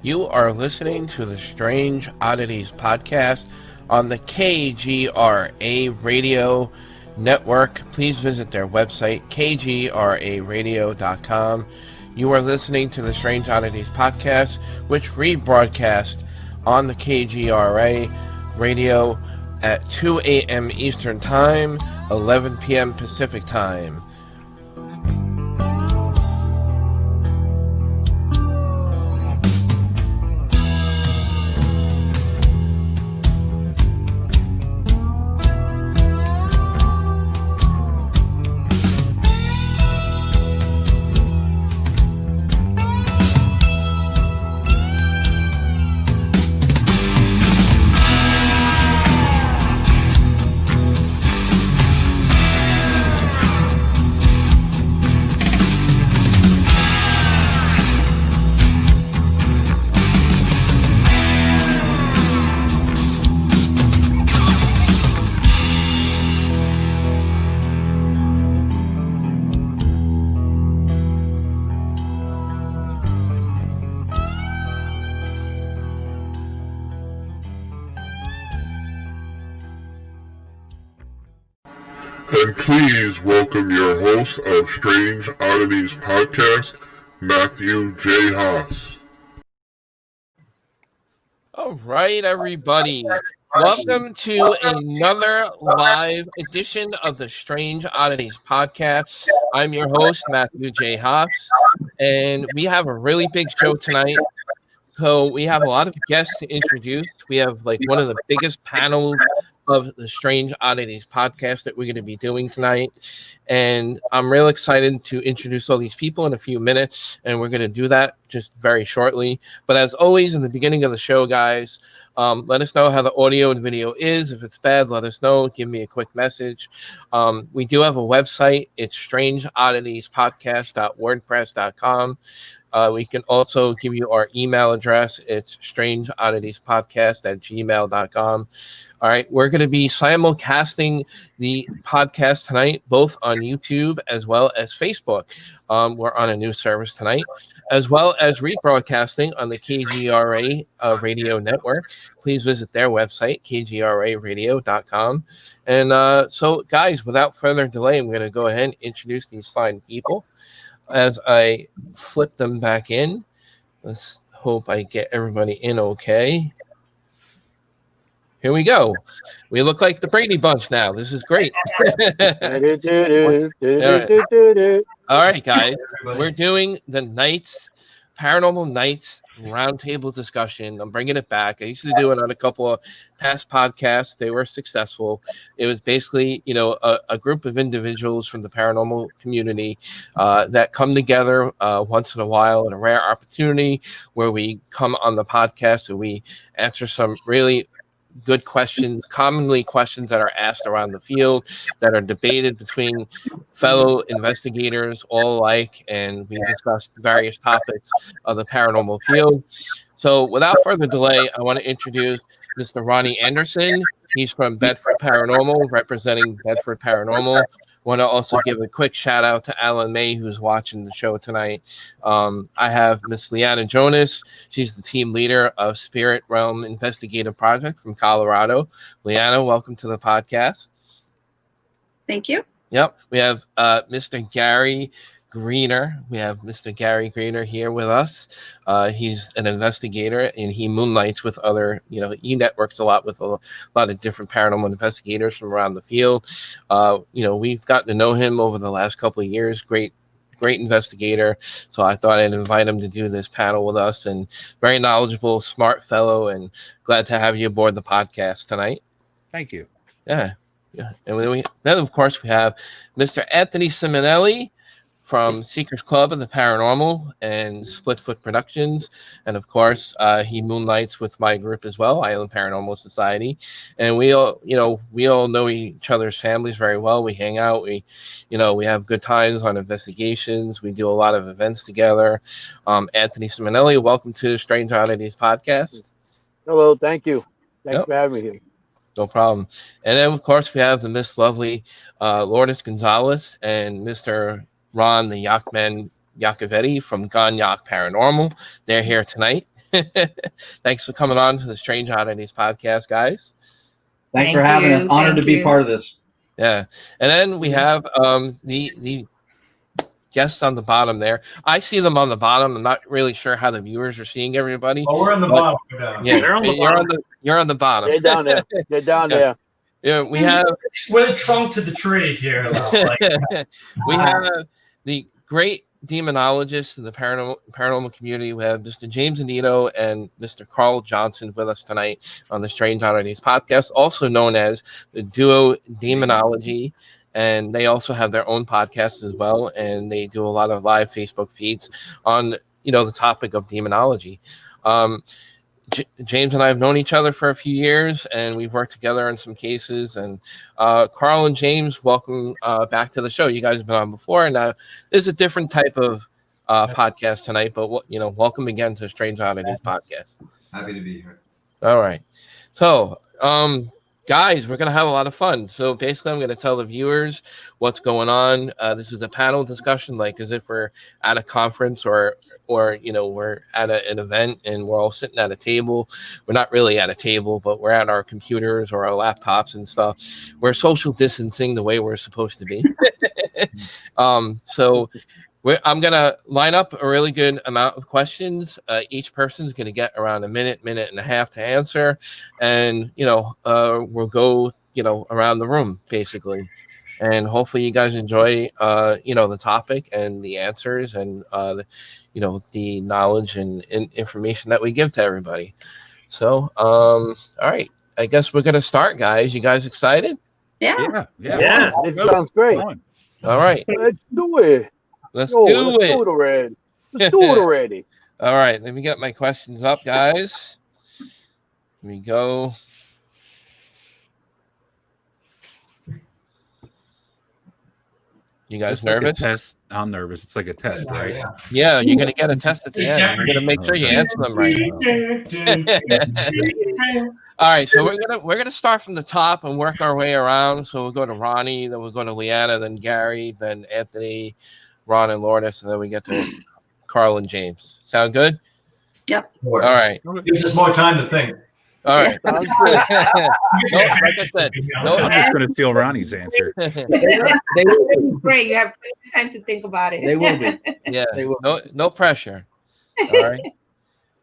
You are listening to the Strange Oddities podcast on the KGRA Radio Network. Please visit their website, kgraradio.com. You are listening to the Strange Oddities podcast, which rebroadcast on the KGRA Radio at 2 a.m. Eastern Time, 11 p.m. Pacific Time. And please welcome your host of Strange Oddities podcast, Matthew J. Haas. All right, everybody. Welcome to another live edition of the Strange Oddities podcast. I'm your host, Matthew J. Haas, and we have a really big show tonight. So we have a lot of guests to introduce. We have like one of the biggest panels of the Strange Oddities podcast that we're going to be doing tonight. And I'm real excited to introduce all these people in a few minutes, and we're going to do that just very shortly. But as always, in the beginning of the show, guys, let us know how the audio and video is. If it's bad, let us know. Give me a quick message. We do have a website. It's strangeodditiespodcast.wordpress.com. We can also give you our email address. It's strangeodditiespodcast@gmail.com. All right, we're going to be simulcasting the podcast tonight, both on YouTube as well as Facebook. We're on a new service tonight, as well as rebroadcasting on the KGRA Radio Network. Please visit their website, kgraradio.com. And so, guys, without further delay, I'm going to go ahead and introduce these fine people. As I flip them back in, let's hope I get everybody in okay. Here we go. We look like the Brady Bunch now. This is great. All right, guys. We're doing the Paranormal Nights roundtable discussion. I'm bringing it back. I used to do it on a couple of past podcasts. They were successful. It was basically, a group of individuals from the paranormal community that come together once in a while in a rare opportunity where we come on the podcast and we answer some really good questions, commonly questions that are asked around the field, that are debated between fellow investigators all alike, and we discussed various topics of the paranormal field. So without further delay, I want to introduce Mr. Ronnie Anderson. He's from Bedford Paranormal, representing Bedford Paranormal. Want to also give a quick shout out to Alan May, who's watching the show tonight. I have Miss Leanna Jonas. She's the team leader of Spirit Realm Investigative Project from Colorado. Leanna, welcome to the podcast. Thank you. Yep. We have Mr. Gary Greener. We have Mr. Gary Greener here with us. He's an investigator, and he moonlights with other, he networks a lot with a lot of different paranormal investigators from around the field. We've gotten to know him over the last couple of years. Great investigator. So I thought I'd invite him to do this panel with us, and very knowledgeable, smart fellow, and glad to have you aboard the podcast tonight. Thank you. Yeah. And then of course, we have Mr. Anthony Simonelli from Seekers Club of the Paranormal and Splitfoot Productions. And of course, he moonlights with my group as well, Island Paranormal Society. And we all know each other's families very well. We hang out. We have good times on investigations. We do a lot of events together. Anthony Simonelli, welcome to Strange Oddities podcast. Hello, thank you. Thanks for having me here. No problem. And then, of course, we have the Miss Lovely Lourdes Gonzalez and Mr. Ron, the Yakman Yacovetti from Gonyak Paranormal. They're here tonight. Thanks for coming on to the Strange Oddities podcast, guys. Thanks for having us. Honored to be part of this. Yeah. And then we have the guests on the bottom there. I see them on the bottom. I'm not really sure how the viewers are seeing everybody. Oh, we're on the bottom. Yeah, you're on the bottom. They're down there. They're down there. Yeah, we have we're the trunk to the tree here. we have the great demonologists in the paranormal community. We have Mr. James Anito and Mr. Carl Johnson with us tonight on the Strange Oddities podcast, also known as the Duo Demonology. And they also have their own podcast as well, and they do a lot of live Facebook feeds on, the topic of demonology. James and I have known each other for a few years, and we've worked together in some cases. And Carl and James, welcome back to the show. You guys have been on before, and now there's a different type of podcast tonight. But welcome again to Strange Oddities podcast. Happy to be here. All right, so guys, we're gonna have a lot of fun. So basically, I'm gonna tell the viewers what's going on. This is a panel discussion, like as if we're at a conference or we're at an event and we're all sitting at a table. We're not really at a table, but we're at our computers or our laptops and stuff. We're social distancing the way we're supposed to be. So I'm going to line up a really good amount of questions. Each person's going to get around a minute and a half to answer. And, we'll go, around the room, basically. And hopefully you guys enjoy, the topic and the answers and, the knowledge and information that we give to everybody. So, all right. I guess we're going to start, guys. You guys excited? Yeah. It sounds great. All right. Let's do it. Let's do it already. Let's do it already. All right. Let me get my questions up, guys. Here we go. You guys nervous? Like test. I'm nervous. It's like a test, right? Yeah, you're gonna get a test at the end. You're gonna make sure you answer them right. All right, so we're gonna start from the top and work our way around. So we'll go to Ronnie, then we'll go to Leanna, then Gary, then Anthony, Ron, and Lourdes, and then we get to Carl and James. Sound good? Yep. All right. Gives us more time to think. All right. Sounds good. Like I said, I'm just going to steal Ronnie's answer. They will be great. You have plenty of time to think about it. They will be. Yeah. They will. No pressure. All right.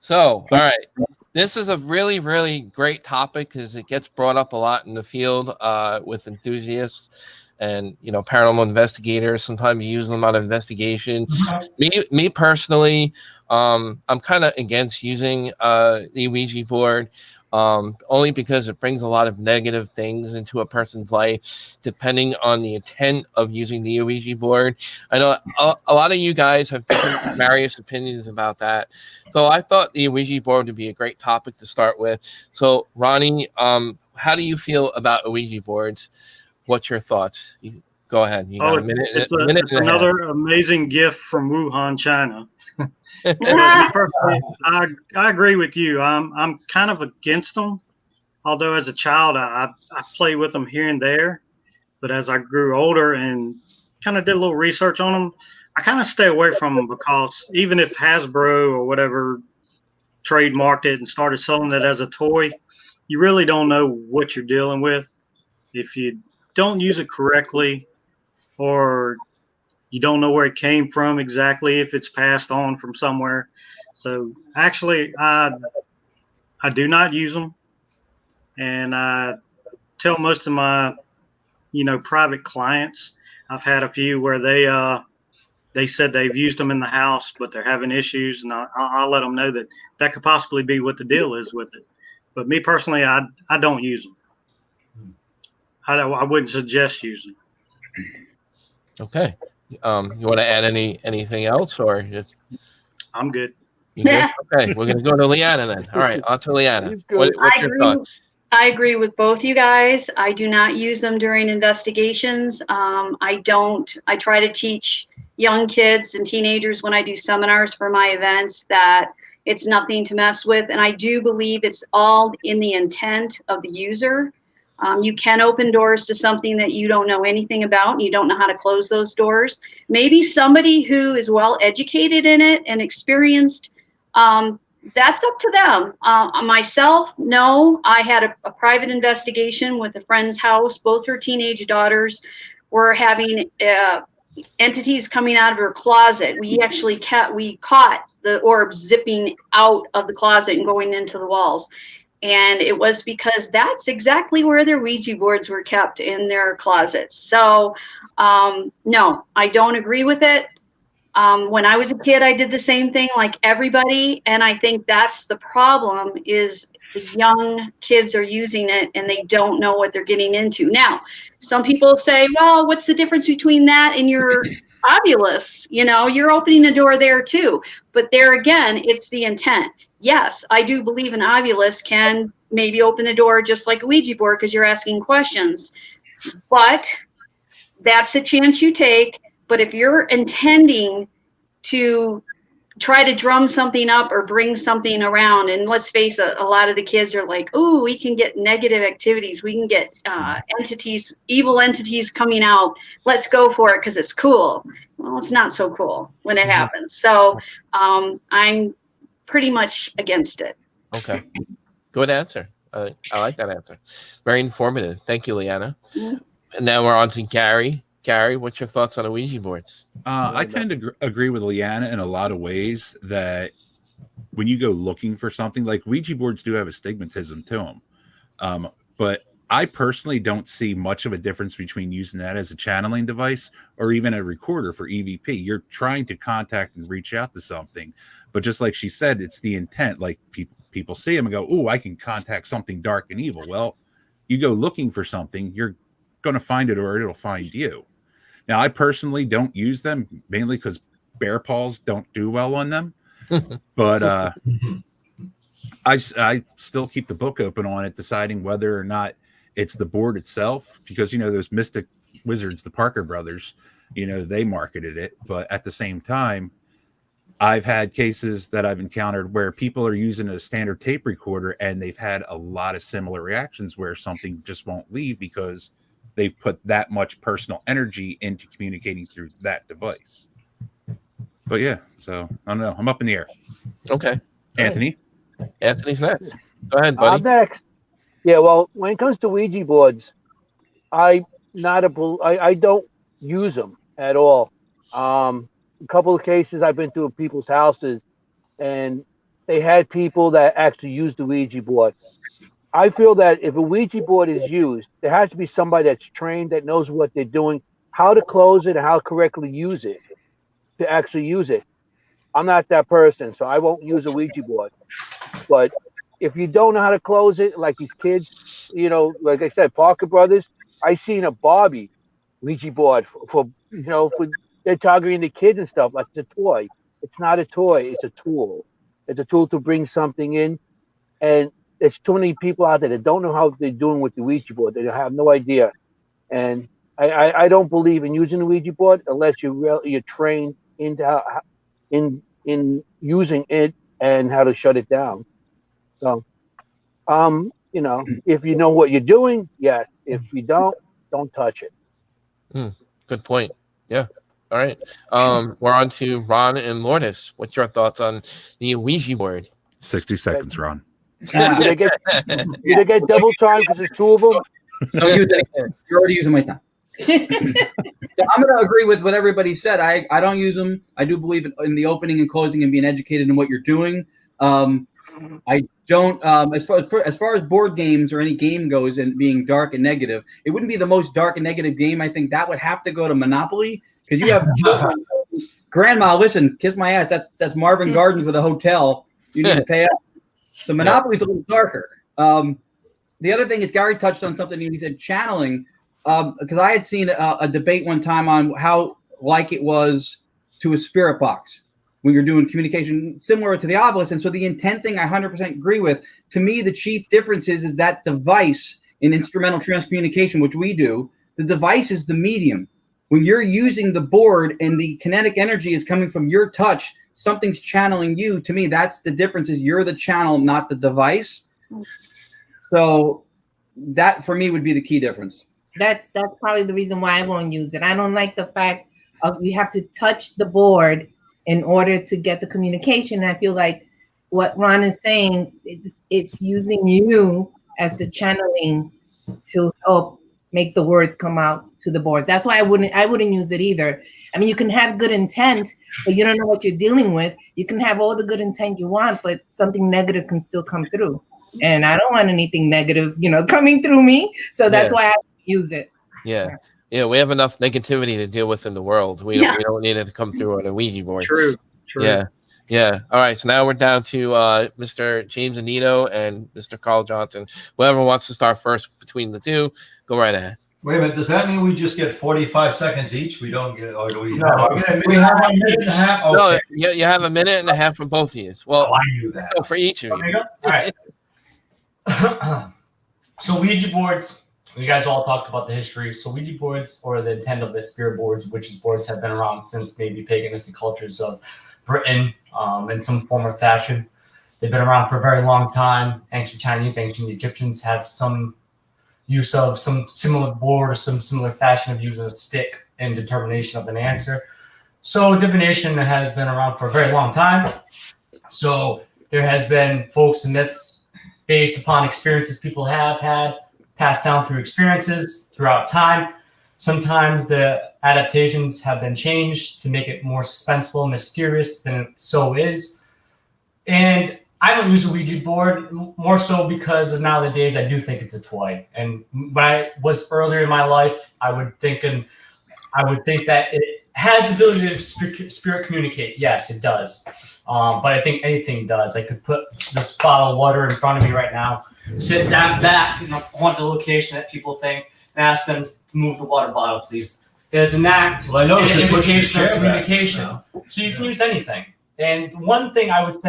So, all right. This is a really, really great topic because it gets brought up a lot in the field with enthusiasts and, paranormal investigators. Sometimes you use them on investigation. Me personally, I'm kind of against using the Ouija board. Only because it brings a lot of negative things into a person's life, depending on the intent of using the Ouija board. I know a lot of you guys have different various opinions about that. So I thought the Ouija board would be a great topic to start with. So Ronnie, how do you feel about Ouija boards? What's your thoughts? Go ahead. You got a minute. It's another amazing gift from Wuhan, China. I agree with you. I'm kind of against them. Although as a child, I played with them here and there. But as I grew older and kind of did a little research on them, I kind of stay away from them because even if Hasbro or whatever trademarked it and started selling it as a toy, you really don't know what you're dealing with. If you don't use it correctly or you don't know where it came from exactly, if it's passed on from somewhere. So actually, I do not use them. And I tell most of my, private clients, I've had a few where they said they've used them in the house, but they're having issues. And I'll let them know that could possibly be what the deal is with it. But me personally, I don't use them. I wouldn't suggest using them. Okay. You want to add anything else or just? I'm good. You good? Okay, we're gonna go to Leanna then. All right, on to Leanna. What's your thoughts? I agree with both you guys. I do not use them during investigations. I try to teach young kids and teenagers when I do seminars for my events that it's nothing to mess with. And I do believe it's all in the intent of the user. You can open doors to something that you don't know anything about, and you don't know how to close those doors. Maybe somebody who is well educated in it and experienced, that's up to them. Myself, no. I had a private investigation with a friend's house. Both her teenage daughters were having entities coming out of her closet. We caught the orb zipping out of the closet and going into the walls. And it was because that's exactly where their Ouija boards were kept, in their closets. So, no, I don't agree with it. When I was a kid, I did the same thing like everybody. And I think that's the problem, is the young kids are using it and they don't know what they're getting into. Now, some people say, well, what's the difference between that and your Ovilus? You know, you're opening a door there too. But there again, it's the intent. Yes, I do believe an Ovilus can maybe open the door just like a Ouija board, because you're asking questions. But that's a chance you take. But if you're intending to try to drum something up or bring something around, and let's face it, a lot of the kids are like, oh, we can get negative activities. We can get entities, evil entities coming out. Let's go for it because it's cool. Well, it's not so cool when it happens. So I'm pretty much against it. Okay. Good answer. I like that answer. Very informative. Thank you, Leanna. Mm-hmm. And now we're on to Gary. Gary, what's your thoughts on the Ouija boards? I tend to agree with Leanna in a lot of ways, that when you go looking for something, like Ouija boards do have a stigmatism to them. But I personally don't see much of a difference between using that as a channeling device or even a recorder for EVP. You're trying to contact and reach out to something. But just like she said, it's the intent. Like people see them and go, oh, I can contact something dark and evil. Well, you go looking for something, you're going to find it, or it'll find you. Now, I personally don't use them, mainly because bear paws don't do well on them. But I still keep the book open on it, deciding whether or not it's the board itself, because, you know, those Mystic Wizards, the Parker brothers, you know, they marketed it. But at the same time, I've had cases that I've encountered where people are using a standard tape recorder and they've had a lot of similar reactions where something just won't leave because they've put that much personal energy into communicating through that device. But yeah, so I don't know. I'm up in the air. Okay. Anthony? Anthony's next. Go ahead, buddy. I'm next. Yeah, well, when it comes to Ouija boards, I don't use them at all. A couple of cases I've been to people's houses, and they had people that actually used the Ouija board. I feel that if a Ouija board is used, there has to be somebody that's trained, that knows what they're doing, how to close it, and how to correctly use it to actually use it. I'm not that person, so I won't use a Ouija board. But if you don't know how to close it, like these kids, you know, like I said, Parker Brothers, I seen a Barbie Ouija board for they're targeting the kids and stuff like it's a toy. It's not a toy. It's a tool. It's a tool to bring something in. And there's too many people out there that don't know how they're doing with the Ouija board. They have no idea. And I don't believe in using the Ouija board unless you're trained into in using it and how to shut it down. So, you know, if you know what you're doing, yes. If you don't touch it. Good point. Yeah. All right. We're on to Ron and Lourdes. What's your thoughts on the Ouija board? 60 seconds, Ron. Did I get double time because there's two of them? Don't use it again. You're already using my time. I'm going to agree with what everybody said. I don't use them. I do believe in the opening and closing and being educated in what you're doing. I don't, as far as board games or any game goes and being dark and negative, it wouldn't be the most dark and negative game. I think that would have to go to Monopoly, because you have children. Grandma, listen, kiss my ass. That's Marvin Gardens with a hotel. You need to pay up. So Monopoly's a little darker. The other thing is Gary touched on something. He said channeling, because I had seen a debate one time on how like it was to a spirit box when you're doing communication similar to the Ovilus. And so the intent thing I 100% agree with. To me, the chief difference is that device in instrumental transcommunication, which we do, the device is the medium. When you're using the board and the kinetic energy is coming from your touch, something's channeling you. To me, that's the difference, is you're the channel, not the device. So that for me would be the key difference. That's probably the reason why I won't use it. I don't like the fact of you have to touch the board in order to get the communication. I feel like what Ron is saying, it's using you as the channeling to help make the words come out to the boards. That's why I wouldn't use it either. I mean, you can have good intent, but you don't know what you're dealing with. You can have all the good intent you want, but something negative can still come through. And I don't want anything negative, coming through me. So that's why I use it. Yeah. Yeah, we have enough negativity to deal with in the world. We don't need it to come through on a Ouija board. True. Yeah. Yeah. All right. So now we're down to Mr. James Anito and Mr. Carl Johnson. Whoever wants to start first between the two, go right ahead. Wait a minute. Does that mean we just get 45 seconds each? We don't get, or do we? No, we have a minute and a half. Okay. No, you have a minute and a half from both of you. Well, I knew that. No, for each of you. All right. So Ouija boards, you guys all talked about the history. So Ouija boards, or the intent of the spirit boards, witches boards, have been around since maybe paganistic cultures of Britain in some form or fashion. They've been around for a very long time. Ancient Chinese, ancient Egyptians have some use of some similar board or some similar fashion of using a stick in determination of an answer. So divination has been around for a very long time. So there has been folks and myths based upon experiences people have had, passed down through experiences throughout time. Sometimes the adaptations have been changed to make it more suspenseful and mysterious than it so is. And I don't use a Ouija board more so because of nowadays I do think it's a toy. And when I was earlier in my life, I would think that it has the ability to spirit communicate. Yes, it does. But I think anything does. I could put this bottle of water in front of me right now, sit down back, point the location that people think, and ask them to move the water bottle, please. There's an act, an indication of communication. So you can use anything. And one thing I would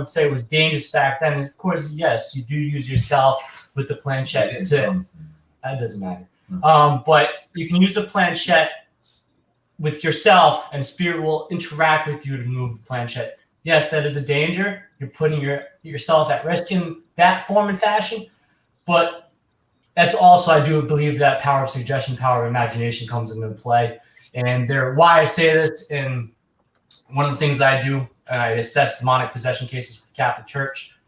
say was dangerous back then is, of course, yes, you do use yourself with the planchette. That doesn't matter. But you can use the planchette with yourself, and spirit will interact with you to move the planchette. Yes, that is a danger. You're putting yourself at risk in that form and fashion. But that's also, I do believe, that power of suggestion, power of imagination comes into play. And why I say this, and one of the things I do, I assess demonic possession cases for the Catholic Church.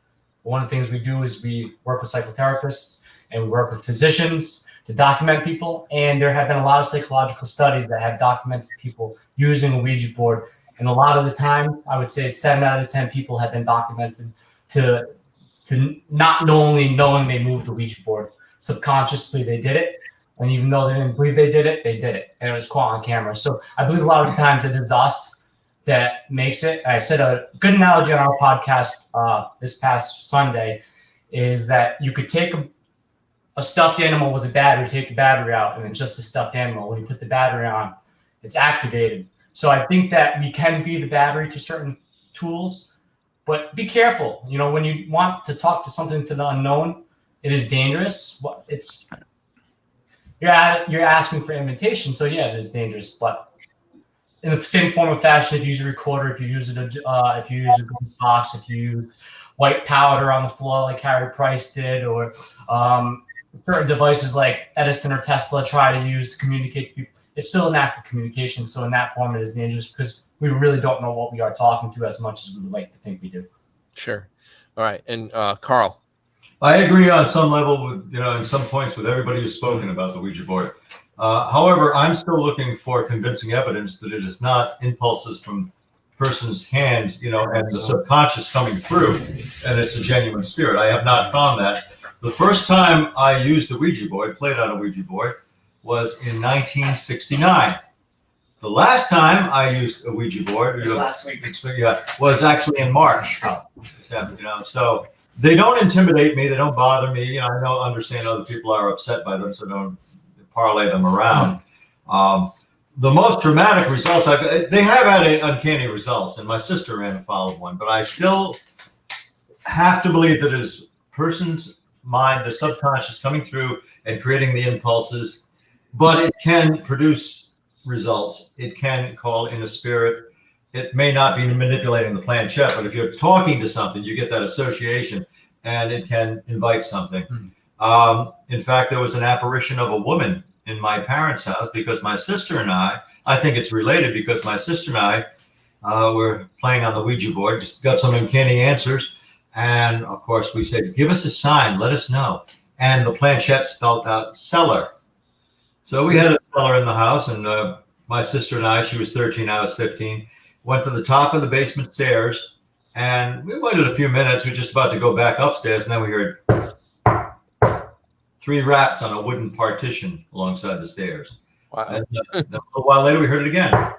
One of the things we do is we work with psychotherapists and we work with physicians to document people. And there have been a lot of psychological studies that have documented people using a Ouija board. And a lot of the time, I would say 7 out of 10 people have been documented to not knowing they moved the Ouija board. Subconsciously, they did it. And even though they didn't believe they did it, they did it. And it was caught on camera. So I believe a lot of the times it is us that makes it. I said a good analogy on our podcast this past Sunday is that you could take a stuffed animal with a battery, take the battery out, and it's just a stuffed animal. When you put the battery on, it's activated. So I think that we can be the battery to certain tools, but be careful. When you want to talk to something to the unknown, it is dangerous. You're asking for invitation, so yeah, it is dangerous, but in the same form of fashion, if you use a recorder, if you use a goose box, if you use white powder on the floor like Harry Price did, or certain devices like Edison or Tesla try to use to communicate to people, it's still an act of communication. So in that form, it is dangerous because we really don't know what we are talking to as much as we would like to think we do. Sure. All right. And Carl. I agree on some level with, in some points with everybody who's spoken about the Ouija board. However, I'm still looking for convincing evidence that it is not impulses from person's hands, and the subconscious coming through, and it's a genuine spirit. I have not found that. The first time I used a Ouija board, played on a Ouija board, was in 1969. The last time I used a Ouija board, last week, was actually in March. So they don't intimidate me. They don't bother me. I don't understand other people are upset by them, so don't parlay them around. The most dramatic results they have had uncanny results, and my sister ran afoul of one, but I still have to believe that it is person's mind, the subconscious coming through and creating the impulses, but it can produce results. It can call in a spirit. It may not be manipulating the planchette, but if you're talking to something, you get that association and it can invite something. In fact, there was an apparition of a woman in my parents' house because my sister and I think it's related because my sister and I were playing on the Ouija board, just got some uncanny answers. And of course, we said, give us a sign, let us know. And the planchette spelled out cellar. So we had a cellar in the house, and my sister and I, she was 13, I was 15, went to the top of the basement stairs, and we waited a few minutes. We were just about to go back upstairs, and then we heard 3 rats on a wooden partition alongside the stairs. Wow. And a while later, we heard it again.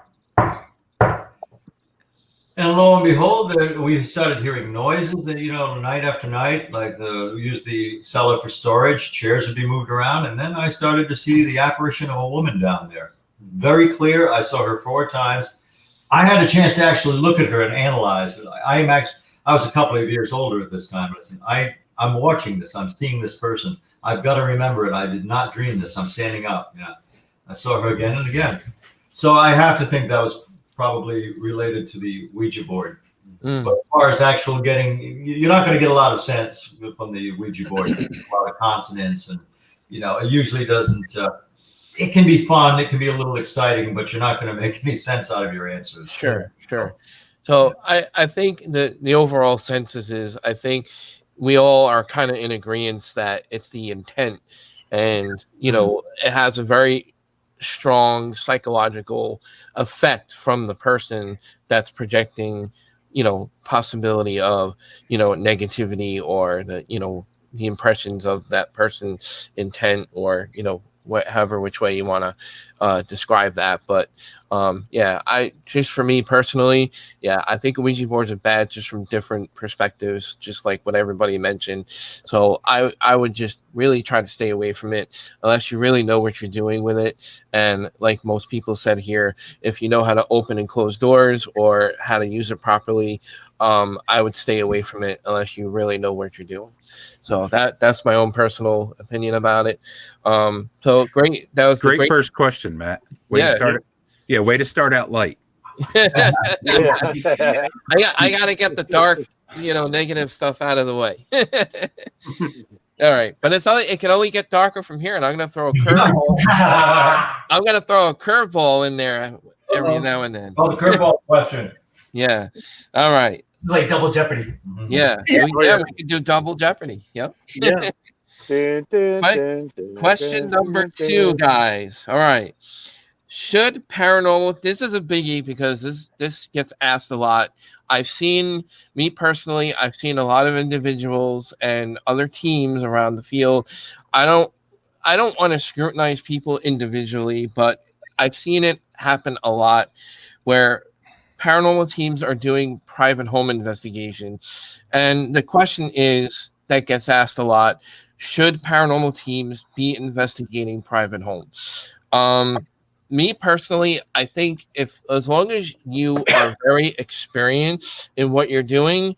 And lo and behold, we started hearing noises that, night after night, like we used the cellar for storage, chairs would be moved around. And then I started to see the apparition of a woman down there. Very clear. I saw her 4 times. I had a chance to actually look at her and analyze it. I was a couple of years older at this time. Listen, I'm watching this. I'm seeing this person. I've got to remember it. I did not dream this. I'm standing up. I saw her again and again. So I have to think that was probably related to the Ouija board. But as far as actual you're not going to get a lot of sense from the Ouija board. A lot of consonants, and it usually doesn't. It can be fun, it can be a little exciting, but you're not going to make any sense out of your answers. Sure. So I think the overall census is, I think we all are kind of in agreement that it's the intent, and it has a very strong psychological effect from the person that's projecting, possibility of, negativity, or the impressions of that person's intent, or, however which way you want to describe that. But for me personally, I think Ouija boards are bad just from different perspectives, just like what everybody mentioned. So I would just really try to stay away from it unless you really know what you're doing with it. And like most people said here, if you know how to open and close doors or how to use it properly, I would stay away from it unless you really know what you're doing. So that's my own personal opinion about it. So great. That was great first question, Matt. Way to start out light. I got to get the dark, negative stuff out of the way. All right, but it can only get darker from here, and I'm going to throw a curveball. I'm going to throw a curveball in there every now and then. Oh, the curveball question. Yeah. All right. It's like double Jeopardy. Yeah. We can do double Jeopardy. Yep. Yeah. Question number 2, guys. All right. Should paranormal, this is a biggie because this gets asked a lot. I've seen a lot of individuals and other teams around the field. I don't want to scrutinize people individually, but I've seen it happen a lot where paranormal teams are doing private home investigations. And the question that gets asked a lot, should paranormal teams be investigating private homes? Me personally, I think as long as you are very experienced in what you're doing,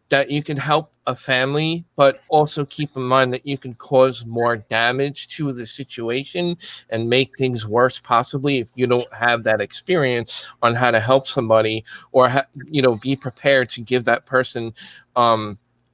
that you can help a family, but also keep in mind that you can cause more damage to the situation and make things worse possibly if you don't have that experience on how to help somebody, or be prepared to give that person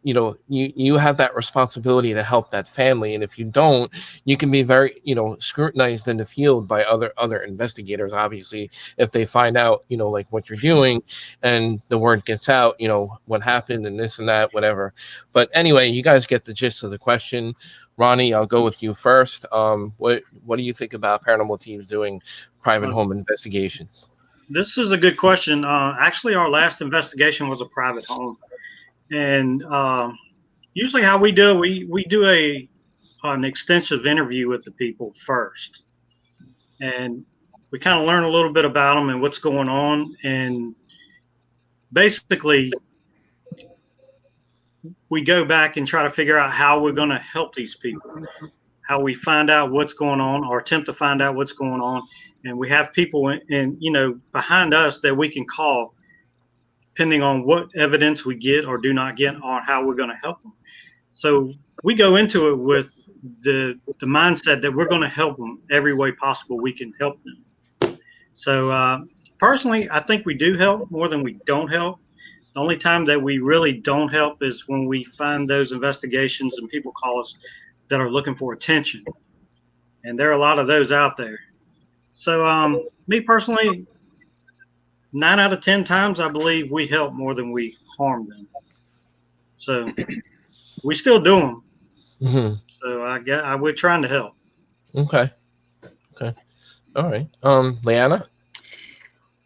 you have that responsibility to help that family. And if you don't, you can be very, scrutinized in the field by other investigators, obviously, if they find out, like what you're doing and the word gets out, what happened and this and that, whatever. But anyway, you guys get the gist of the question. Ronnie, I'll go with you first. What do you think about paranormal teams doing private home investigations? This is a good question. Actually, our last investigation was a private home. And usually how we do it, we do an extensive interview with the people first. And we kind of learn a little bit about them and what's going on. And basically, we go back and try to figure out how we're going to help these people, how we find out what's going on or attempt to find out what's going on. And we have people behind us that we can call, depending on what evidence we get or do not get on how we're going to help them. So we go into it with the mindset that we're going to help them every way possible we can help them. So personally, I think we do help more than we don't help. The only time that we really don't help is when we find those investigations and people call us that are looking for attention. And there are a lot of those out there. So me personally, 9 out of 10 times, I believe we help more than we harm them. So we still do them. Mm-hmm. So we're trying to help. Okay. All right. Leanna?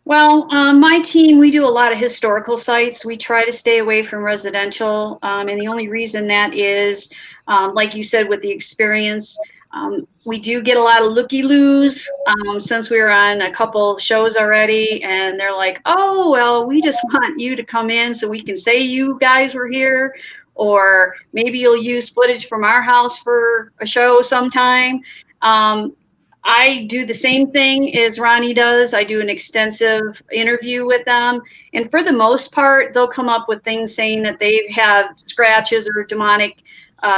Well, my team, we do a lot of historical sites. We try to stay away from residential. And the only reason that is, like you said, with the experience, we do get a lot of looky-loos since we were on a couple shows already. And they're like, oh, well, we just want you to come in so we can say you guys were here. Or maybe you'll use footage from our house for a show sometime. I do the same thing as Ronnie does. I do an extensive interview with them. And for the most part, they'll come up with things saying that they have scratches or demonic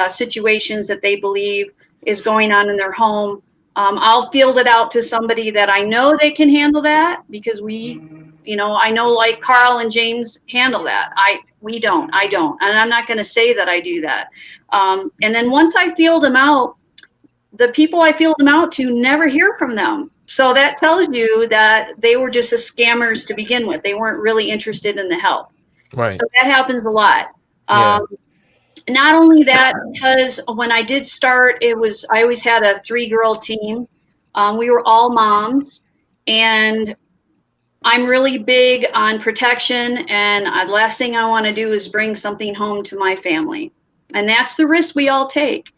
situations that they believe is going on in their home. I'll field it out to somebody that I know they can handle that, because I know like Carl and James handle that. I don't. And I'm not going to say that I do that. And then once I field them out, the people I field them out to never hear from them. So that tells you that they were just scammers to begin with. They weren't really interested in the help. Right. So that happens a lot. Yeah. Not only that, because when I did start, I always had a 3-girl team. We were all moms, and I'm really big on protection. And the last thing I want to do is bring something home to my family. And that's the risk we all take.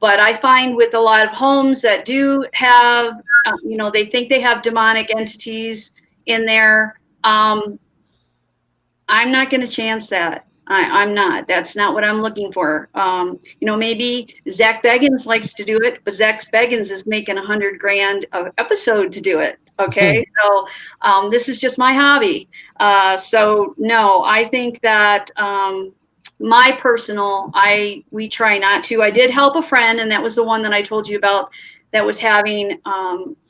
But I find with a lot of homes that do have, they think they have demonic entities in there. I'm not going to chance that. I'm not. That's not what I'm looking for. Maybe Zach Beggins likes to do it, but Zach Beggins is making $100,000 an episode to do it. Okay, so this is just my hobby. So no, I think that. My personal, we try not to. I did help a friend, and that was the one that I told you about that was having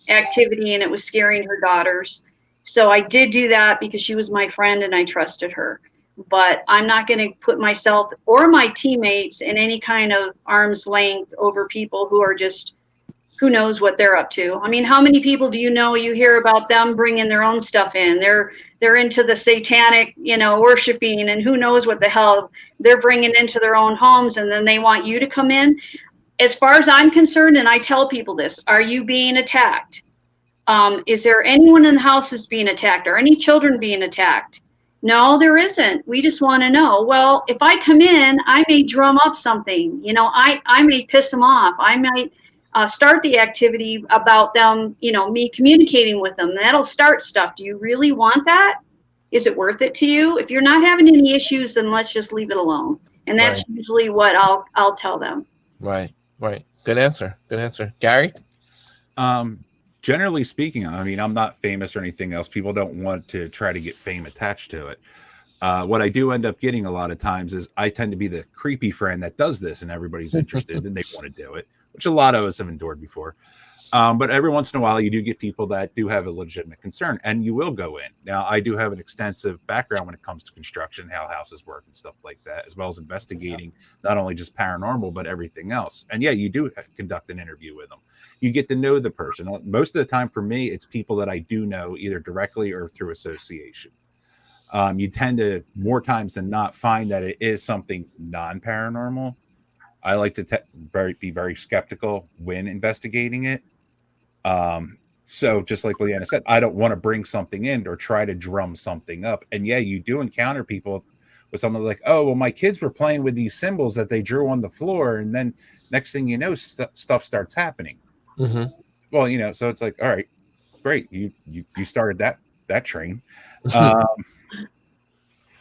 activity, and it was scaring her daughters. So I did do that because she was my friend and I trusted her. But I'm not going to put myself or my teammates in any kind of arm's length over people who are just, who knows what they're up to. I mean, how many people do you hear about them bringing their own stuff in? They're into the satanic, worshiping, and who knows what the hell they're bringing into their own homes, and then they want you to come in. As far as I'm concerned, and I tell people this, are you being attacked? Is there anyone in the house that's being attacked? Or any children being attacked? No, there isn't. We just want to know. Well, if I come in, I may drum up something. I may piss them off. I might start the activity about them, me communicating with them. That'll start stuff. Do you really want that? Is it worth it to you? If you're not having any issues, then let's just leave it alone. And that's usually what I'll tell them. Right. Good answer. Gary? Generally speaking, I mean, I'm not famous or anything else. People don't want to try to get fame attached to it. What I do end up getting a lot of times is I tend to be the creepy friend that does this, and everybody's interested and they want to do it, which a lot of us have endured before. But every once in a while, you do get people that do have a legitimate concern, and you will go in. Now, I do have an extensive background when it comes to construction, how houses work and stuff like that, as well as investigating not only just paranormal, but everything else. And yeah, you do conduct an interview with them. You get to know the person. Most of the time for me, it's people that I do know either directly or through association. You tend to, more times than not, find that it is something non-paranormal. I like to be very skeptical when investigating it. So just like Leanna said, I don't want to bring something in or try to drum something up. And yeah, you do encounter people with something like, oh, well, my kids were playing with these symbols that they drew on the floor. And then next thing you know, stuff starts happening. Mm-hmm. Well, so it's like, all right, great. You started that train.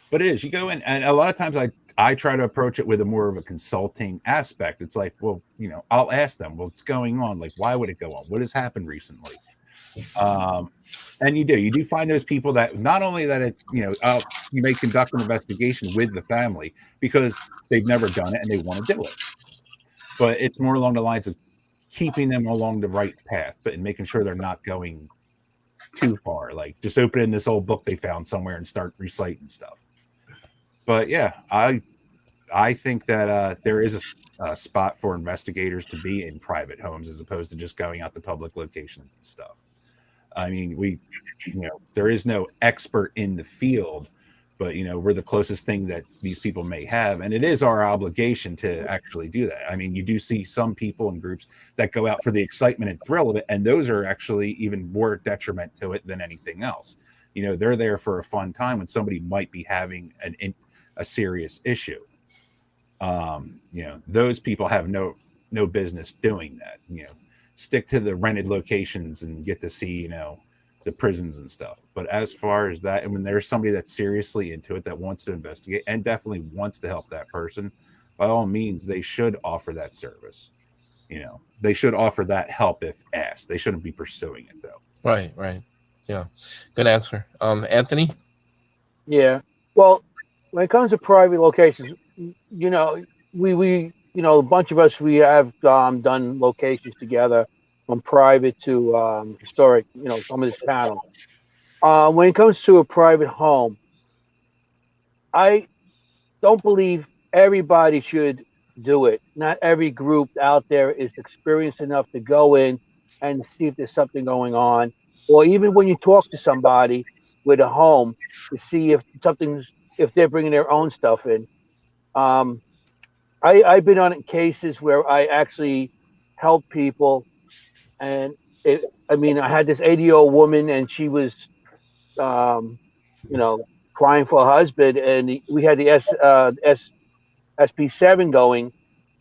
But it is, you go in, and a lot of times I try to approach it with a more of a consulting aspect. It's like, well, I'll ask them, what's going on? Like, why would it go on? What has happened recently? And you do find those people that not only that you may conduct an investigation with the family because they've never done it and they want to do it, but it's more along the lines of keeping them along the right path, but making sure they're not going too far, like just opening this old book they found somewhere and start reciting stuff. But yeah, I think that there is spot for investigators to be in private homes as opposed to just going out to public locations and stuff. I mean, there is no expert in the field, but we're the closest thing that these people may have, and it is our obligation to actually do that. I mean, you do see some people and groups that go out for the excitement and thrill of it, and those are actually even more detriment to it than anything else. They're there for a fun time when somebody might be having a serious issue. Those people have no business doing that. Stick to the rented locations and get to see the prisons and stuff. But as far as that, and when there's somebody that's seriously into it, that wants to investigate and definitely wants to help that person, by all means, they should offer that service. They should offer that help if asked. They shouldn't be pursuing it though. Right. Yeah, good answer. Anthony? Yeah. Well, when it comes to private locations, we a bunch of us, we have done locations together, from private to historic, some of this panel. When it comes to a private home, I don't believe everybody should do it. Not every group out there is experienced enough to go in and see if there's something going on, or even when you talk to somebody with a home to see if they're bringing their own stuff in. I've been on cases where I actually helped people, and I had this 80-year-old woman, and she was, crying for her husband, and we had the SP7 going,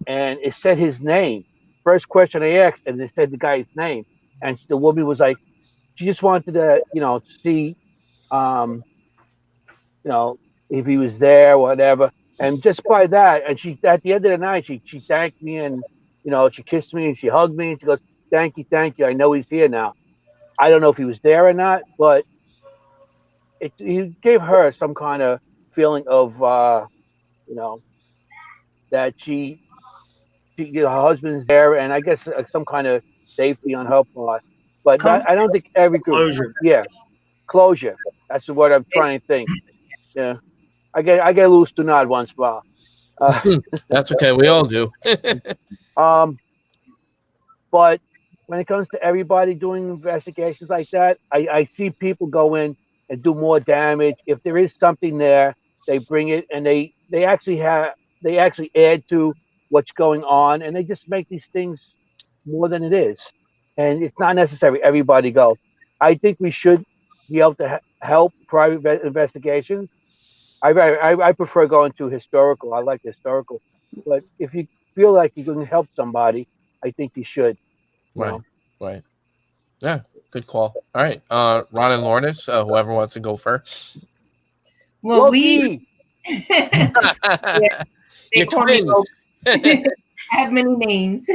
and it said his name. First question I asked, and it said the guy's name, and the woman was like, she just wanted to, see, if he was there, or whatever. And just by that, and she, at the end of the night, she thanked me, and she kissed me and she hugged me, and she goes, thank you, I know he's here now. I don't know if he was there or not, but it gave her some kind of feeling of that she her husband's there, and I guess some kind of safety on her part. But I don't think every group. Closure. That's what I'm trying to think. Yeah. I get loose to nod once in a while. That's okay. We all do. But when it comes to everybody doing investigations like that, I see people go in and do more damage. If there is something there, they bring it, and they actually add to what's going on, and they just make these things more than it is. And it's not necessary everybody go. I think we should be able to help private investigations. I prefer going to historical. I like historical, but if you feel like you're going to help somebody, I think you should. Right. Yeah, good call. All right, Ron and Lornis, whoever wants to go first. Well, Loki. You're twins. I have many names,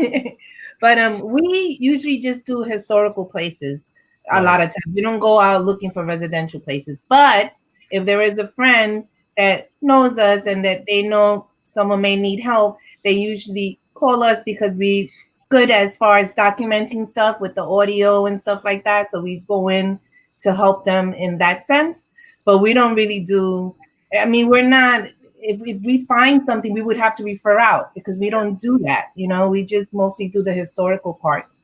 but we usually just do historical places. A lot of times, we don't go out looking for residential places. But if there is a friend that knows us and that they know someone may need help, they usually call us because we good as far as documenting stuff with the audio and stuff like that. So we go in to help them in that sense. But we don't really do. I mean, we're not. If we find something, we would have to refer out because we don't do that. We just mostly do the historical parts.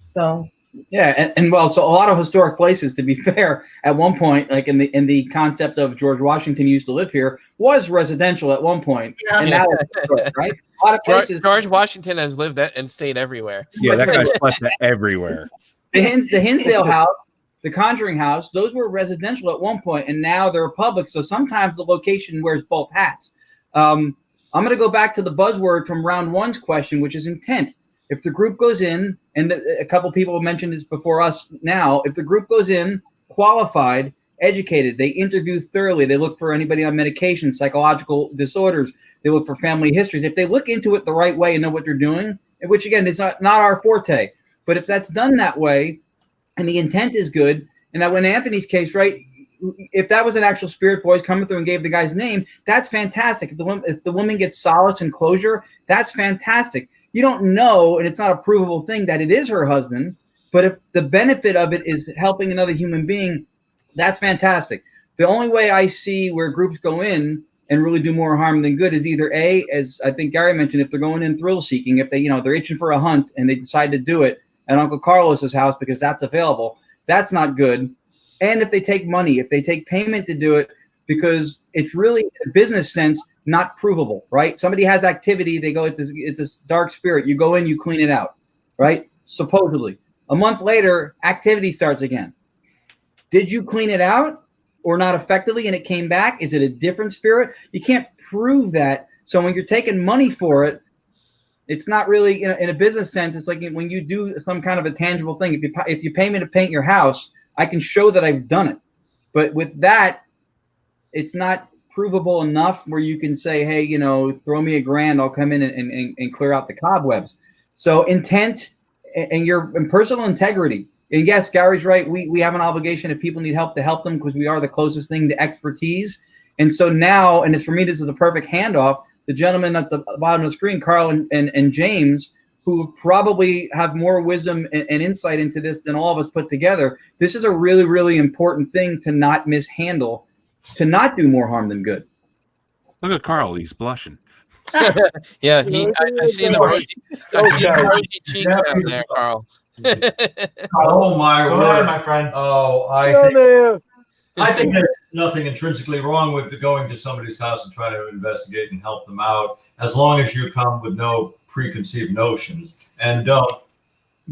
So. Yeah, and well, so a lot of historic places, to be fair, at one point, like in the concept of George Washington used to live here, was residential at one point, and now it's historic, right? A lot of places. George Washington has lived and stayed everywhere. Yeah, that guy slept everywhere. The Hinsdale house, the Conjuring house, those were residential at one point, and now they're public. So sometimes the location wears both hats. I'm going to go back to the buzzword from round one's question, which is intent. If the group goes in, and a couple people have mentioned this before us now, if the group goes in, qualified, educated, they interview thoroughly, they look for anybody on medication, psychological disorders, they look for family histories. If they look into it the right way and know what they're doing, which again is not our forte, but if that's done that way and the intent is good, and that in Anthony's case, right, if that was an actual spirit voice coming through and gave the guy's name, that's fantastic. If the woman gets solace and closure, that's fantastic. You don't know, and it's not a provable thing that it is her husband, but if the benefit of it is helping another human being, that's fantastic. The only way I see where groups go in and really do more harm than good is either A, as I think Gary mentioned, if they're going in thrill seeking, if they, they're itching for a hunt and they decide to do it at Uncle Carlos's house because that's available, that's not good. And if they take money, if they take payment to do it, because it's really, in a business sense, not provable, right? Somebody has activity, they go, it's a dark spirit. You go in, you clean it out, right? Supposedly. A month later, activity starts again. Did you clean it out or not effectively and it came back? Is it a different spirit? You can't prove that. So when you're taking money for it, it's not really, in a business sense, it's like when you do some kind of a tangible thing. If you pay me to paint your house, I can show that I've done it. But with that, it's not provable enough where you can say, hey, throw me $1,000, I'll come in and clear out the cobwebs. So intent and personal integrity. And yes, Gary's right. We have an obligation if people need help to help them because we are the closest thing to expertise. And so now, and for me, this is a perfect handoff. The gentleman at the bottom of the screen, Carl and James, who probably have more wisdom and insight into this than all of us put together. This is a really, really important thing to not mishandle, to not do more harm than good. Look at Carl; he's blushing. Yeah, I see the rosy cheeks down there, Carl. Oh my Go word, ahead, my friend. Oh, I think there's nothing intrinsically wrong with going to somebody's house and trying to investigate and help them out, as long as you come with no preconceived notions and don't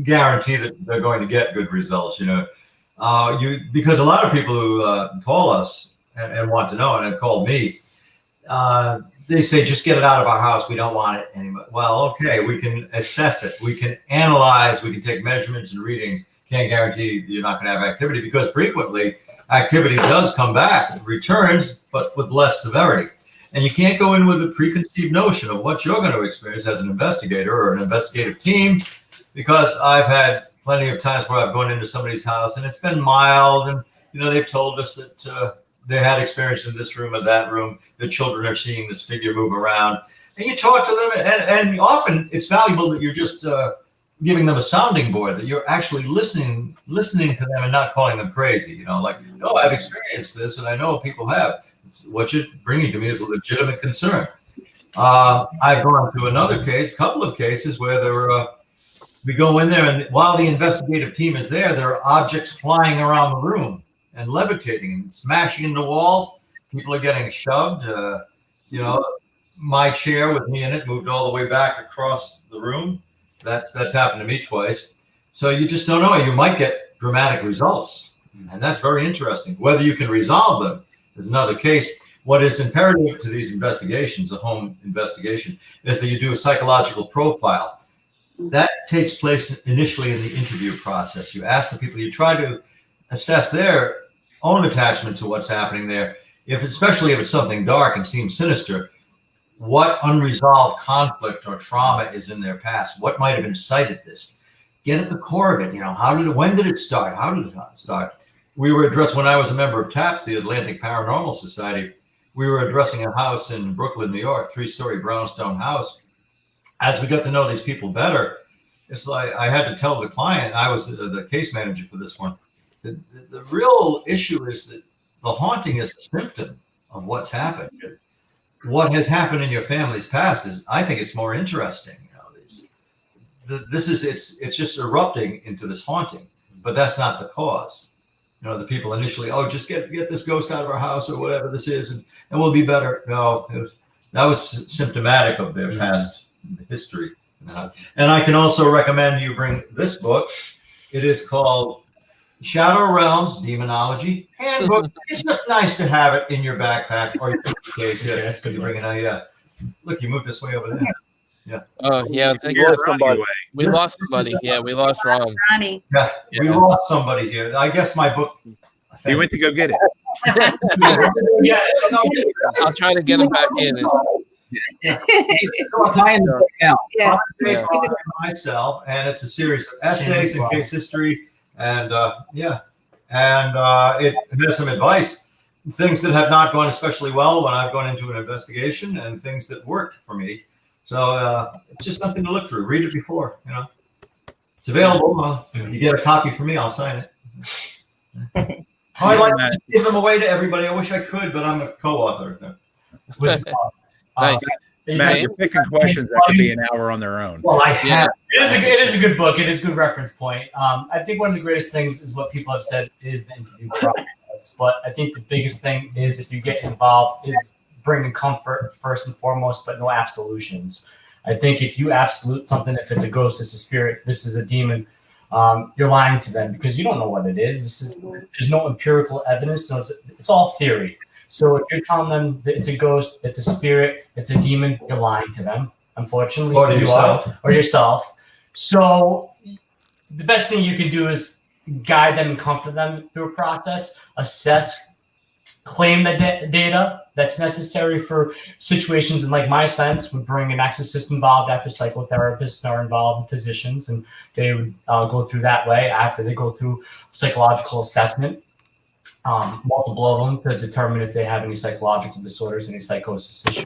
guarantee that they're going to get good results. Because a lot of people who call us and want to know and have called me, they say, just get it out of our house. We don't want it anymore. Well, okay, we can assess it. We can analyze. We can take measurements and readings. Can't guarantee you're not going to have activity, because frequently activity does come back, returns, but with less severity. And you can't go in with a preconceived notion of what you're going to experience as an investigator or an investigative team, because I've had plenty of times where I've gone into somebody's house and it's been mild, and they've told us that they had experience in this room or that room. The children are seeing this figure move around, and you talk to them, and often it's valuable that you're just giving them a sounding board, that you're actually listening to them and not calling them crazy. No, I've experienced this, and I know people have. What you're bringing to me is a legitimate concern. I've gone to couple of cases where we go in there, and while the investigative team is there are objects flying around the room and levitating and smashing into walls. People are getting shoved. My chair with me in it moved all the way back across the room. That's happened to me twice. So you just don't know. You might get dramatic results, and that's very interesting. Whether you can resolve them is another case. What is imperative to these investigations, a home investigation, is that you do a psychological profile. That takes place initially in the interview process. You ask the people, you try to assess their own attachment to what's happening there. Especially if it's something dark and seems sinister, what unresolved conflict or trauma is in their past? What might have incited this? Get at the core of it. When did it start? How did it start? We were when I was a member of TAPS, the Atlantic Paranormal Society, we were addressing a house in Brooklyn, New York, 3-story brownstone house. As we got to know these people better, it's like I had to tell the client, I was the case manager for this one, the real issue is that the haunting is a symptom of what's happened. What has happened in your family's past is, I think it's more interesting. It's just erupting into this haunting, but that's not the cause. The people initially, just get this ghost out of our house or whatever this is, and we'll be better. No, that was symptomatic of their past history. And I can also recommend you bring this book. It is called Shadow Realms Demonology Handbook. It's just nice to have it in your backpack or your case. Yeah, that's good. You bring it out. Yeah. Look, you moved this way over there. Yeah. Oh, yeah. Thank you. We lost somebody. Yeah, we lost Ron. Ronnie. Yeah, we lost somebody here. I guess my book. He went to go get it. Yeah. I'll try to get him back in. Myself, and it's a series of essays and case history, and it has some advice, things that have not gone especially well when I've gone into an investigation, and things that worked for me. So it's just something to look through. Read it before, it's available. You get a copy from me, I'll sign it. I'd like to give them away to everybody. I wish I could, but I'm a co-author. Was Nice. Matt, you're picking questions that could be an hour on their own. Well, I have. It is a good book. It is a good reference point. I think one of the greatest things is what people have said is the interview process. But I think the biggest thing is if you get involved is bringing comfort first and foremost, but no absolutions. I think if you absolute something, if it's a ghost, it's a spirit, this is a demon, you're lying to them because you don't know what it is. There's no empirical evidence. So it's all theory. So if you're telling them that it's a ghost, it's a spirit, it's a demon, you're lying to them, unfortunately. Or to yourself. Or yourself. So the best thing you can do is guide them and comfort them through a process, assess, claim the data that's necessary for situations. And like my sense would bring an exorcist involved after psychotherapists are involved and physicians, and they would go through that way after they go through psychological assessment. Multiple of them to determine if they have any psychological disorders, any psychosis issues.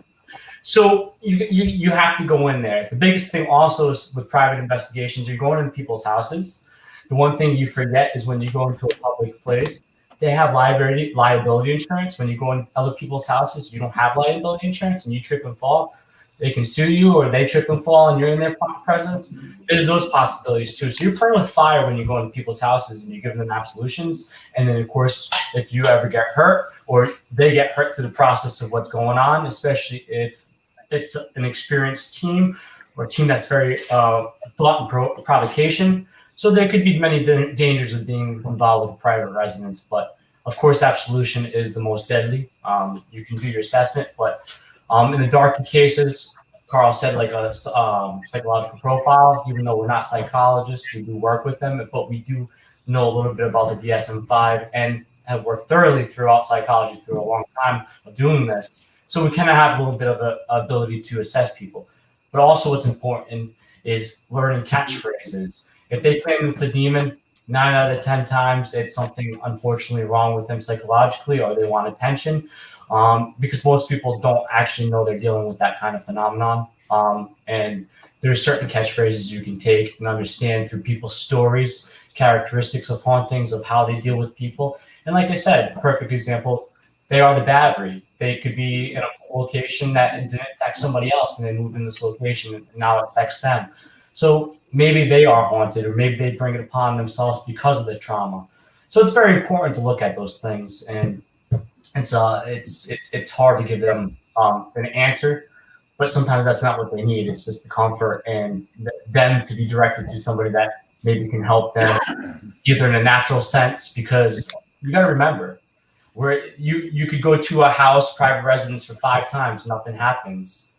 So you have to go in there. The biggest thing also is with private investigations, you're going into people's houses. The one thing you forget is when you go into a public place, they have liability insurance. When you go in other people's houses, you don't have liability insurance and you trip and fall, they can sue you, or they trip and fall and you're in their presence. There's those possibilities too. So you're playing with fire when you go into people's houses and you give them absolutions. And then of course, if you ever get hurt or they get hurt through the process of what's going on, especially if it's an experienced team or a team that's very thought and provocation. So there could be many dangers of being involved with private residence. But of course, absolution is the most deadly. You can do your assessment, but in the darker cases, Carl said like a psychological profile, even though we're not psychologists, we do work with them, but we do know a little bit about the DSM-5 and have worked thoroughly throughout psychology through a long time of doing this. So we kind of have a little bit of an ability to assess people. But also what's important is learning catchphrases. If they claim it's a demon, 9 out of 10 times, it's something unfortunately wrong with them psychologically, or they want attention. Because most people don't actually know they're dealing with that kind of phenomenon. And there's certain catchphrases you can take and understand through people's stories, characteristics of hauntings, of how they deal with people. And like I said, perfect example, they are the battery. They could be in a location that didn't affect somebody else and they moved in this location and now it affects them. So maybe they are haunted, or maybe they bring it upon themselves because of the trauma. So it's very important to look at those things, and it's hard to give them an answer, but sometimes that's not what they need. It's just the comfort and them to be directed to somebody that maybe can help them either in a natural sense, because you got to remember, where you could go to a house, private residence for 5 times, nothing happens.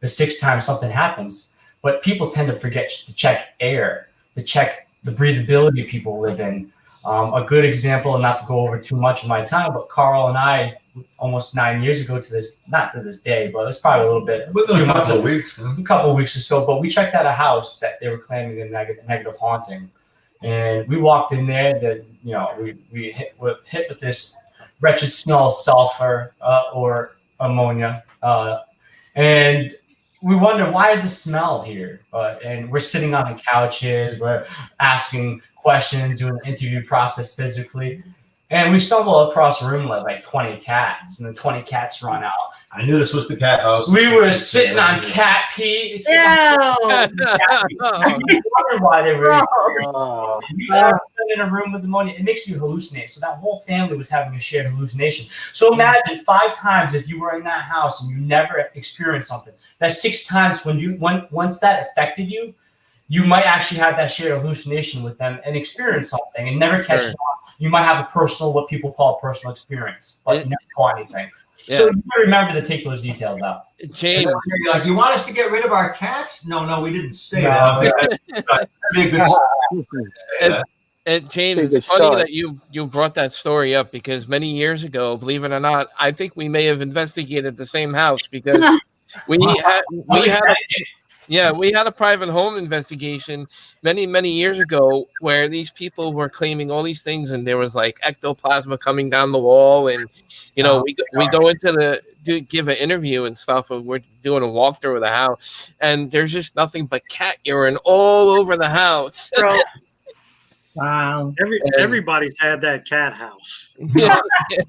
The 6th time something happens. But people tend to forget to check air, to check the breathability people live in. A good example, and not to go over too much of my time, but Carl and I, almost 9 years ago to this, not to this day, but it's probably a little bit. Within a couple of weeks. A couple of weeks or so, but we checked out a house that they were claiming a negative haunting. And we walked in there, that we hit with this wretched smell of sulfur or ammonia. And we wonder, why is the smell here? And we're sitting on the couches, we're asking questions, doing the interview process physically. And we stumbled across a room with like 20 cats, and the 20 cats run out. I knew this was the cat house. We were sitting on cat pee. Ew. We wondered why they were in a room with ammonia. It makes you hallucinate. So that whole family was having a shared hallucination. So imagine 5 times if you were in that house and you never experienced something. That's 6 times once that affected you, you might actually have that shared hallucination with them and experience something and never catch it on. You might have what people call a personal experience, but never know anything. Yeah. So you gotta remember to take those details out. James, you're like, you want us to get rid of our cats? No, we didn't say that. That'd be a good James, it's funny that you brought that story up, because many years ago, believe it or not, I think we may have investigated the same house, because we had a private home investigation many years ago where these people were claiming all these things, and there was like ectoplasm coming down the wall, and we go into give an interview and stuff, and we're doing a walkthrough of the house, and there's just nothing but cat urine all over the house. Wow. Everybody's had that cat house. Yeah.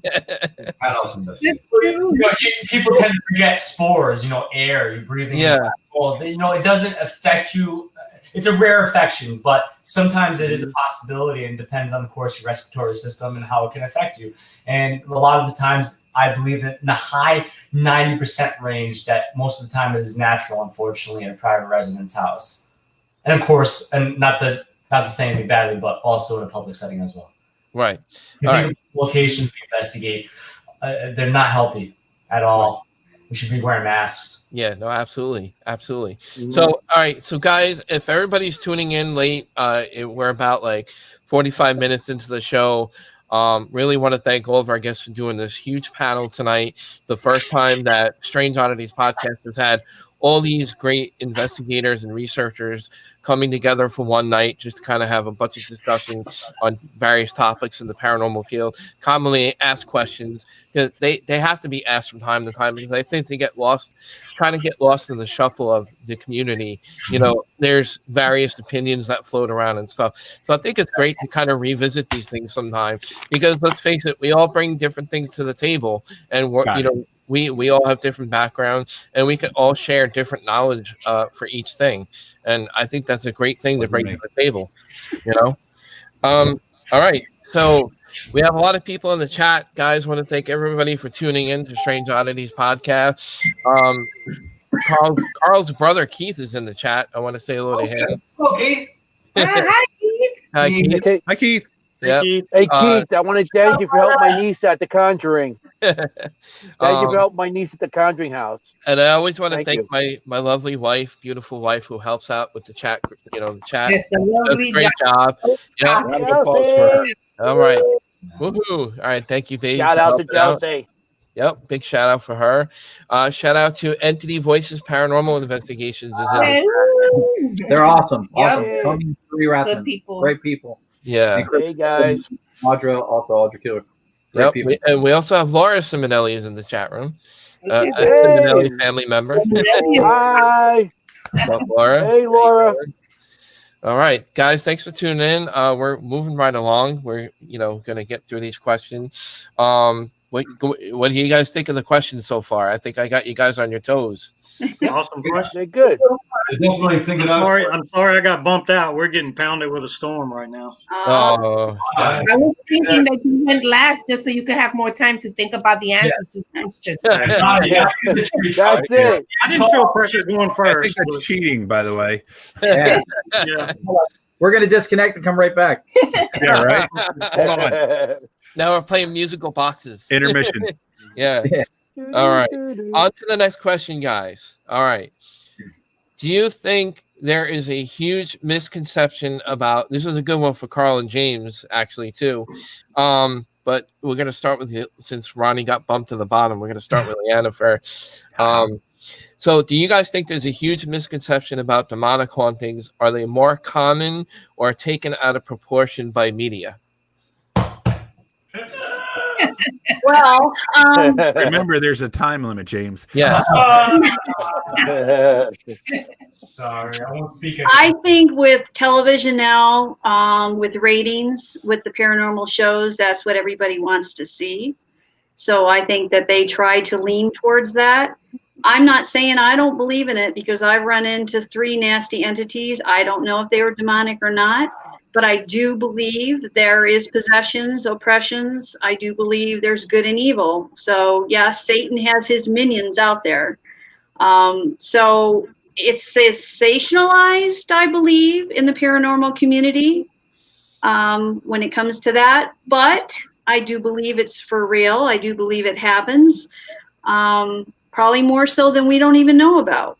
Cat house investigation. That's true. People tend to forget spores, air, you're breathing. Yeah. Well, it doesn't affect you. It's a rare affection, but sometimes it is a possibility and depends on, of course, your respiratory system and how it can affect you. And a lot of the times, I believe in the high 90% range that most of the time it is natural, unfortunately, in a private residence house. And of course, and not to say anything badly, but also in a public setting as well. Right. All right. Locations we investigate, they're not healthy at all. We should be wearing masks. Yeah, no, absolutely. So, all right. So, guys, if everybody's tuning in late, we're about like 45 minutes into the show. Really want to thank all of our guests for doing this huge panel tonight. The first time that Strange Oddities podcast has had all these great investigators and researchers coming together for one night just to kind of have a bunch of discussion on various topics in the paranormal field, commonly asked questions, because they have to be asked from time to time, because I think they get lost in the shuffle of the community. There's various opinions that float around and stuff. So I think it's great to kind of revisit these things sometime, because let's face it, we all bring different things to the table, and we all have different backgrounds, and we can all share different knowledge for each thing. And I think that's a great thing to bring to the table, All right. So we have a lot of people in the chat. Guys, want to thank everybody for tuning in to Strange Oddities podcast. Carl's brother Keith is in the chat. I want to say hello to him. Okay. Hi, Keith. Hi, Keith. Hi, Keith. Yep. Hey, Keith, I want to thank you for helping my niece at the Conjuring. Thank you for helping my niece at the Conjuring house. And I always want to thank you. my lovely wife, beautiful wife, who helps out with the chat. The chat. Yes, the lovely Does a great job. Yep. Round of applause for her. All right. Woohoo! All right. Thank you, Dave. Shout out to Chelsea. Yep. Big shout out for her. Shout out to Entity Voices Paranormal Investigations. They're awesome. Awesome. Yep. Tony, Good people. Great people. Yeah. Hey, guys. Audra Killer. Yep. We also have Laura Simonelli is in the chat room. A Simonelli family member. Hi. What's up, Laura? Hey, Laura. All right, guys, thanks for tuning in. We're moving right along. We're, going to get through these questions. What do you guys think of the questions so far? I think I got you guys on your toes. Awesome question. They're good. Definitely thinking I'm sorry I got bumped out. We're getting pounded with a storm right now. Oh. I was thinking that you went last just so you could have more time to think about the answers to questions. That's it. I didn't feel pressure going first. I think that's cheating, by the way. Yeah. Yeah. We're going to disconnect and come right back. Yeah, right? Hold on. Now we're playing musical boxes. Intermission. Yeah. All right. On to the next question, guys. All right. Do you think there is a huge misconception about, this is a good one for Carl and James, actually, too. But we're going to start with you, since Ronnie got bumped to the bottom. We're going to start with Leanna first. So do you guys think there's a huge misconception about demonic hauntings? Are they more common or taken out of proportion by media? Well, Remember, there's a time limit, James. Yes. Sorry, I won't speak. I think with television now, with ratings, with the paranormal shows, that's what everybody wants to see. So I think that they try to lean towards that. I'm not saying I don't believe in it, because I've run into 3 nasty entities. I don't know if they were demonic or not, but I do believe there is possessions, oppressions. I do believe there's good and evil. So yes, Satan has his minions out there. So it's sensationalized, I believe, in the paranormal community when it comes to that. But I do believe it's for real. I do believe it happens. Probably more so than we don't even know about,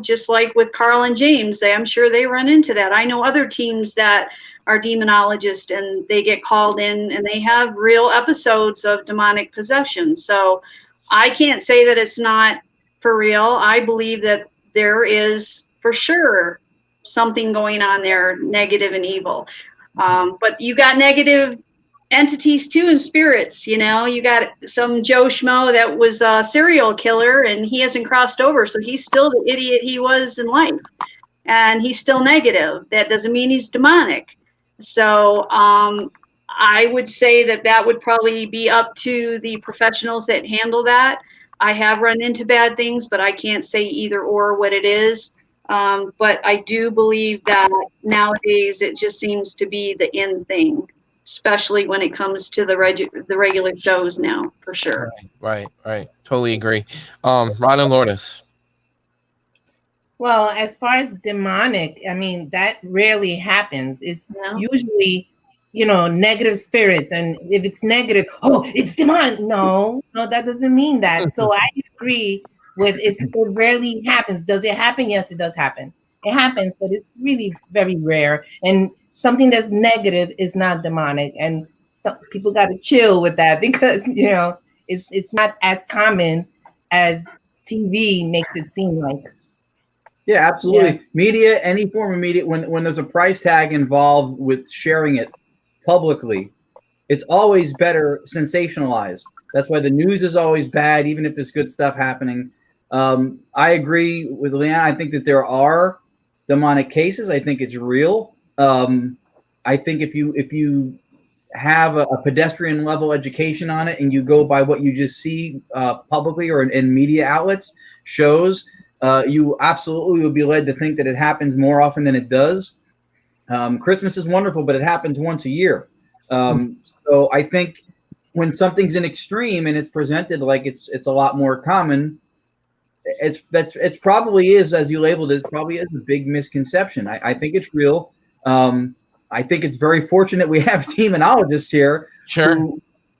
just like with Carl and James, I'm sure they run into that. I know other teams that are demonologists, and they get called in and they have real episodes of demonic possession. So I can't say that it's not for real. I believe that there is for sure something going on there, negative and evil. But you got negative entities too, and spirits. You got some Joe Schmo that was a serial killer, and he hasn't crossed over, so he's still the idiot he was in life, and he's still negative. That doesn't mean he's demonic. So I would say that would probably be up to the professionals that handle that. I have run into bad things, but I can't say either or what it is. But I do believe that nowadays it just seems to be the in thing, especially when it comes to the regular shows now, for sure. Right. Totally agree. Ron and Lourdes. Well, as far as demonic, I mean, that rarely happens. It's usually, negative spirits. And if it's negative, it's demonic. No, that doesn't mean that. So I agree with it rarely happens. Does it happen? Yes, it does happen. It happens, but it's really very rare. And something that's negative is not demonic. And some people got to chill with that because, it's not as common as TV makes it seem like. Yeah, absolutely. Yeah. Media, any form of media, when there's a price tag involved with sharing it publicly, it's always better sensationalized. That's why the news is always bad, even if there's good stuff happening. I agree with Leanne. I think that there are demonic cases. I think it's real. I think if you have a pedestrian level education on it and you go by what you just see publicly or in media outlets, shows, you absolutely will be led to think that it happens more often than it does. Christmas is wonderful, but it happens once a year. So I think when something's in extreme and it's presented like it's a lot more common, it's probably is, as you labeled it, probably is a big misconception. I think it's real. I think it's very fortunate we have demonologists here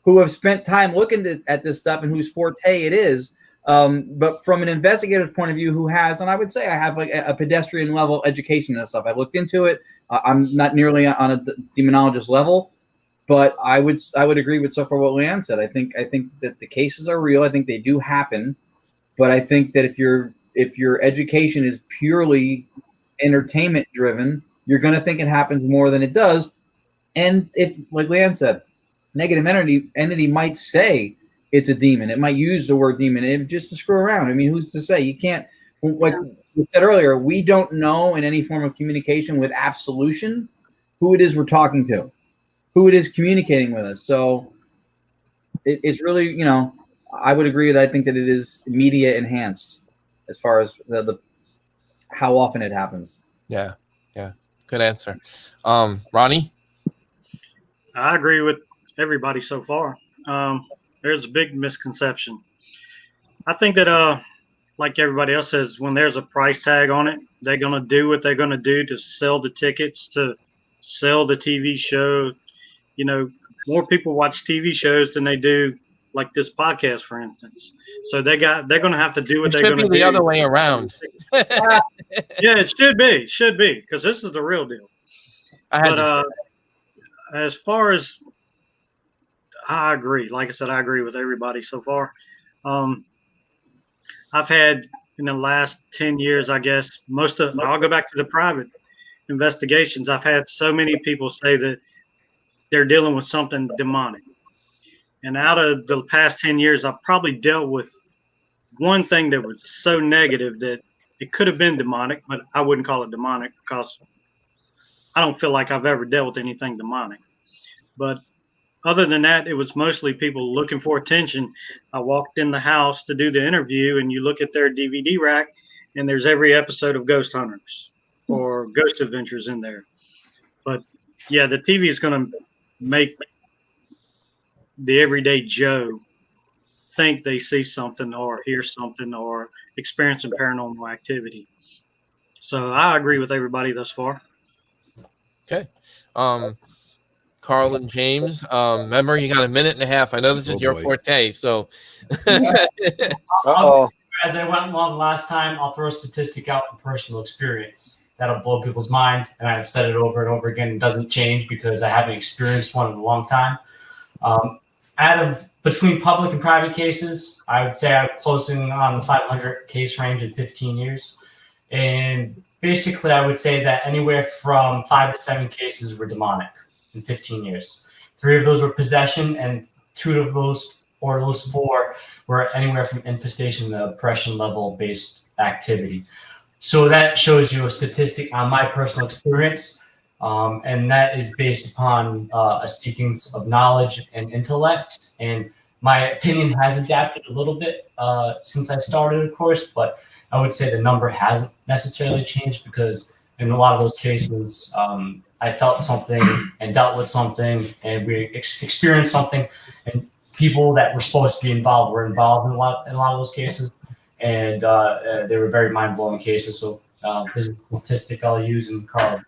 who have spent time looking at this stuff and whose forte it is. But from an investigator's point of view, who has, and I would say I have like a pedestrian level education and stuff. I looked into it. I'm not nearly on a demonologist level, but I would agree with so far what Leanne said. I think that the cases are real. I think they do happen, but I think that if your education is purely entertainment driven, you're going to think it happens more than it does. And if, like Leanne said, negative entity might say it's a demon. It might use the word demon just to screw around. I mean, who's to say? You can't, like we said earlier, we don't know in any form of communication with absolution who it is we're talking to, who it is communicating with us. So it's really, I would agree that I think that it is media enhanced as far as the how often it happens. Yeah. Good answer. Ronnie? I agree with everybody so far. There's a big misconception. I think that, like everybody else says, when there's a price tag on it, they're going to do what they're going to do to sell the tickets, to sell the TV show. More people watch TV shows than they do like this podcast, for instance. So they're going to have to do what they're going to do. It should be the other way around. Yeah, it should be, because this is the real deal. As far as, I agree. Like I said, I agree with everybody so far. I've had in the last 10 years, I guess, I'll go back to the private investigations. I've had so many people say that they're dealing with something demonic. And out of the past 10 years, I've probably dealt with one thing that was so negative that it could have been demonic, but I wouldn't call it demonic because I don't feel like I've ever dealt with anything demonic. But other than that, it was mostly people looking for attention. I walked in the house to do the interview, and you look at their DVD rack, and there's every episode of Ghost Hunters or Ghost Adventures in there. But, yeah, the TV is going to make the everyday Joe think they see something or hear something or experiencing paranormal activity. So I agree with everybody thus far. Okay. Carl and James, remember, you got a minute and a half. I know this is your forte, so. As I went along last time, I'll throw a statistic out from personal experience. That'll blow people's mind, and I've said it over and over again. It doesn't change because I haven't experienced one in a long time. Between public and private cases, I would say I'm closing on the 500 case range in 15 years. And basically, I would say that anywhere from 5 to 7 cases were demonic in 15 years. 3 of those were possession, and 2 of those, or those 4, were anywhere from infestation to oppression level based activity. So that shows you a statistic on my personal experience. and that is based upon a seeking of knowledge and intellect. And my opinion has adapted a little bit since I started, of course, but I would say the number hasn't necessarily changed, because in a lot of those cases, I felt something and dealt with something, and we experienced something, and people that were supposed to be involved were involved in a lot of those cases, and they were very mind-blowing cases. So there's a statistic I'll use, and Carl.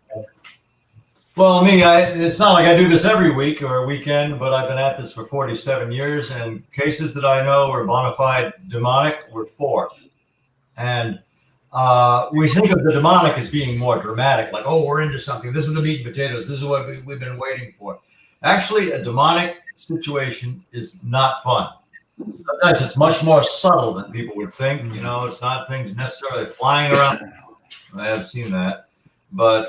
Well, me, it's not like I do this every week or a weekend, but I've been at this for 47 years, and cases that I know were bona fide demonic were 4. And we think of the demonic as being more dramatic, like, oh, we're into something. This is the meat and potatoes. This is what we've been waiting for. Actually, a demonic situation is not fun. Sometimes it's much more subtle than people would think. You know, it's not things necessarily flying around. I have seen that. But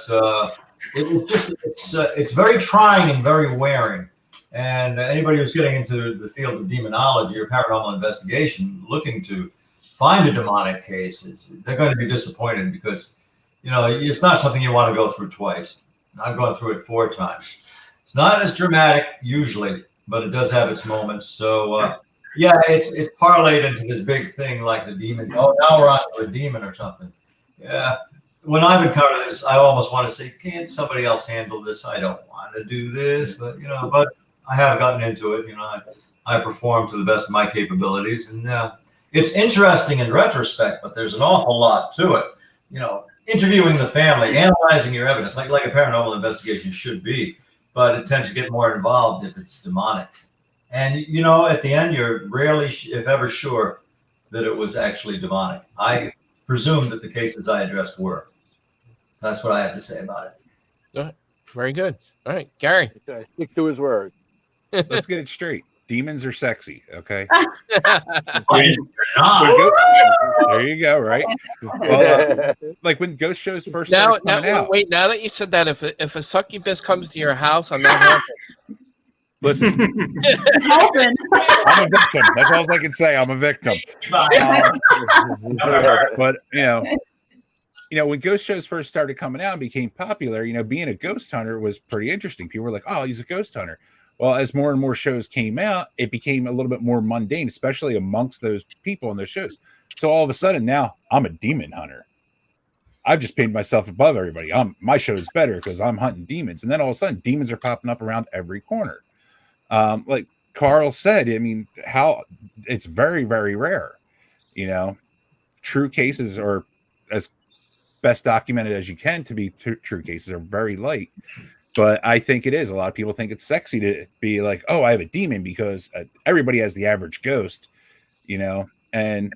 it's very trying and very wearing. And anybody who's getting into the field of demonology or paranormal investigation looking to find a demonic case, they're going to be disappointed, because, you know, it's not something you want to go through twice. I've gone through it 4 times. It's not as dramatic usually, but it does have its moments. So, yeah, it's parlayed into this big thing like the demon. Oh, now we're on to a demon or something. Yeah. When I've encountered this, I almost want to say, can't somebody else handle this? I don't want to do this, but, you know, but I have gotten into it. You know, I perform to the best of my capabilities, and it's interesting in retrospect, but there's an awful lot to it. You know, interviewing the family, analyzing your evidence, like a paranormal investigation should be, but it tends to get more involved if it's demonic. And, you know, at the end, you're rarely, if ever, sure that it was actually demonic. I presume that the cases I addressed were. That's what I have to say about it. All right. Very good. All right, Gary. Okay. Stick to his word. Let's get it straight. Demons are sexy, okay? There you go, right? Well, like when ghost shows first started coming out. Wait, now that you said that, if a succubus comes to your house, I'm not helping. Listen, I'm a victim. That's all I can say. I'm a victim. But you know, when ghost shows first started coming out and became popular, you know, being a ghost hunter was pretty interesting. People were like, "Oh, he's a ghost hunter." Well, as more and more shows came out, it became a little bit more mundane, especially amongst those people in those shows. So all of a sudden, now I'm a demon hunter. I've just painted myself above everybody. My show is better because I'm hunting demons, and then all of a sudden, demons are popping up around every corner. Like Carl said, I mean, it's very, very rare. You know, true cases are as best documented as you can to be true cases are very light. But I think it is. A lot of people think it's sexy to be like, oh, I have a demon, because everybody has the average ghost, you know. And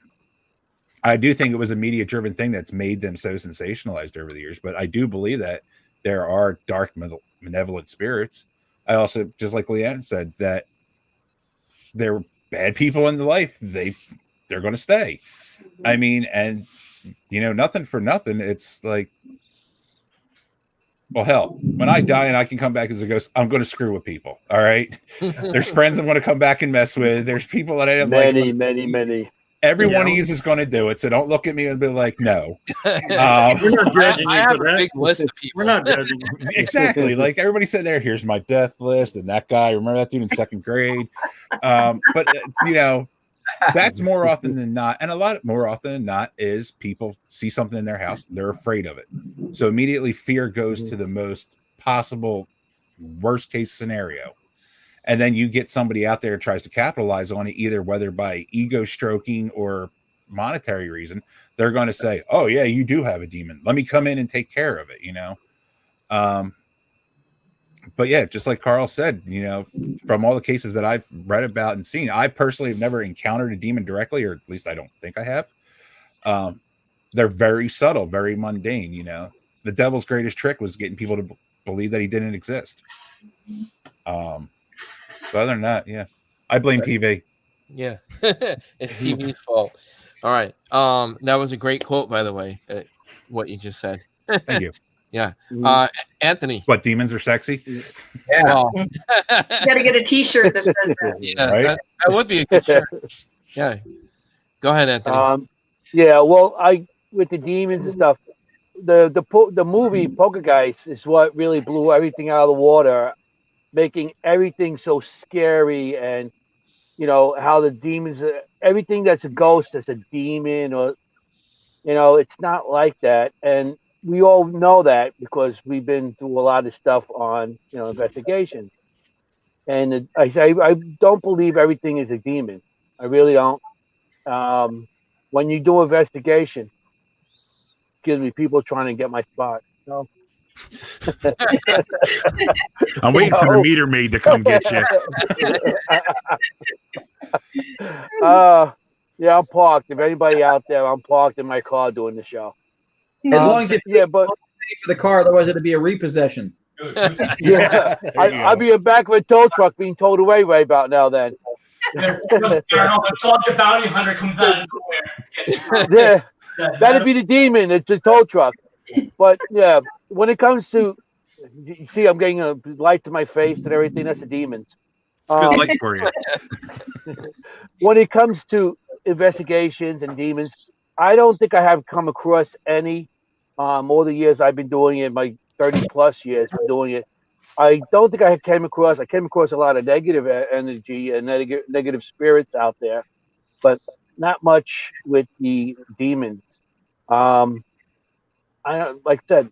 I do think it was a media-driven thing that's made them so sensationalized over the years. But I do believe that there are dark, malevolent spirits. I also, just like Leanne said, that they're bad people in the life. They're going to stay. I mean, and, you know, nothing for nothing. It's like, well, hell, when I die and I can come back as a ghost, I'm going to screw with people. All right. There's friends I'm going to come back and mess with. There's people that I have many. Every one of you is going to do it. So don't look at me and be like, no. We're not judging I you have for a that. big list of people. We're not judging you. Exactly. Like everybody said there, here's my death list. And that guy, remember that dude in 2nd grade? But, you know, that's more often than not. And a lot more often than not is people see something in their house. They're afraid of it. So immediately fear goes to the most possible worst case scenario. And then you get somebody out there who tries to capitalize on it, either whether by ego stroking or monetary reason. They're going to say, oh, yeah, you do have a demon. Let me come in and take care of it, you know? But yeah, just like Carl said, you know, from all the cases that I've read about and seen, I personally have never encountered a demon directly, or at least I don't think I have. They're very subtle, very mundane, you know? The devil's greatest trick was getting people to believe that he didn't exist. But other than that, yeah, I blame TV. Yeah, it's TV's fault. All right. That was a great quote, by the way, what you just said. Thank you. Yeah. Anthony. What, demons are sexy? Yeah. Well, You got to get a T-shirt that says that. yeah, Right? that would be a good shirt. Yeah. Go ahead, Anthony. Yeah, well, with the demons and stuff, the movie Poltergeist is what really blew everything out of the water, making everything so scary, and how the demons, everything that's a ghost, that's a demon, or it's not like that, and we all know that because we've been through a lot of stuff on investigation. And I don't believe everything is a demon. I really don't. When you do investigation, excuse me, people trying to get my spot. I'm waiting for the meter maid to come get you. Yeah, I'm parked. If anybody out there, I'm parked in my car doing the show. As long as you but pay for the car, otherwise it'd be a repossession. Yeah, I'd be in back of a tow truck being towed away right about now. Then. The bounty hunter comes out of nowhere. Yeah, that'd be the demon. It's a tow truck. But yeah, when it comes to, you see, I'm getting a light to my face and everything. That's the demons. It's good light for you. When it comes to investigations and demons, I don't think I have come across any. All the years I've been doing it, my 30 plus years of doing it, I don't think I came across a lot of negative energy and negative spirits out there, but not much with the demons. Like I said,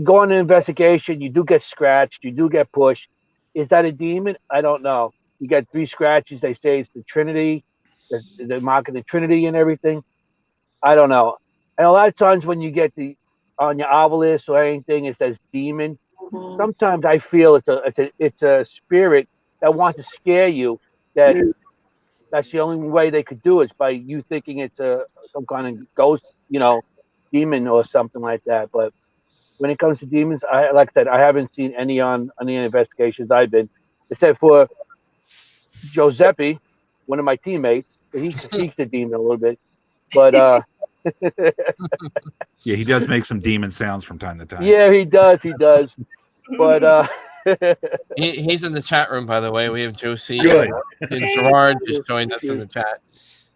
go on an investigation, you do get scratched, you do get pushed. Is that a demon? I don't know. You get 3 scratches, they say it's the Trinity, they're marking the Trinity and everything. I don't know. And a lot of times when you get on your obelisk or anything, it says demon. Mm-hmm. Sometimes I feel it's a spirit that wants to scare you. That's the only way they could do it, is by you thinking it's some kind of ghost, demon or something like that. But when it comes to demons, like I said, I haven't seen any on the investigations I've been, except for Giuseppe, one of my teammates. He's a demon a little bit, but yeah, he does make some demon sounds from time to time. Yeah, he does. But he's in the chat room, by the way. We have Josie and Gerard just joined us in the chat.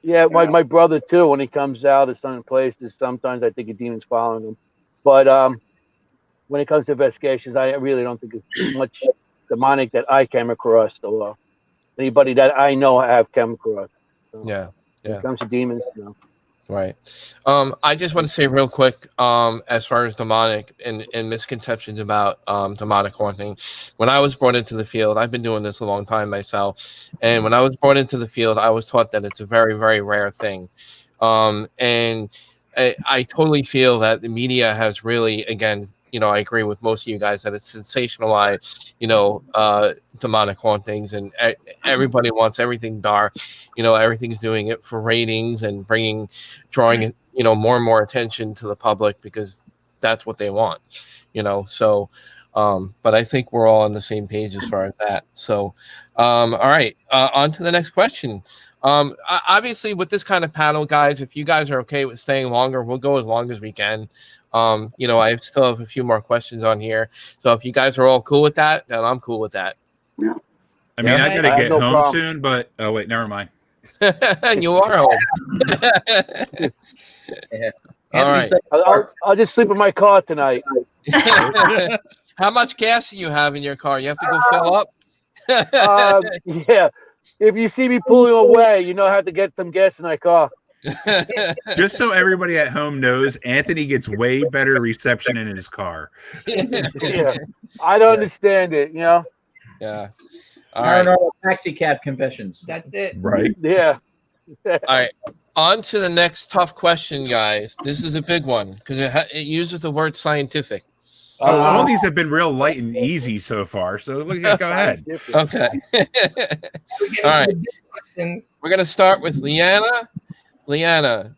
Yeah, my brother too. When he comes out of some places, sometimes I think a demon's following him. But when it comes to investigations, I really don't think it's much demonic that I came across, or anybody that I know have come across. So yeah. When it comes to demons, Right. I just want to say real quick, as far as demonic and misconceptions about demonic haunting. When I was brought into the field, I've been doing this a long time myself, and when I was brought into the field, I was taught that it's a very, very rare thing. And I totally feel that the media has really, again, I agree with most of you guys that it's sensationalized, demonic hauntings, and everybody wants everything dark. Everything's doing it for ratings and drawing, more and more attention to the public because that's what they want, So, but I think we're all on the same page as far as that. So, all right, on to the next question. Obviously, with this kind of panel, guys, if you guys are okay with staying longer, we'll go as long as we can. I still have a few more questions on here. So if you guys are all cool with that, then I'm cool with that. I mean, I gotta get home soon, but oh wait, never mind. You are home. Yeah. All right. I'll just sleep in my car tonight. How much gas do you have in your car? You have to go fill up? Yeah. If you see me pulling away, I have to get some gas in my car. Just so everybody at home knows, Anthony gets way better reception in his car. Yeah. I don't understand it, Yeah. All right. Paranormal taxi cab confessions. That's it. Right. Yeah. All right. On to the next tough question, guys. This is a big one because it uses the word scientific. All these have been real light and easy so far. So go ahead. Okay. All right. We're going to start with Leanna. Leanna,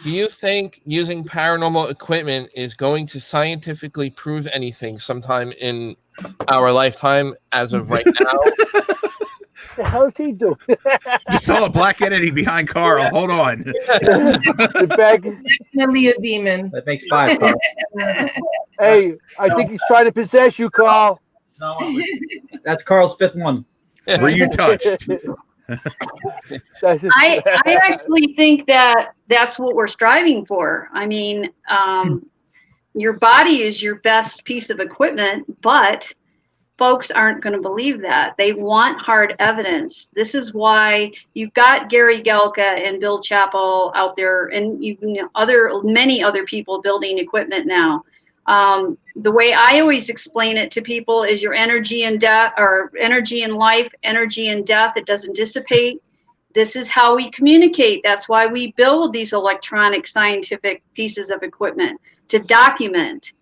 do you think using paranormal equipment is going to scientifically prove anything sometime in our lifetime as of right now? What the hell is he doing? Just saw a black entity behind Carl. Hold on. Definitely a demon. That makes 5. Carl. Hey, I think he's trying to possess you, Carl. That's Carl's 5th one. Were you touched? I actually think that that's what we're striving for. I mean, your body is your best piece of equipment, but folks aren't going to believe that. They want hard evidence. This is why you've got Gary Gelka and Bill Chappell out there, and many other people building equipment now. The way I always explain it to people is your energy and death, or energy in life, energy in death. It doesn't dissipate. This is how we communicate. That's why we build these electronic scientific pieces of equipment to document.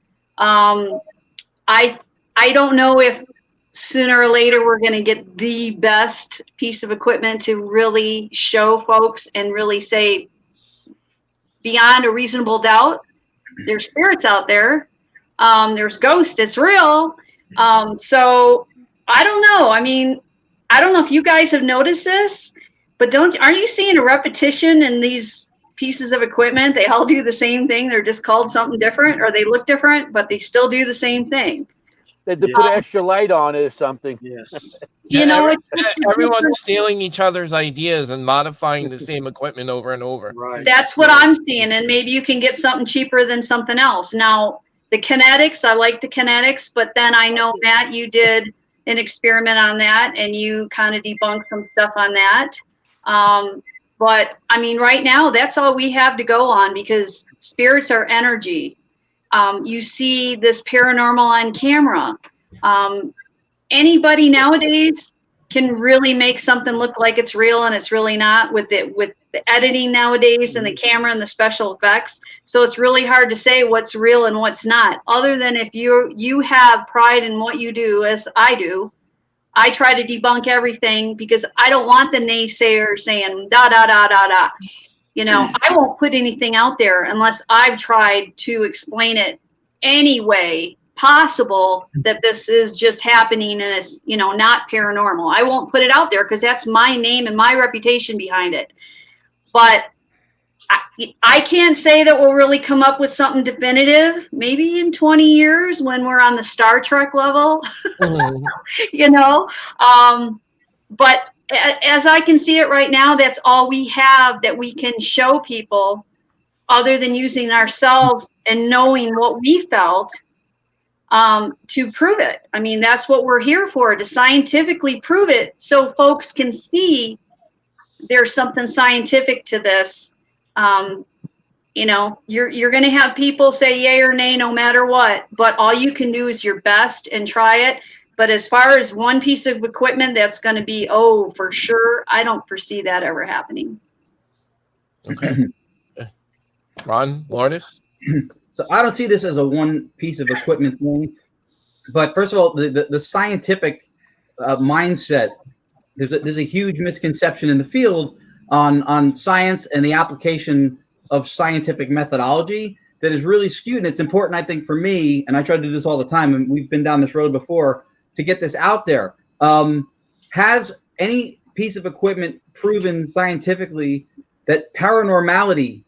I don't know if sooner or later we're going to get the best piece of equipment to really show folks and really say beyond a reasonable doubt, there's spirits out there. There's ghosts. It's real. So I don't know. I mean, I don't know if you guys have noticed this, but aren't you seeing a repetition in these pieces of equipment? They all do the same thing. They're just called something different, or they look different, but they still do the same thing. They had to put extra light on it or something. Yes. You know, it's just everyone's stealing each other's ideas and modifying the same equipment over and over. Right. That's what I'm seeing, and maybe you can get something cheaper than something else. Now, the kinetics, I like the kinetics, but then I know, Matt, you did an experiment on that, and you kind of debunked some stuff on that. But I mean, right now, that's all we have to go on, because spirits are energy. You see this paranormal on camera. Anybody nowadays can really make something look like it's real and it's really not, with the editing nowadays and the camera and the special effects. So it's really hard to say what's real and what's not, other than if you have pride in what you do, as I do. I try to debunk everything because I don't want the naysayer saying da da da da da. You know, I won't put anything out there unless I've tried to explain it any way possible that this is just happening and it's, you know, not paranormal. I won't put it out there because that's my name and my reputation behind it. But I can't say that we'll really come up with something definitive. Maybe in 20 years when we're on the Star Trek level, you know. But as I can see it right now, that's all we have that we can show people, other than using ourselves and knowing what we felt to prove it. I mean, that's what we're here for, to scientifically prove it so folks can see there's something scientific to this. You know, you're going to have people say yay or nay no matter what, but all you can do is your best and try it. But as far as one piece of equipment that's going to be, oh, for sure, I don't foresee that ever happening. Okay. Ron, Lourdes? So I don't see this as a one piece of equipment thing. But first of all, the scientific mindset, there's a huge misconception in the field on science and the application of scientific methodology that is really skewed. And it's important, I think, for me, and I try to do this all the time, and we've been down this road before, to get this out there. Has any piece of equipment proven scientifically that paranormality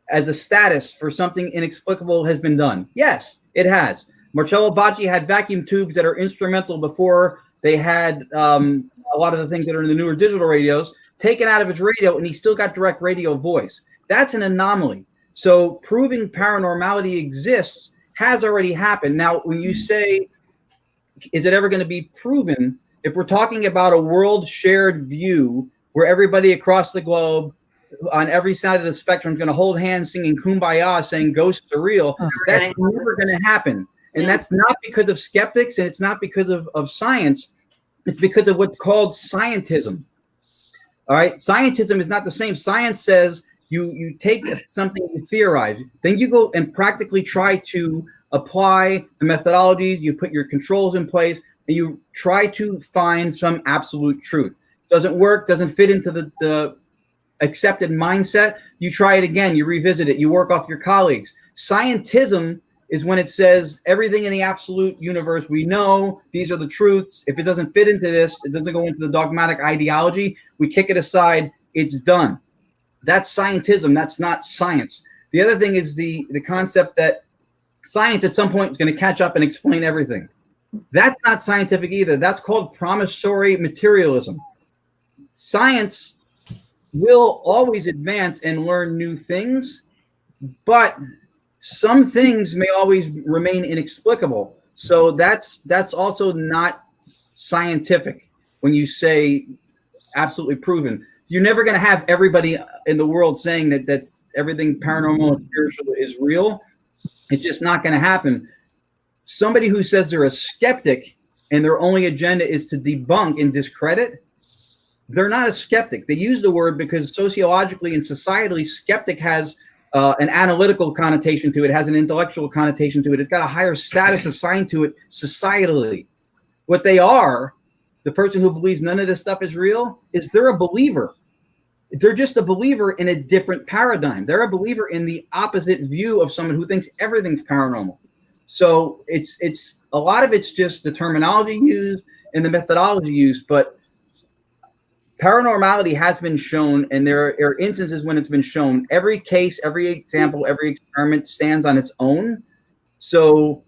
as a status for something inexplicable has been done? Yes, it has. Marcello Bacci had vacuum tubes that are instrumental before they had a lot of the things that are in the newer digital radios taken out of his radio, and he still got direct radio voice. That's an anomaly. So proving paranormality exists has already happened. Now, when you say, is it ever going to be proven? If we're talking about a world shared view where everybody across the globe on every side of the spectrum is going to hold hands singing Kumbaya, saying ghosts are real, that's never going to happen. And that's not because of skeptics, and it's not because of science. It's because of what's called scientism. All right? Scientism is not the same. Science says you take something you theorize, then you go and practically try to apply the methodologies, you put your controls in place, and you try to find some absolute truth. Doesn't work, doesn't fit into the accepted mindset, you try it again, you revisit it, you work off your colleagues. Scientism is when it says everything in the absolute universe we know, these are the truths. If it doesn't fit into this, it doesn't go into the dogmatic ideology, we kick it aside, it's done. That's scientism, that's not science. The other thing is the concept that science at some point is going to catch up and explain everything. That's not scientific either. That's called promissory materialism. Science will always advance and learn new things, but some things may always remain inexplicable. So that's also not scientific when you say absolutely proven. You're never going to have everybody in the world saying that everything paranormal and spiritual is real. It's just not going to happen. Somebody who says they're a skeptic and their only agenda is to debunk and discredit, they're not a skeptic. They use the word because sociologically and societally, skeptic has an analytical connotation to it, has an intellectual connotation to it. It's got a higher status assigned to it societally. What they are, the person who believes none of this stuff is real, is they're a believer. They're just a believer in a different paradigm. They're a believer in the opposite view of someone who thinks everything's paranormal. So it's a lot of it's just the terminology used and the methodology used, but paranormality has been shown, and there are instances when it's been shown. Every case, every example, every experiment stands on its own. So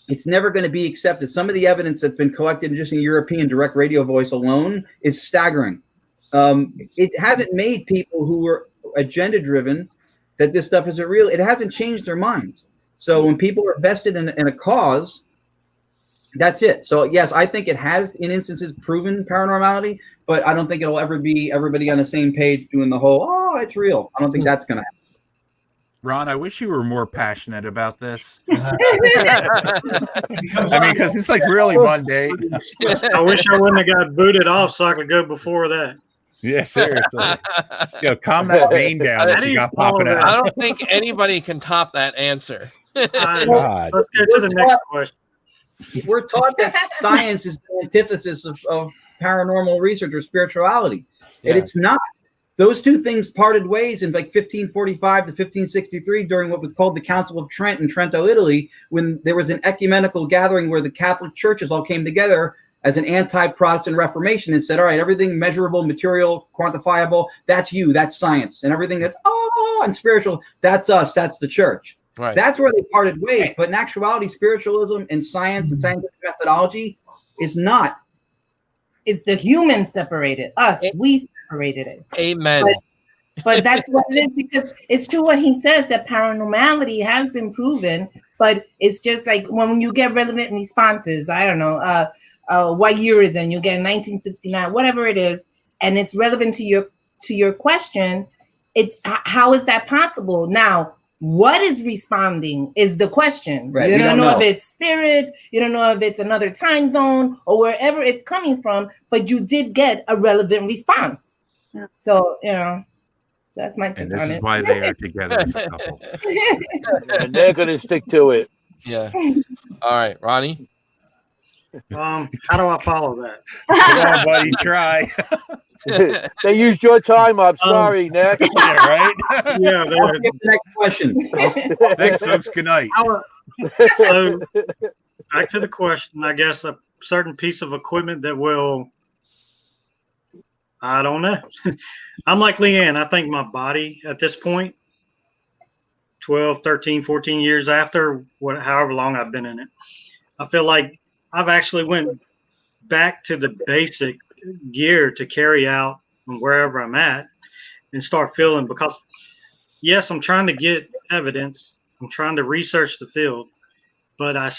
it's never going to be accepted. Some of the evidence that's been collected just in European direct radio voice alone is staggering. It hasn't made people who are agenda driven that this stuff isn't real. It hasn't changed their minds. So when people are vested in a cause, that's it. So yes, I think it has in instances proven paranormality, but I don't think it'll ever be everybody on the same page doing the whole, oh, it's real. I don't think that's going to happen. Ron, I wish you were more passionate about this. I mean, because it's like really mundane. I wish I wouldn't have got booted off so I could go before that. Yeah, seriously. Calm that vein down that you got popping out. I don't think anybody can top that answer. God. Let's get to the next question. We're taught that science is the antithesis of paranormal research or spirituality. And it's not. Those two things parted ways in like 1545 to 1563 during what was called the Council of Trent in Trento, Italy, when there was an ecumenical gathering where the Catholic churches all came together as an anti-Protestant Reformation and said, all right, everything measurable, material, quantifiable, that's you, that's science. And everything that's, and spiritual, that's us, that's the church. Right. That's where they parted ways. But in actuality, spiritualism and science and scientific methodology is not. It's the humans separated us. We separated it. Amen. But that's what it is, because it's true what he says, that paranormality has been proven, but it's just like when you get relevant responses, I don't know, what year is it? And you get 1969, whatever it is, and it's relevant to your question. It's how is that possible? Now, what is responding is the question. Right. You don't know if it's spirits, you don't know if it's another time zone or wherever it's coming from, but you did get a relevant response. Yeah. So, that's my take. And this is why they are together as a couple. And they're going to stick to it. Yeah. All right, Ronnie. How do I follow that? Come on, buddy, try. They used your time up. Sorry, Nick. Yeah, right? Yeah. Let's get the next question. Thanks, folks. Good night. So, back to the question, I guess a certain piece of equipment that will, I don't know. I'm like Leanne. I think my body at this point, 12, 13, 14 years after, however long I've been in it, I feel like I've actually went back to the basic gear to carry out wherever I'm at and start feeling, because yes, I'm trying to get evidence. I'm trying to research the field, but I'm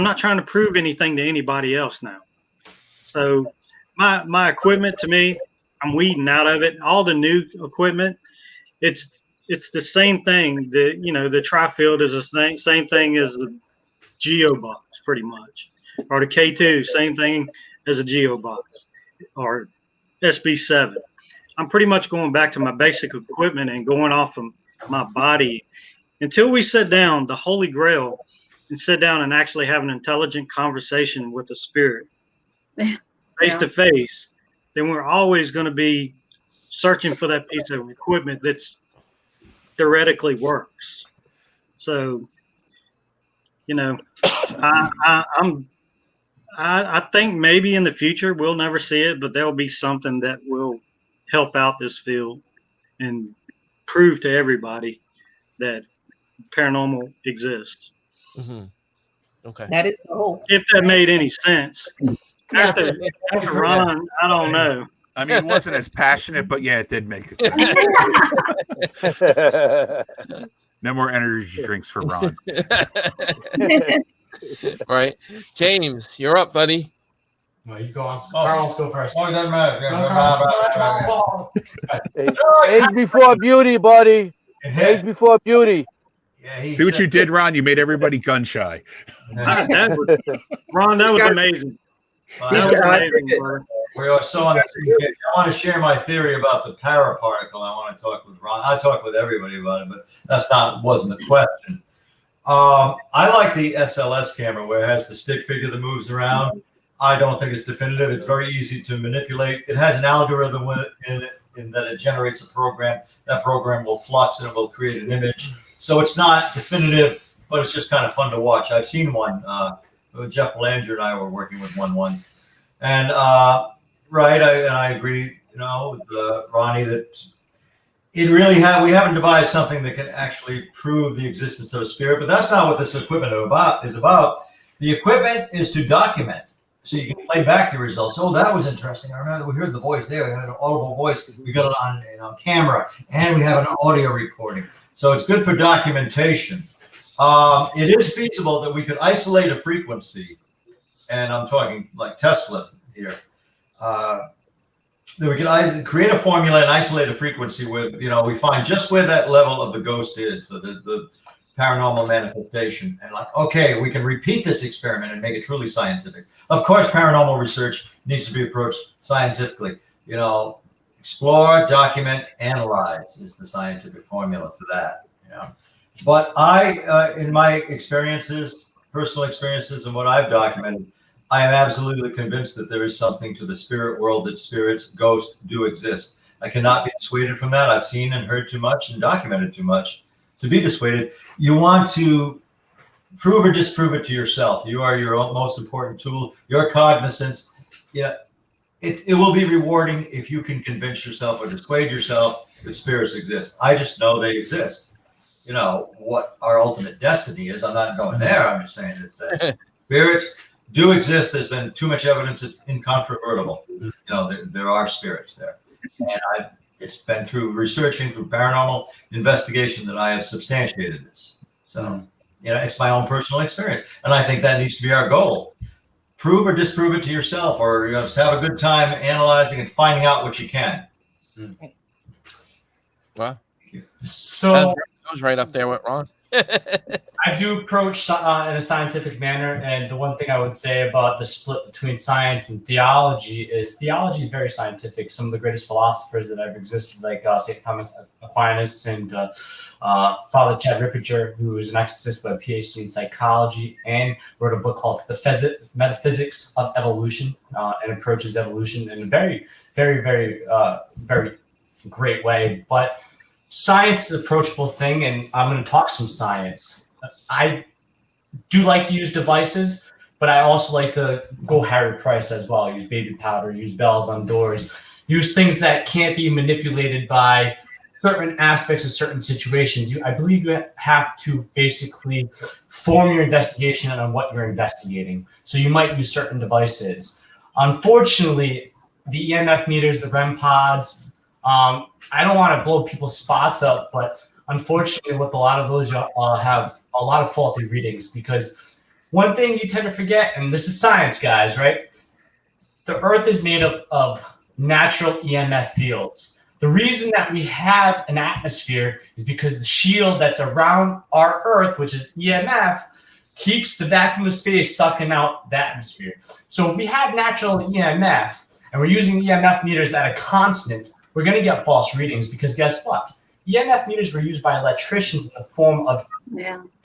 not trying to prove anything to anybody else now. So my equipment, to me, I'm weeding out of it. All the new equipment, it's the same thing. The Tri-Field is the same thing as the Geo box, pretty much, or the K2, same thing as a Geo box, or SB7. I'm pretty much going back to my basic equipment and going off of my body until we sit down, the Holy Grail, and sit down and actually have an intelligent conversation with the spirit face to face. Then we're always going to be searching for that piece of equipment that's theoretically works. So, I think maybe in the future we'll never see it, but there'll be something that will help out this field and prove to everybody that paranormal exists. Mm-hmm. Okay. That is the hope. If that made any sense. After Ron, I don't know. I mean, it wasn't as passionate, but yeah, it did make sense. No more energy drinks for Ron. All right, James, you're up, buddy. No, you go on. Carl, let's go first. Oh, it doesn't matter. Age before beauty, buddy. Age before beauty. Yeah, see what you did, Ron? You made everybody gun shy. Ron, that was amazing. We are so on the same page. I want to share my theory about the paraparticle. I want to talk with Ron. I talk with everybody about it, but wasn't the question. I like the SLS camera where it has the stick figure that moves around. I don't think it's definitive. It's very easy to manipulate. It has an algorithm in it in that it generates a program. That program will flux and it will create an image. So it's not definitive, but it's just kind of fun to watch. I've seen one. Jeff Belanger and I were working with one once. And I agree, with Ronnie that we haven't devised something that can actually prove the existence of a spirit, but that's not what this equipment is about. The equipment is to document. So you can play back the results. Oh, that was interesting. I remember we heard the voice there. We had an audible voice. We got it on camera, and we have an audio recording. So it's good for documentation. It is feasible that we could isolate a frequency, and I'm talking like Tesla here. That we can create a formula and isolate a frequency where we find just where that level of the ghost is, so the paranormal manifestation, and okay, we can repeat this experiment and make it truly scientific. Of course, paranormal research needs to be approached scientifically. Explore, document, analyze is the scientific formula for that. But I, in my experiences, personal experiences, and what I've documented, I am absolutely convinced that there is something to the spirit world, that spirits, ghosts do exist. I cannot be dissuaded from that. I've seen and heard too much and documented too much to be dissuaded. You want to prove or disprove it to yourself. You are your own most important tool. Your cognizance, it will be rewarding if you can convince yourself or dissuade yourself that spirits exist. I just know they exist. What our ultimate destiny is. I'm not going there. I'm just saying that spirits do exist. There's been too much evidence. It's incontrovertible. There are spirits there. And it's been through researching, through paranormal investigation, that I have substantiated this. So, it's my own personal experience. And I think that needs to be our goal. Prove or disprove it to yourself, or just have a good time analyzing and finding out what you can. Wow. So that was right up there with Ron. I do approach in a scientific manner, and the one thing I would say about the split between science and theology is very scientific. Some of the greatest philosophers that ever existed, like St. Thomas Aquinas and Father Chad Ripperger, who is an exorcist but a PhD in psychology, and wrote a book called The Metaphysics of Evolution, and approaches evolution in a very, very, very, very great way. But science is an approachable thing, and I'm going to talk some science. I do like to use devices, but I also like to go Harry Price as well. Use baby powder, use bells on doors, use things that can't be manipulated by certain aspects of certain situations. I believe you have to basically form your investigation on what you're investigating. So you might use certain devices. Unfortunately, the EMF meters, the REM pods, I don't want to blow people's spots up, but unfortunately, with a lot of those, have a lot of faulty readings, because one thing you tend to forget, and this is science, guys, right? The Earth is made up of natural EMF fields. The reason that we have an atmosphere is because the shield that's around our Earth, which is EMF, keeps the vacuum of space sucking out the atmosphere. So if we have natural EMF and we're using EMF meters at a constant, we're going to get false readings, because guess what? EMF meters were used by electricians in the form of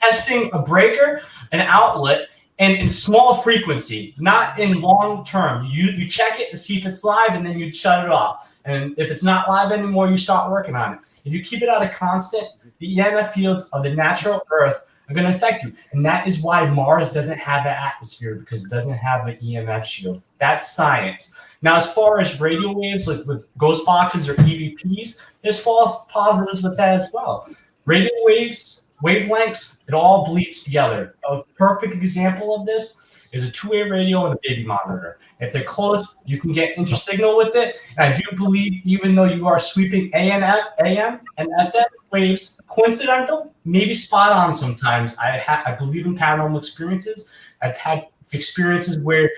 testing a breaker, an outlet, and in small frequency, not in long term. You check it to see if it's live, and then you shut it off. And if it's not live anymore, you start working on it. If you keep it at a constant, the EMF fields of the natural Earth are going to affect you. And that is why Mars doesn't have an atmosphere, because it doesn't have an EMF shield. That's science. Now, as far as radio waves, like with ghost boxes or EVPs, there's false positives with that as well. Radio waves, wavelengths, it all bleeds together. A perfect example of this is a two-way radio and a baby monitor. If they're close, you can get intersignal with it. And I do believe, even though you are sweeping AM and FM waves, coincidental, maybe spot on sometimes. I believe in paranormal experiences. I've had experiences where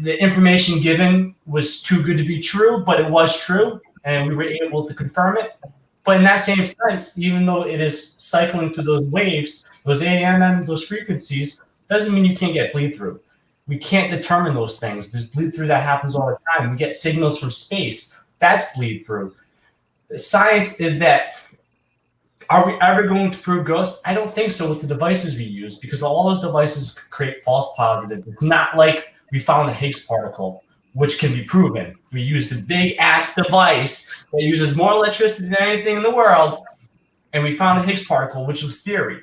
the information given was too good to be true, but it was true, and we were able to confirm it. But in that same sense, even though it is cycling through those waves, those AM, those frequencies, doesn't mean you can't get bleed through. We can't determine those things. There's bleed through that happens all the time. We get signals from space. That's bleed through. Science is that, are we ever going to prove ghosts? I don't think so with the devices we use, because all those devices create false positives. It's not like we found the Higgs particle, which can be proven. We used a big ass device that uses more electricity than anything in the world, and we found the Higgs particle, which was theory.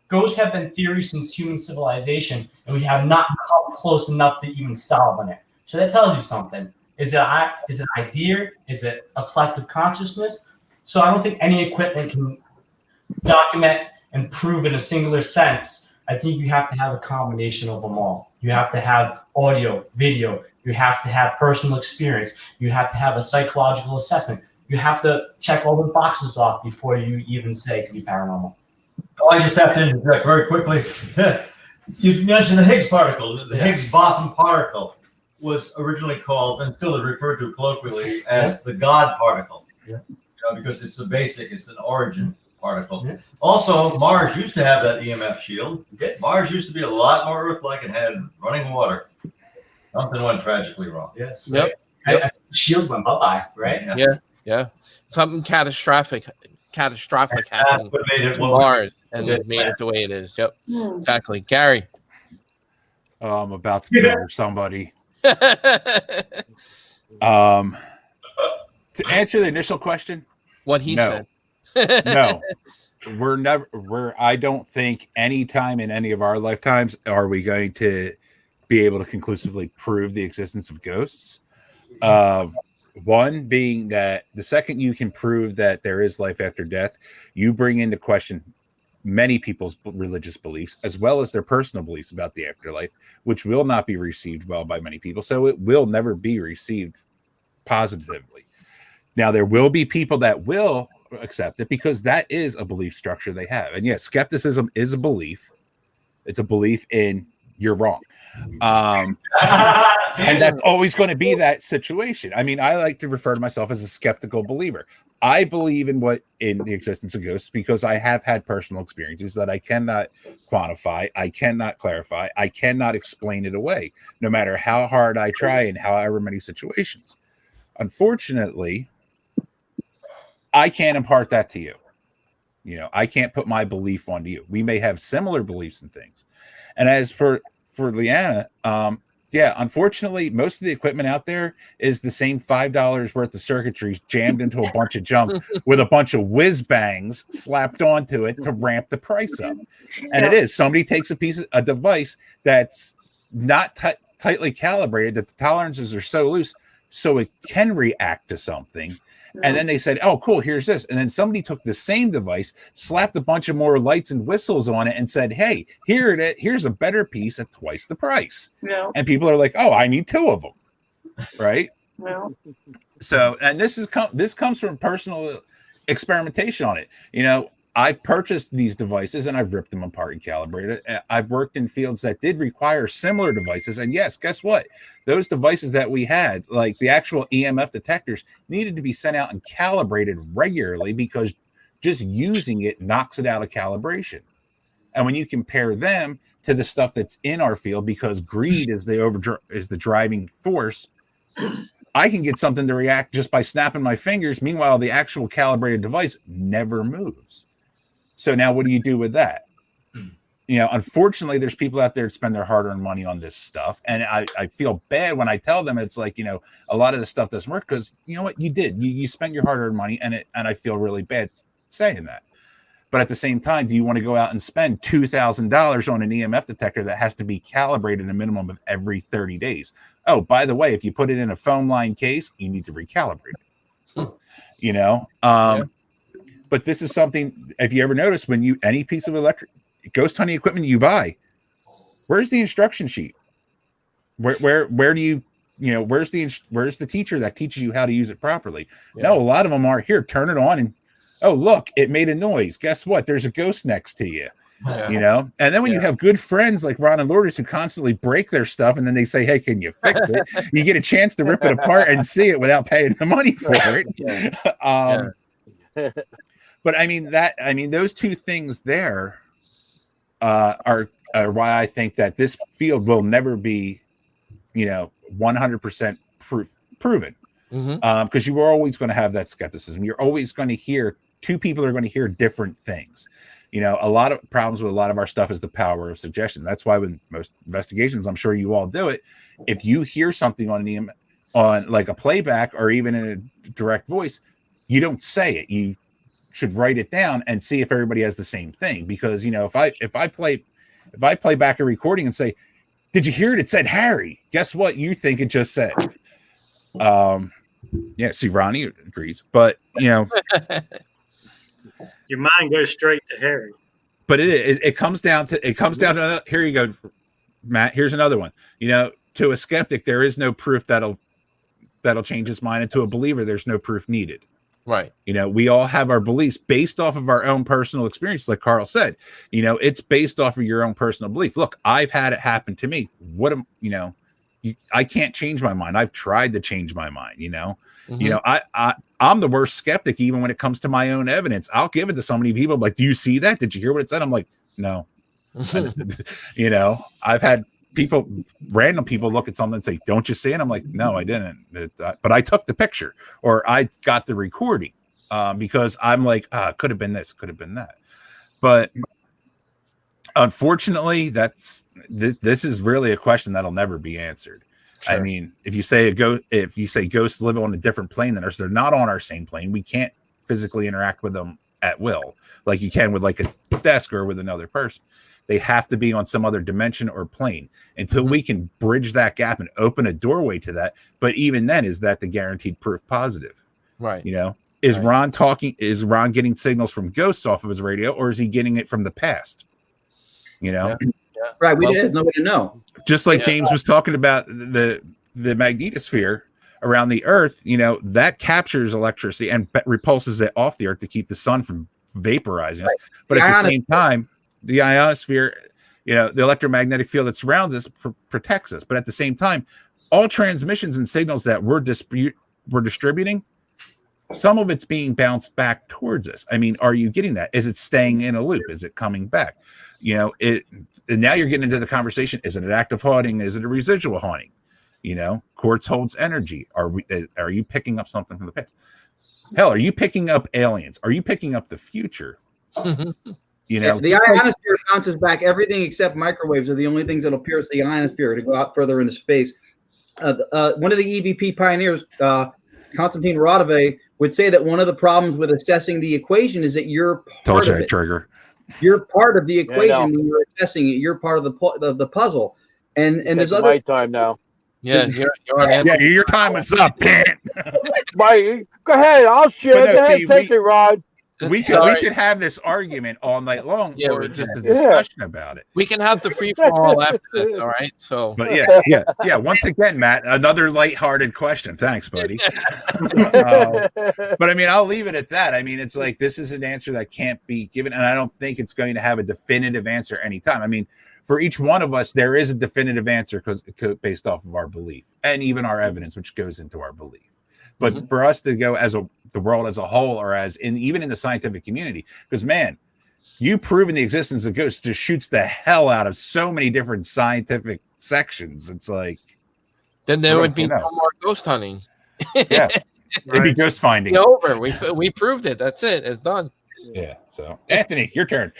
Ghosts have been theory since human civilization, and we have not come close enough to even solving it. So that tells you something. Is it an idea? Is it a collective consciousness? So I don't think any equipment can document and prove in a singular sense. I think you have to have a combination of them all. You have to have audio, video. You have to have personal experience. You have to have a psychological assessment. You have to check all the boxes off before you even say it can be paranormal. Oh, I just have to interject very quickly. You mentioned the Higgs particle. The Higgs boson particle was originally called, and still is referred to colloquially, as the God particle. Yeah. Because it's an origin particle. Yeah. Also, Mars used to have that EMF shield. Okay. Mars used to be a lot more Earth-like and had running water. Something went tragically wrong. Yes. Yep. Shield went bye-bye, right? Yeah. Something catastrophic happened to Mars, and it made it the way it is. Yep. Exactly. Gary. Oh, I'm about to murder somebody. To answer the initial question, what he said. No, I don't think any time in any of our lifetimes are we going to be able to conclusively prove the existence of ghosts. One being that the second you can prove that there is life after death, you bring into question many people's religious beliefs as well as their personal beliefs about the afterlife, which will not be received well by many people. So it will never be received positively. Now, there will be people that will accept it because that is a belief structure they have. And yes, skepticism is a belief. It's a belief in you're wrong. And that's always going to be that situation. I mean, I like to refer to myself as a skeptical believer. I believe in the existence of ghosts because I have had personal experiences that I cannot quantify, I cannot clarify, I cannot explain it away, no matter how hard I try in however many situations. Unfortunately, I can't impart that to you. I can't put my belief onto you. We may have similar beliefs and things. And as for Leanna, unfortunately, most of the equipment out there is the same $5 worth of circuitry jammed into a bunch of junk with a bunch of whiz bangs slapped onto it to ramp the price up. And it is. Somebody takes a device that's not tightly calibrated, that the tolerances are so loose, so it can react to something. And then they said, oh, cool, here's this. And then somebody took the same device, slapped a bunch of more lights and whistles on it and said, hey, here's a better piece at twice the price. Yeah. And people are like, oh, I need two of them. Right? Yeah. So, and this comes from personal experimentation on it. I've purchased these devices and I've ripped them apart and calibrated. I've worked in fields that did require similar devices. And yes, guess what? Those devices that we had, like the actual EMF detectors, needed to be sent out and calibrated regularly because just using it knocks it out of calibration. And when you compare them to the stuff that's in our field, because greed is the driving force, I can get something to react just by snapping my fingers. Meanwhile, the actual calibrated device never moves. So now what do you do with that? Unfortunately, there's people out there that spend their hard-earned money on this stuff. And I feel bad when I tell them it's like, a lot of this stuff doesn't work because you know what? You did. You spent your hard-earned money and I feel really bad saying that. But at the same time, do you want to go out and spend $2,000 on an EMF detector that has to be calibrated a minimum of every 30 days? Oh, by the way, if you put it in a foam line case, you need to recalibrate it. But this is something, if you ever notice, when any piece of ghost hunting equipment you buy, where's the instruction sheet? Where do you where's the teacher that teaches you how to use it properly? No, a lot of them are here. Turn it on and look, it made a noise. Guess what? There's a ghost next to you. And then when you have good friends like Ron and Lourdes who constantly break their stuff and then they say, hey, can you fix it? You get a chance to rip it apart and see it without paying the money for it. But I mean, those two things there are why I think that this field will never be, 100% proven. Because you are always going to have that skepticism. You're always going to hear two people are going to hear different things. A lot of problems with a lot of our stuff is the power of suggestion. That's why with most investigations, I'm sure you all do it. If you hear something on like a playback or even in a direct voice, you don't say it. You should write it down and see if everybody has the same thing. Because if I play back a recording and say, "Did you hear it? It said Harry." Guess what? You think it just said. See, Ronnie agrees, but your mind goes straight to Harry. But it comes down to here you go, Matt. Here's another one. To a skeptic, there is no proof that'll change his mind, and to a believer, there's no proof needed. Right. We all have our beliefs based off of our own personal experience, like Carl said. It's based off of your own personal belief. Look, I've had it happen to me. I can't change my mind. I've tried to change my mind. I'm the worst skeptic even when it comes to my own evidence. I'll give it to so many people. Like, do you see that? Did you hear what it said? I'm like, no. I've had random people look at something and say, don't you see it? I'm like, no, I didn't. But I took the picture or I got the recording because I'm like, could have been this, could have been that. But unfortunately, this is really a question that'll never be answered. Sure. I mean, if you say ghosts live on a different plane than us, they're not on our same plane. We can't physically interact with them at will, like you can with like a desk or with another person. They have to be on some other dimension or plane until we can bridge that gap and open a doorway to that. But even then, is that the guaranteed proof positive? Right. Is Ron talking? Is Ron getting signals from ghosts off of his radio, or is he getting it from the past? Yeah. Right. There's nobody to know. Just like James was talking about the magnetosphere around the Earth, that captures electricity and repulses it off the Earth to keep the sun from vaporizing us. But at the same time, the ionosphere, the electromagnetic field that surrounds us protects us. But at the same time, all transmissions and signals that we're distributing, some of it's being bounced back towards us. I mean, are you getting that? Is it staying in a loop? Is it coming back? And now you're getting into the conversation. Is it an active haunting? Is it a residual haunting? Quartz holds energy. Are you picking up something from the past? Hell, are you picking up aliens? Are you picking up the future? The ionosphere bounces back. Everything except microwaves are the only things that'll pierce the ionosphere to go out further into space. One of the EVP pioneers, Konstantin Rodove, would say that one of the problems with assessing the equation is that you're part of it. Trigger. You're part of the equation when you're assessing it. You're part of the puzzle. And there's other my time now. Yeah, you're on. Yeah, your time is up. Go ahead. I'll share. Go ahead, take it, Rod. We could have this argument all night long, or just a discussion about it. We can have the free for all after this, all right? So, but yeah. Once again, Matt, another lighthearted question. Thanks, buddy. But I mean, I'll leave it at that. I mean, it's like this is an answer that can't be given, and I don't think it's going to have a definitive answer anytime. I mean, for each one of us, there is a definitive answer based off of our belief and even our evidence, which goes into our belief. But for us to go as the world as a whole, or even in the scientific community, because man, you proving the existence of ghosts just shoots the hell out of so many different scientific sections. It's like then there would be no more ghost hunting. Yeah, it'd be ghost finding. It's over. We proved it. That's it. It's done. Yeah. So Anthony, your turn.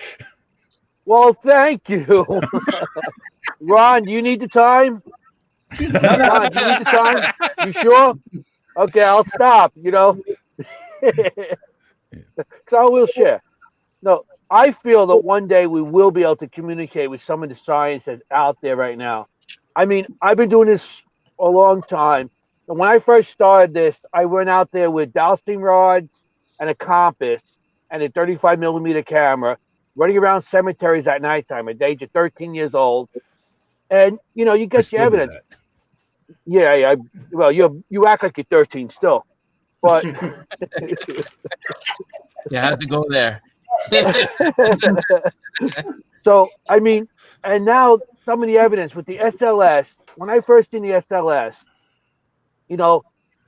Well, thank you, Ron. Do you need the time? Ron, do you need the time? You sure? Okay, I'll stop, because I will share. No, I feel that one day we will be able to communicate with some of the science that's out there right now. I mean, I've been doing this a long time. And when I first started this, I went out there with dowsing rods and a compass and a 35 millimeter camera, running around cemeteries at nighttime at the age of 13 years old. And, you get your evidence. Yeah. Well, you act like you're 13 still, but You had to go there. so I mean, and now some of the evidence with the SLS. When I first seen the SLS, you know,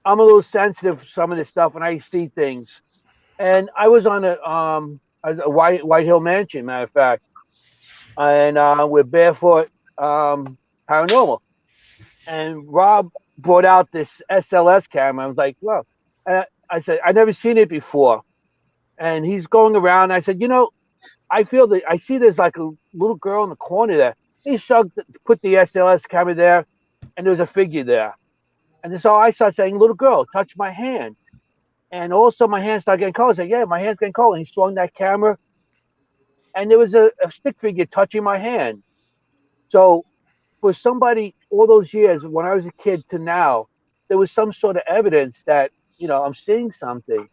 I'm a little sensitive to some of this stuff when I see things. And I was on a White Hill Mansion, matter of fact, and with Barefoot Paranormal, and Rob brought out this SLS camera. I was like, well, and I said I never seen it before, and he's going around. I said, I feel that I see there's like a little girl in the corner there. He put the SLS camera there, and there was a figure there. And so I started saying, little girl, touch my hand. And also my hand started getting cold. I said, yeah, my hand's getting cold. And he swung that camera, and there was a stick figure touching my hand. So for somebody all those years, when I was a kid to now, there was some sort of evidence that, I'm seeing something.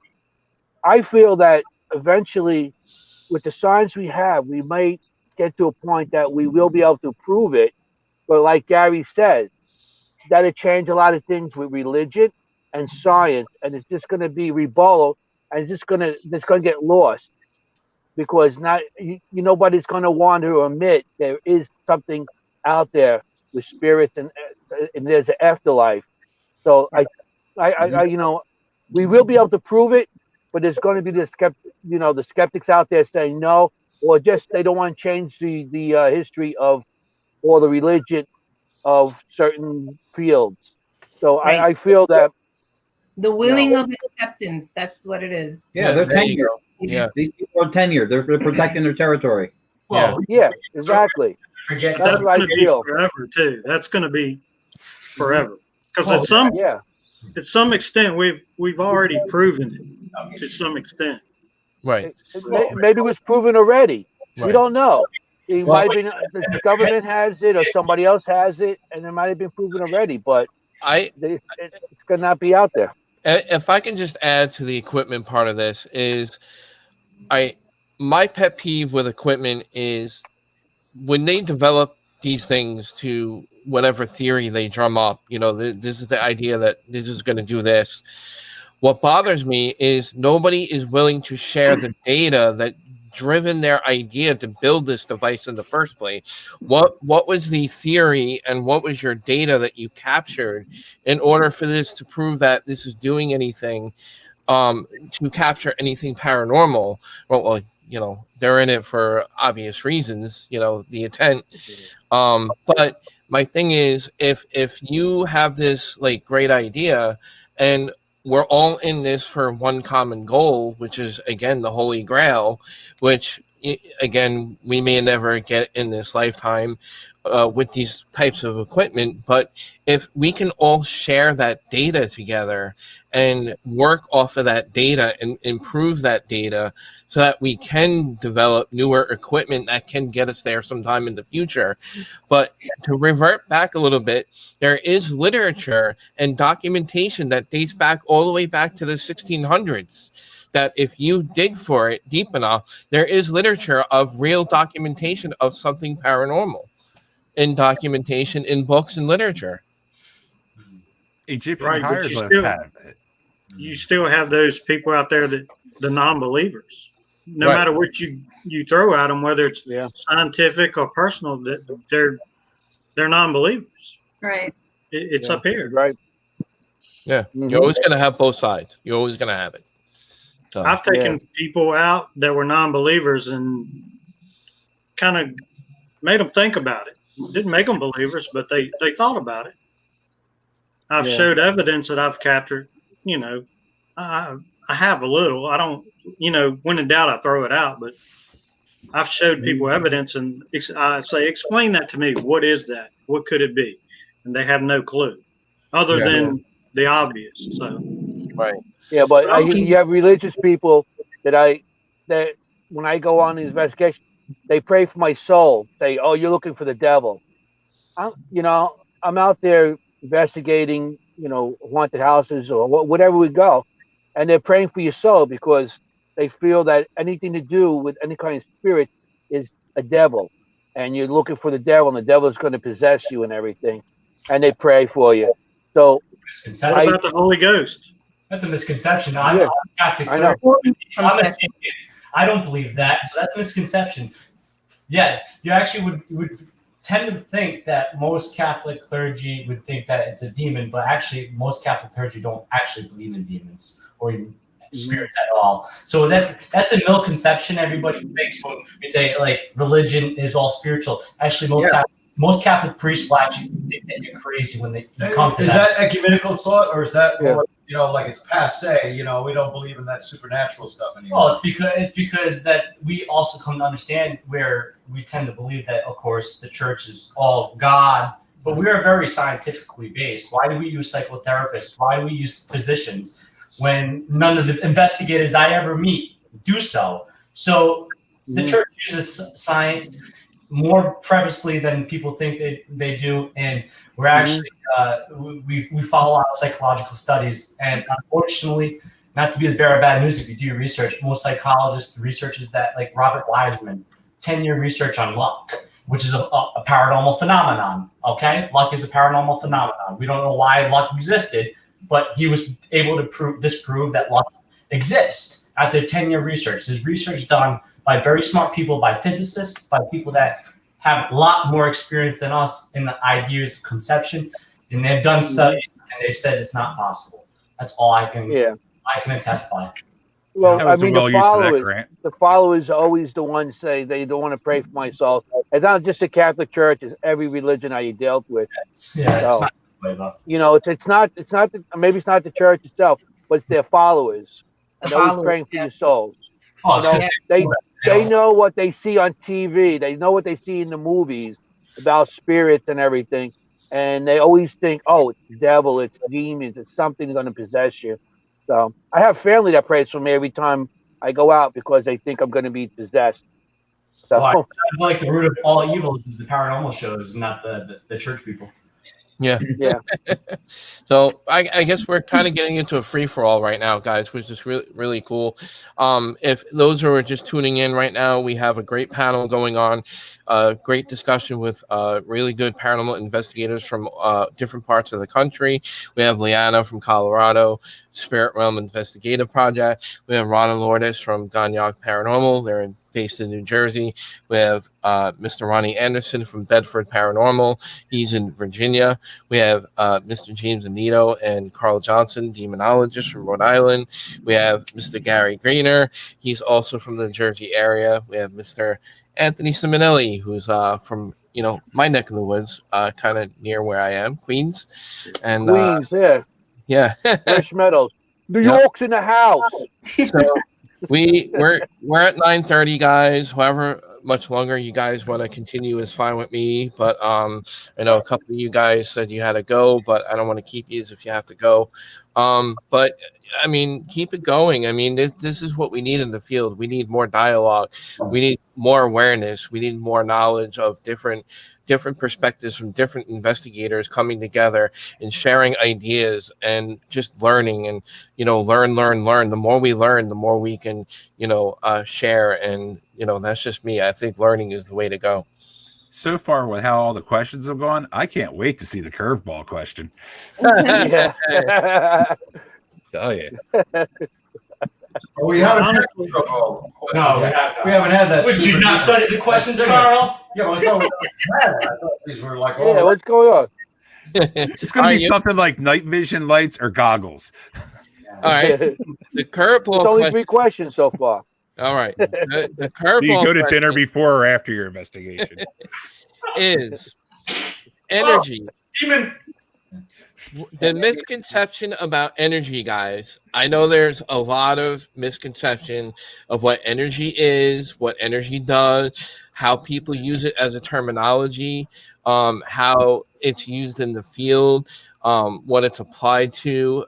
I feel that eventually, with the science we have, we might get to a point that we will be able to prove it. But like Gary said, that'll change a lot of things with religion and science, and it's just going to be rebuttal, and it's just going to get lost because nobody's going to want to admit there is something out there with spirits and there's an afterlife. So I we will be able to prove it, but there's going to be the skeptics out there saying no, or just they don't want to change the history of or the religion of certain fields. So Right. I feel that the willing of acceptance. That's what it is. Yeah, they're tenured. Yeah. These people are tenured. They're protecting their territory. Well, yeah, exactly. Forget That's what I going to be feel. forever too. That's going to be forever because at some extent we've already proven it to some extent. Right. Maybe it was proven already. Right. We don't know. It might have been the government has it or somebody else has it, and it might have been proven already. But it's going to not be out there. If I can just add to the equipment part of this is, my pet peeve with equipment is when they develop these things to whatever theory they drum up. This is the idea that this is going to do this. What bothers me is nobody is willing to share the data that driven their idea to build this device in the first place. What was the theory and what was your data that you captured in order for this to prove that this is doing anything, to capture anything paranormal? Well, they're in it for obvious reasons, the intent. But my thing is, if you have this like great idea and we're all in this for one common goal, which is, again, the Holy Grail, which, again, we may never get in this lifetime with these types of equipment. But if we can all share that data together and work off of that data and improve that data so that we can develop newer equipment that can get us there sometime in the future. But to revert back a little bit, there is literature and documentation that dates back all the way back to the 1600s, that if you dig for it deep enough, there is literature of real documentation of something paranormal in documentation in books and literature. Egyptian Right, but hieroglyphs have it. You still have those people out there that the non-believers. No Right. matter what you throw at them, whether it's scientific or personal, that they're non-believers. Right. It's up here. Right. Yeah. You're always going to have both sides. You're always going to have it. So, I've taken people out that were non-believers and kind of made them think about it. Didn't make them believers, but they thought about it. I've showed evidence that I've captured. I have a little. I don't. When in doubt, I throw it out. But I've showed people evidence, and I say, explain that to me. What is that? What could it be? And they have no clue, other than the obvious. So. Right. Yeah, but you have religious people that when I go on the investigation, they pray for my soul. Say, "Oh, you're looking for the devil." I'm out there investigating, haunted houses or whatever we go, and they're praying for your soul because they feel that anything to do with any kind of spirit is a devil, and you're looking for the devil, and the devil is going to possess you and everything. and they pray for you. So What about the Holy Ghost? That's a misconception. I'm Catholic. I know. I'm a Catholic. I don't believe that, so that's a misconception. Yeah, you actually would tend to think that most Catholic clergy would think that it's a demon, but actually most Catholic clergy don't actually believe in demons or even spirits at all. So that's a misconception everybody thinks when we say like religion is all spiritual. Actually, most Catholic priests will actually think that you're crazy when they come to Is that ecumenical thought, or is that more, like it's passe? We don't believe in that supernatural stuff anymore. Well, it's because that we also come to understand where we tend to believe that, of course, the church is all God, but we are very scientifically based. Why do we use psychotherapists? Why do we use physicians when none of the investigators I ever meet do so? So the church uses science more precisely than people think they do, and we're actually we follow a lot of psychological studies. And unfortunately, not to be the bearer of bad news, if you do your research, most psychologists researches that, like Robert Wiseman, 10-year research on luck, which is a paranormal phenomenon. Okay, luck is a paranormal phenomenon. We don't know why luck existed, but he was able to disprove that luck exists after 10-year research. There's research done by very smart people, by physicists, by people that have a lot more experience than us in the ideas of conception, and they've done studies and they've said it's not possible. That's all I can attest by. Well, I mean, the followers are always the ones say they don't want to pray for my soul. It's not just the Catholic Church; it's every religion I dealt with. Yeah, it's not maybe it's not the church itself, but it's their followers. They're always praying for your souls. They know what they see on TV. They know what they see in the movies about spirits and everything. And they always think, oh, it's the devil, it's demons, it's something going to possess you. So I have family that prays for me every time I go out because they think I'm going to be possessed. So it sounds like the root of all evils is the paranormal shows, not the church people. Yeah. So I guess we're kind of getting into a free-for-all right now, guys, which is really, really cool. If those who are just tuning in right now, we have a great panel going on, great discussion with really good paranormal investigators from different parts of the country. We have Leanna from Colorado, Spirit Realm Investigative Project. We have Ron and Lourdes from Gagnac Paranormal. They're based in New Jersey. We have Mr. Ronnie Anderson from Bedford Paranormal. He's in Virginia. We have Mr. James Anito and Carl Johnson, demonologists from Rhode Island. We have Mr. Gary Greener. He's also from the Jersey area. We have Mr. Anthony Simonelli, who's from my neck of the woods, kind of near where I am, Queens. And Queens, yeah. Fresh Meadows. New York's in the house. So we're at 9:30, guys. However much longer you guys want to continue is fine with me. But I know a couple of you guys said you had to go, but I don't want to keep you if you have to go. But I mean, keep it going. I mean, this is what we need in the field. We need more dialogue. We need more awareness. We need more knowledge of different perspectives from different investigators coming together and sharing ideas and just learning and, learn. The more we learn, the more we can, share. And, that's just me. I think learning is the way to go. So far with how all the questions have gone, I can't wait to see the curveball question. Yeah. Tell you. We haven't had we haven't had that. Would you not study the questions, Carl? Yeah, but I thought these were like, what's going on? It's going to be something like night vision lights or goggles. All right. The curveball. It's only 3 questions so far. All right. The curveball. Do you go to dinner before or after your investigation? Is energy. Demon. The misconception about energy, guys. I know there's a lot of misconception of what energy is, what energy does, how people use it as a terminology, how it's used in the field, what it's applied to.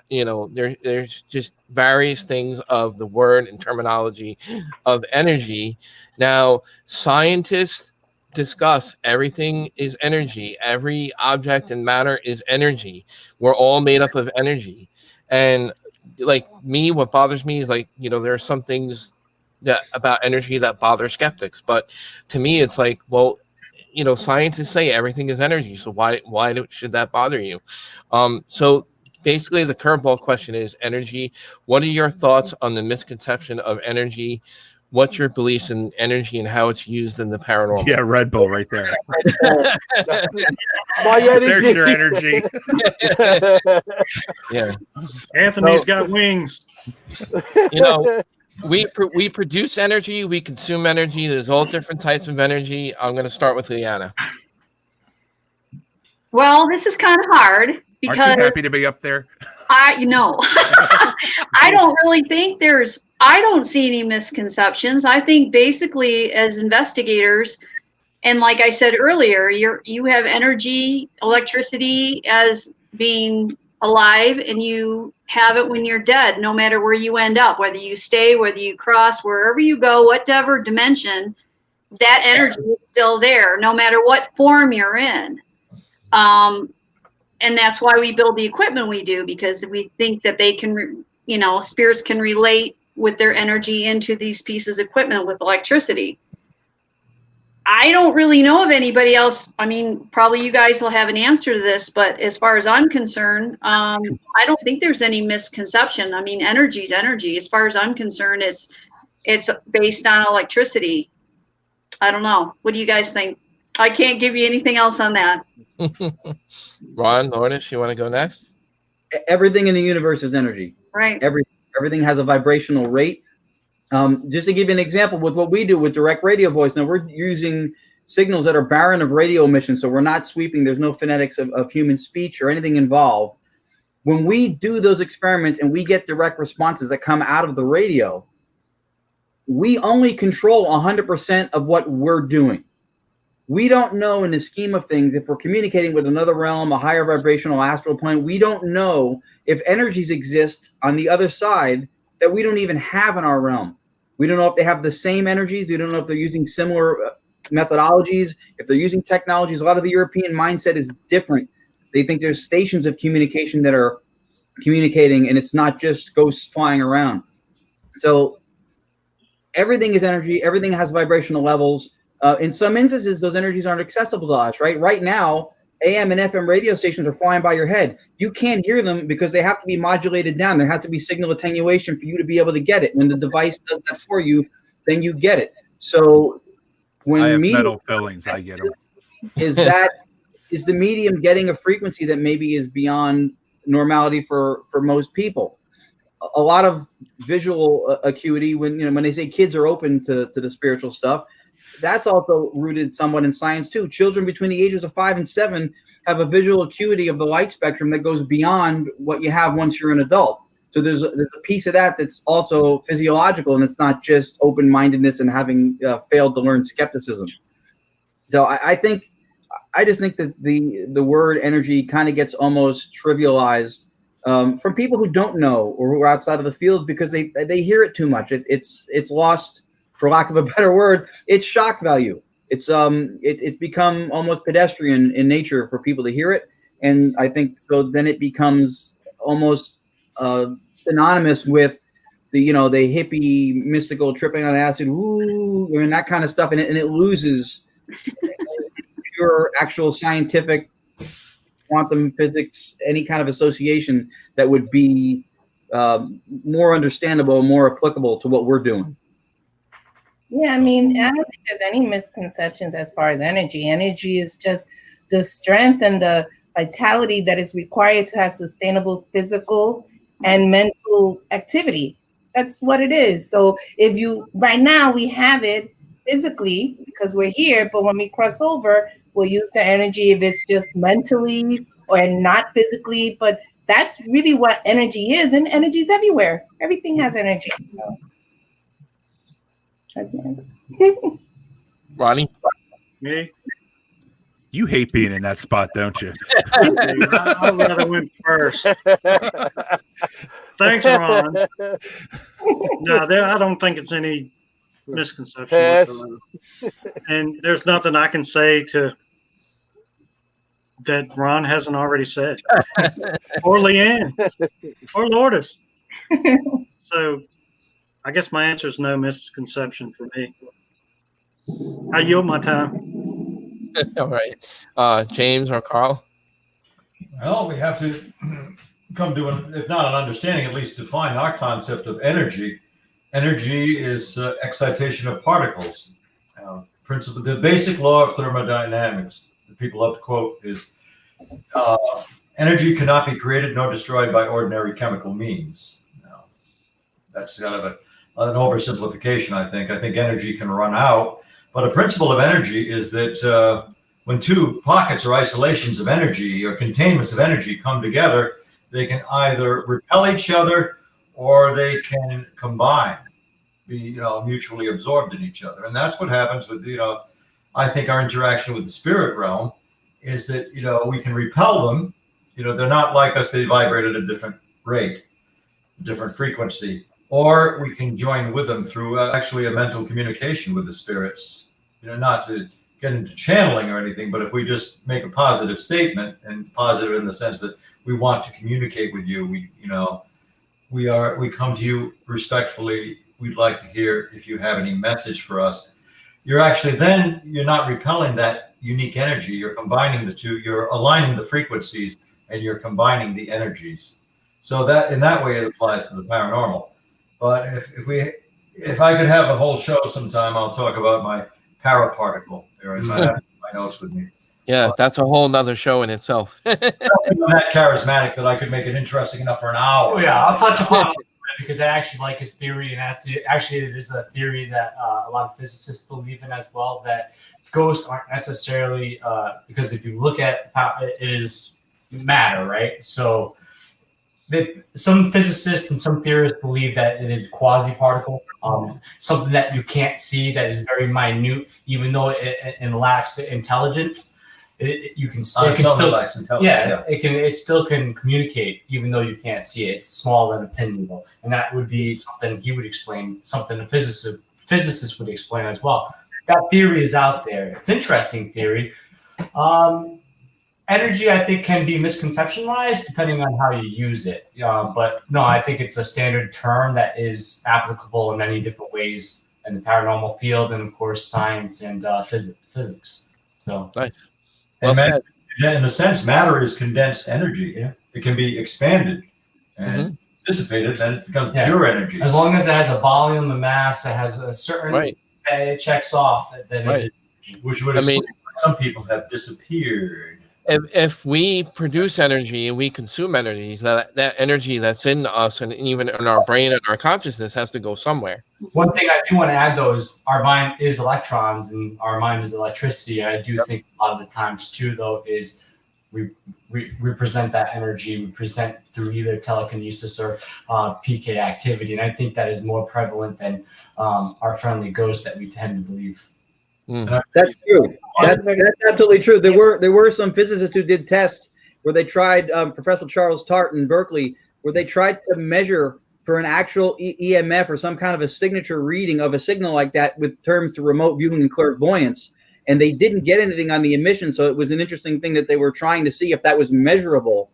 There's just various things of the word and terminology of energy. Now, scientists discuss everything is energy. Every object and matter is energy. We're all made up of energy. And like me, what bothers me is there are some things that about energy that bother skeptics. But to me, it's like, well, scientists say everything is energy. So why should that bother you? So basically, the curveball question is energy. What are your thoughts on the misconception of energy? What's your beliefs in energy and how it's used in the paranormal? Yeah, Red Bull right there. My energy. There's your energy. Yeah. Anthony's got wings. We produce energy, we consume energy. There's all different types of energy. I'm going to start with Leanna. Well, this is kind of hard because Aren't you happy to be up there? I don't really think I don't see any misconceptions. I think basically as investigators, and like I said earlier, you have energy, electricity as being alive, and you have it when you're dead, no matter where you end up, whether you stay, whether you cross, wherever you go, whatever dimension, that energy is still there, no matter what form you're in. And that's why we build the equipment we do, because we think that they can, spirits can relate with their energy into these pieces of equipment with electricity. I don't really know of anybody else. I mean, probably you guys will have an answer to this, but as far as I'm concerned, I don't think there's any misconception. I mean, energy is energy. As far as I'm concerned, it's based on electricity. I don't know. What do you guys think? I can't give you anything else on that. Ron, Lourdes, you want to go next? Everything in the universe is energy. Right. Everything has a vibrational rate. Just to give you an example with what we do with direct radio voice, now we're using signals that are barren of radio emissions, so we're not sweeping. There's no phonetics of human speech or anything involved. When we do those experiments and we get direct responses that come out of the radio, we only control 100% of what we're doing. We don't know in the scheme of things if we're communicating with another realm, a higher vibrational astral plane. We don't know if energies exist on the other side that we don't even have in our realm. We don't know if they have the same energies. We don't know if they're using similar methodologies, if they're using technologies. A lot of the European mindset is different. They think there's stations of communication that are communicating, and it's not just ghosts flying around. So everything is energy. Everything has vibrational levels. In some instances, those energies aren't accessible to us, right? Right now, AM and FM radio stations are flying by your head. You can't hear them because they have to be modulated down. There has to be signal attenuation for you to be able to get it. When the device does that for you, then you get it. So when I have metal fillings, I get them. Is the medium getting a frequency that maybe is beyond normality for most people? A lot of visual acuity, when they say kids are open to the spiritual stuff, that's also rooted somewhat in science too. Children between the ages of 5 and 7 have a visual acuity of the light spectrum that goes beyond what you have once you're an adult. So there's a piece of that that's also physiological, and it's not just open-mindedness and having failed to learn skepticism. So I just think that the word energy kind of gets almost trivialized from people who don't know or who are outside of the field because they hear it too much. It's lost, for lack of a better word, it's shock value. It's become almost pedestrian in nature for people to hear it, and I think so. Then it becomes almost synonymous with the hippie mystical tripping on acid, woo, and that kind of stuff, and it loses pure actual scientific quantum physics, any kind of association that would be more understandable, more applicable to what we're doing. Yeah, I mean, I don't think there's any misconceptions as far as energy. Energy is just the strength and the vitality that is required to have sustainable physical and mental activity. That's what it is. So right now we have it physically because we're here, but when we cross over, we'll use the energy if it's just mentally or not physically, but that's really what energy is, and energy is everywhere. Everything has energy. So. Ronnie? Me? You hate being in that spot, don't you? I'd rather win first. Thanks, Ron. No, I don't think it's any misconception whatsoever. And there's nothing I can say that Ron hasn't already said. Or Leanne. Or Lourdes. So I guess my answer is no misconception for me. I yield my time. All right. James or Carl? Well, we have to come to if not an understanding, at least define our concept of energy. Energy is excitation of particles. Principle, the basic law of thermodynamics that people love to quote is energy cannot be created nor destroyed by ordinary chemical means. Now, that's kind of an oversimplification, I think. I think energy can run out, but a principle of energy is that when two pockets or isolations of energy or containments of energy come together, they can either repel each other or they can combine, be mutually absorbed in each other. And that's what happens with I think our interaction with the spirit realm is that we can repel them. They're not like us, they vibrate at a different rate, different frequency, or we can join with them through actually a mental communication with the spirits. Not to get into channeling or anything, but if we just make a positive statement, and positive in the sense that we want to communicate with you, we come to you respectfully. We'd like to hear if you have any message for us. You're not repelling that unique energy. You're combining the two. You're aligning the frequencies and you're combining the energies. So that in that way it applies to the paranormal. But if I could have the whole show sometime, I'll talk about my paraparticle. I have my notes with me. Yeah, that's a whole nother show in itself. I'm that charismatic that I could make it interesting enough for an hour. Oh yeah, I'll touch upon it because I actually like his theory, and actually it is a theory that a lot of physicists believe in as well. That ghosts aren't necessarily because if you look at how it is matter, right? So some physicists and some theorists believe that it is quasi-particle, something that you can't see, that is very minute, even though it lacks intelligence. It still can communicate, even though you can't see it. It's smaller than a pinneedle, and that would be something he would explain, something a physicist would explain as well. That theory is out there. It's an interesting theory. Energy, I think, can be misconceptualized depending on how you use it. But no, I think it's a standard term that is applicable in many different ways in the paranormal field, and of course, science and physics. So nice. Well said. In a sense, matter is condensed energy. Yeah. It can be expanded and dissipated, then it becomes pure energy. As long as it has a volume, a mass, it has a certain it checks off. Then it is, which would explain why some people have disappeared. If we produce energy and we consume energy, that energy that's in us and even in our brain and our consciousness has to go somewhere. One thing I do want to add, though, is our mind is electrons and our mind is electricity. And I do think a lot of the times, too, though, is we represent that energy. We present through either telekinesis or PK activity. And I think that is more prevalent than our friendly ghosts that we tend to believe. That's true. That's absolutely true. There were some physicists who did tests where they tried, Professor Charles Tart in Berkeley, where they tried to measure for an actual EMF or some kind of a signature reading of a signal like that with terms to remote viewing and clairvoyance, and they didn't get anything on the emission. So it was an interesting thing that they were trying to see if that was measurable.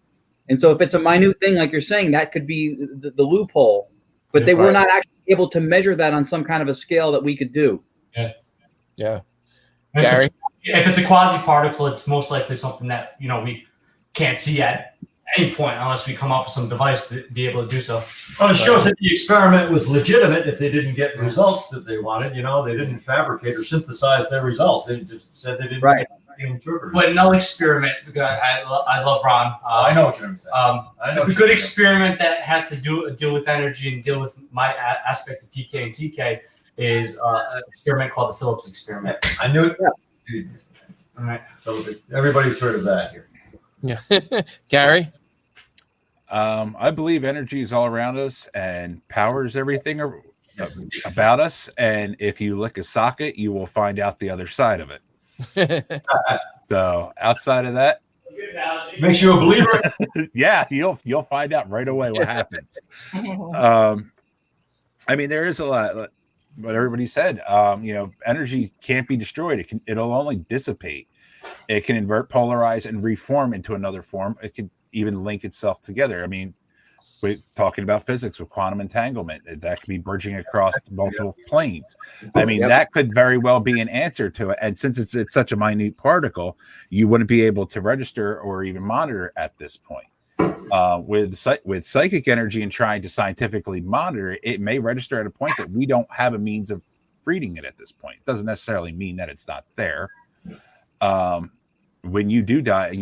And so if it's a minute thing, like you're saying, that could be the loophole. But they were not actually able to measure that on some kind of a scale that we could do. Yeah. Gary? If it's a quasi-particle, it's most likely something that we can't see at any point unless we come up with some device to be able to do so. Well, it shows that the experiment was legitimate if they didn't get results that they wanted. They didn't fabricate or synthesize their results. They just said they didn't get anything interpreted. But no experiment, I love Ron. I know what you're saying. A good experiment that has to deal with energy and deal with my aspect of PK and TK is an experiment called the Phillips experiment. I knew it. Yeah. All right. Everybody's heard of that here. Yeah. Gary? I believe energy is all around us and powers everything about us. And if you lick a socket, you will find out the other side of it. So outside of that, makes you a believer. Yeah, you'll find out right away what happens. I mean, there is a lot. What everybody said, energy can't be destroyed. It'll only dissipate. It can invert, polarize, and reform into another form. It can even link itself together. I mean, we're talking about physics with quantum entanglement. That could be bridging across multiple planes. I mean, that could very well be an answer to it. And since it's such a minute particle, you wouldn't be able to register or even monitor at this point. With psychic energy and trying to scientifically monitor it, it may register at a point that we don't have a means of reading it at this point. It doesn't necessarily mean that it's not there. When you do die,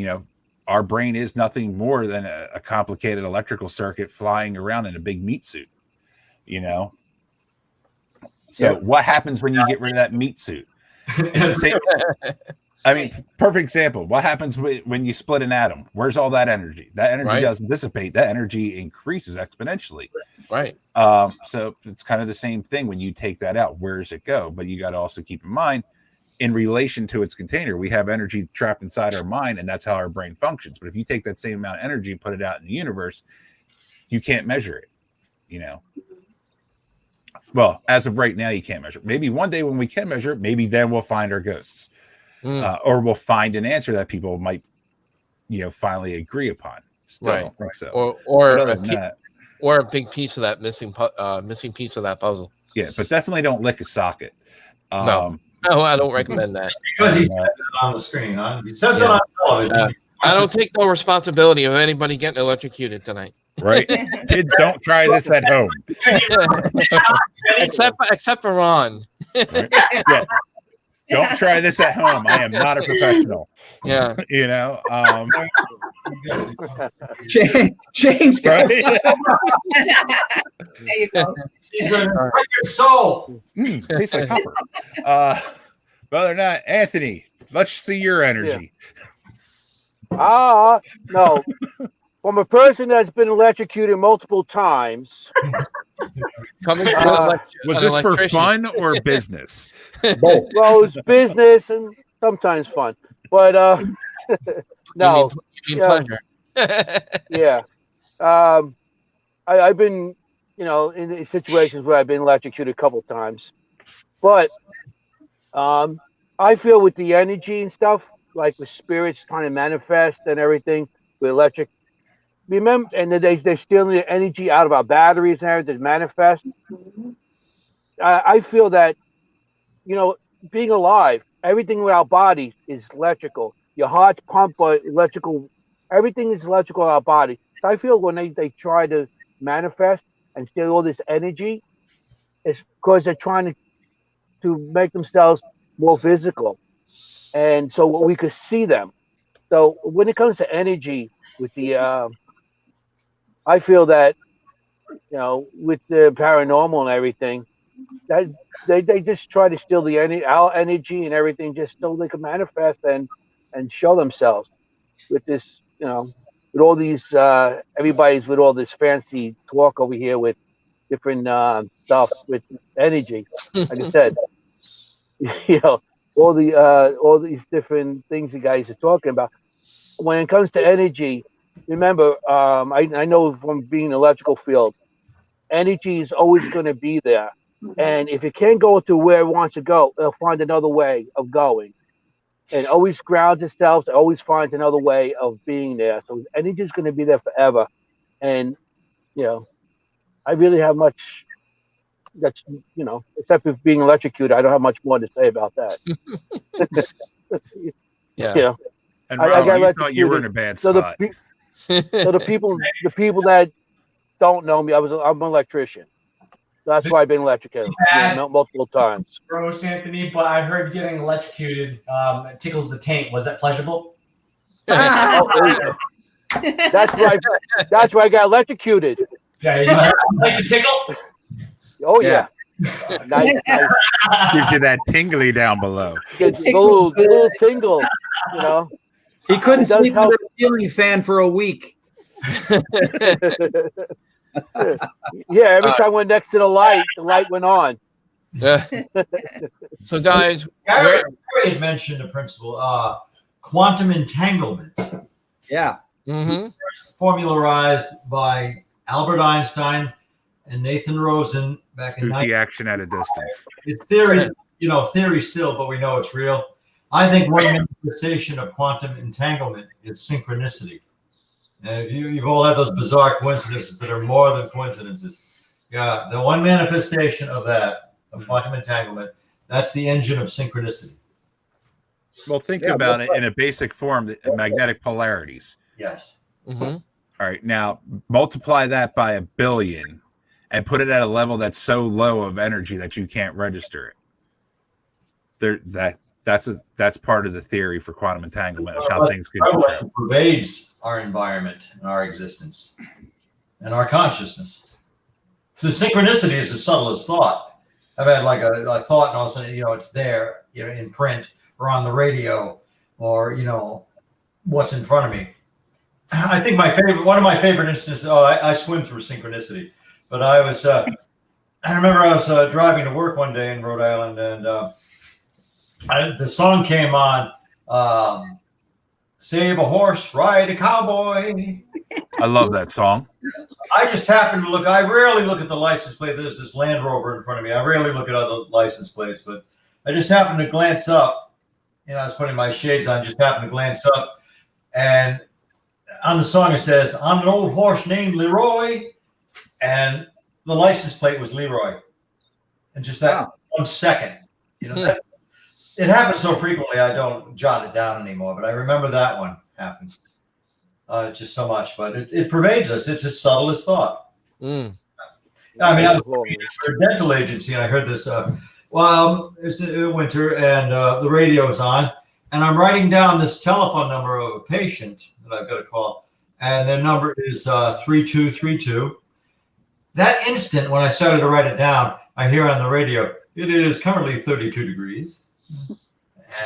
our brain is nothing more than a complicated electrical circuit flying around in a big meat suit, So what happens when you get rid of that meat suit? I mean, perfect example. What happens when you split an atom? Where's all that energy? That energy doesn't dissipate. That energy increases exponentially. Right. So it's kind of the same thing when you take that out. Where does it go? But you got to also keep in mind, in relation to its container, we have energy trapped inside our mind, and that's how our brain functions. But if you take that same amount of energy and put it out in the universe, you can't measure it, Well, as of right now, you can't measure it. Maybe one day when we can measure it, maybe then we'll find our ghosts. Or we'll find an answer that people might, finally agree upon. Still don't think so. Or a big piece of that missing piece of that puzzle. Yeah, but definitely don't lick a socket. No, I don't recommend that. Because he said it on the screen, huh? He says it on television. I don't take no responsibility of anybody getting electrocuted tonight. Right? Kids, don't try this at home. except for Ron. Right? Yeah. Don't try this at home. I am not a professional. Yeah. James. There you go. He's a record soul. Tastes like copper. Whether or not, Anthony, let's see your energy. No. From a person that's been electrocuted multiple times. Was this for fun or business? Both. Well, it's business and sometimes fun. But no. You mean pleasure. Yeah. I've been, in situations where I've been electrocuted a couple times. But I feel with the energy and stuff, like with spirits trying to manifest and everything, with electric. Remember, and they're stealing the energy out of our batteries and everything to manifest. I feel that, being alive, everything with our bodies is electrical. Your heart's pump, but electrical. Everything is electrical in our body. So I feel when they try to manifest and steal all this energy, it's because they're trying to make themselves more physical, and so we could see them. So when it comes to energy, with the I feel that, with the paranormal and everything, that they just try to steal our energy and everything, just so they can manifest and show themselves with this, with all these everybody's with all this fancy talk over here with different stuff with energy. Like I said, all these different things you guys are talking about. When it comes to energy, remember, I know from being in the electrical field, energy is always going to be there. And if it can't go to where it wants to go, it'll find another way of going. And always grounds itself, it always finds another way of being there. So energy is going to be there forever. And, I really have much, that's, except for being electrocuted, I don't have much more to say about that. Yeah. And Ron, you thought you were in a bad spot. So the people that don't know me, I'm an electrician. That's why I've been electrocuted multiple times. Gross, Anthony, but I heard getting electrocuted tickles the taint. Was that pleasurable? That's why I got electrocuted. Yeah, you like the tickle? Oh yeah. Nice. Gives you that tingly down below. It's a little tingle, He couldn't sleep under a ceiling fan for a week. Yeah, every time I went next to the light went on. Yeah. So, guys, Gary had mentioned the principle, quantum entanglement. Yeah. Mm-hmm. First formularized by Albert Einstein and Nathan Rosen back in Spooky action at a distance. It's theory, theory still, but we know it's real. I think one manifestation of quantum entanglement is synchronicity. And you've all had those bizarre coincidences that are more than coincidences. Yeah, the one manifestation of that, of quantum entanglement, that's the engine of synchronicity. Well, think about it in a basic form, the magnetic polarities. Yes. Mm-hmm. All right, now multiply that by 1 billion and put it at a level that's so low of energy that you can't register it. That's part of the theory for quantum entanglement of how things could be true. Pervades our environment and our existence and our consciousness. So synchronicity is as subtle as thought. I've had like a thought, and all of a sudden, it's there, in print or on the radio, or what's in front of me. I think one of my favorite instances. I swim through synchronicity, but I remember I was driving to work one day in Rhode Island, and the song came on. Save a horse, ride a cowboy. I love that song. I just happened to look. I rarely look at the license plate. There's this Land Rover in front of me. I rarely look at other license plates, but I just happened to glance up. I was putting my shades on, just happened to glance up. And on the song, it says, "On an old horse named Leroy." And the license plate was Leroy. And just that 1 second, that, it happens so frequently, I don't jot it down anymore. But I remember that one happened. Just so much, but it pervades us. It's as subtle as thought. Mm. I mean, I was working for a dental agency, and I heard this. It's winter, and the radio's on, and I'm writing down this telephone number of a patient that I've got to call, and their number is 3232. That instant, when I started to write it down, I hear on the radio, "It is currently 32 degrees,"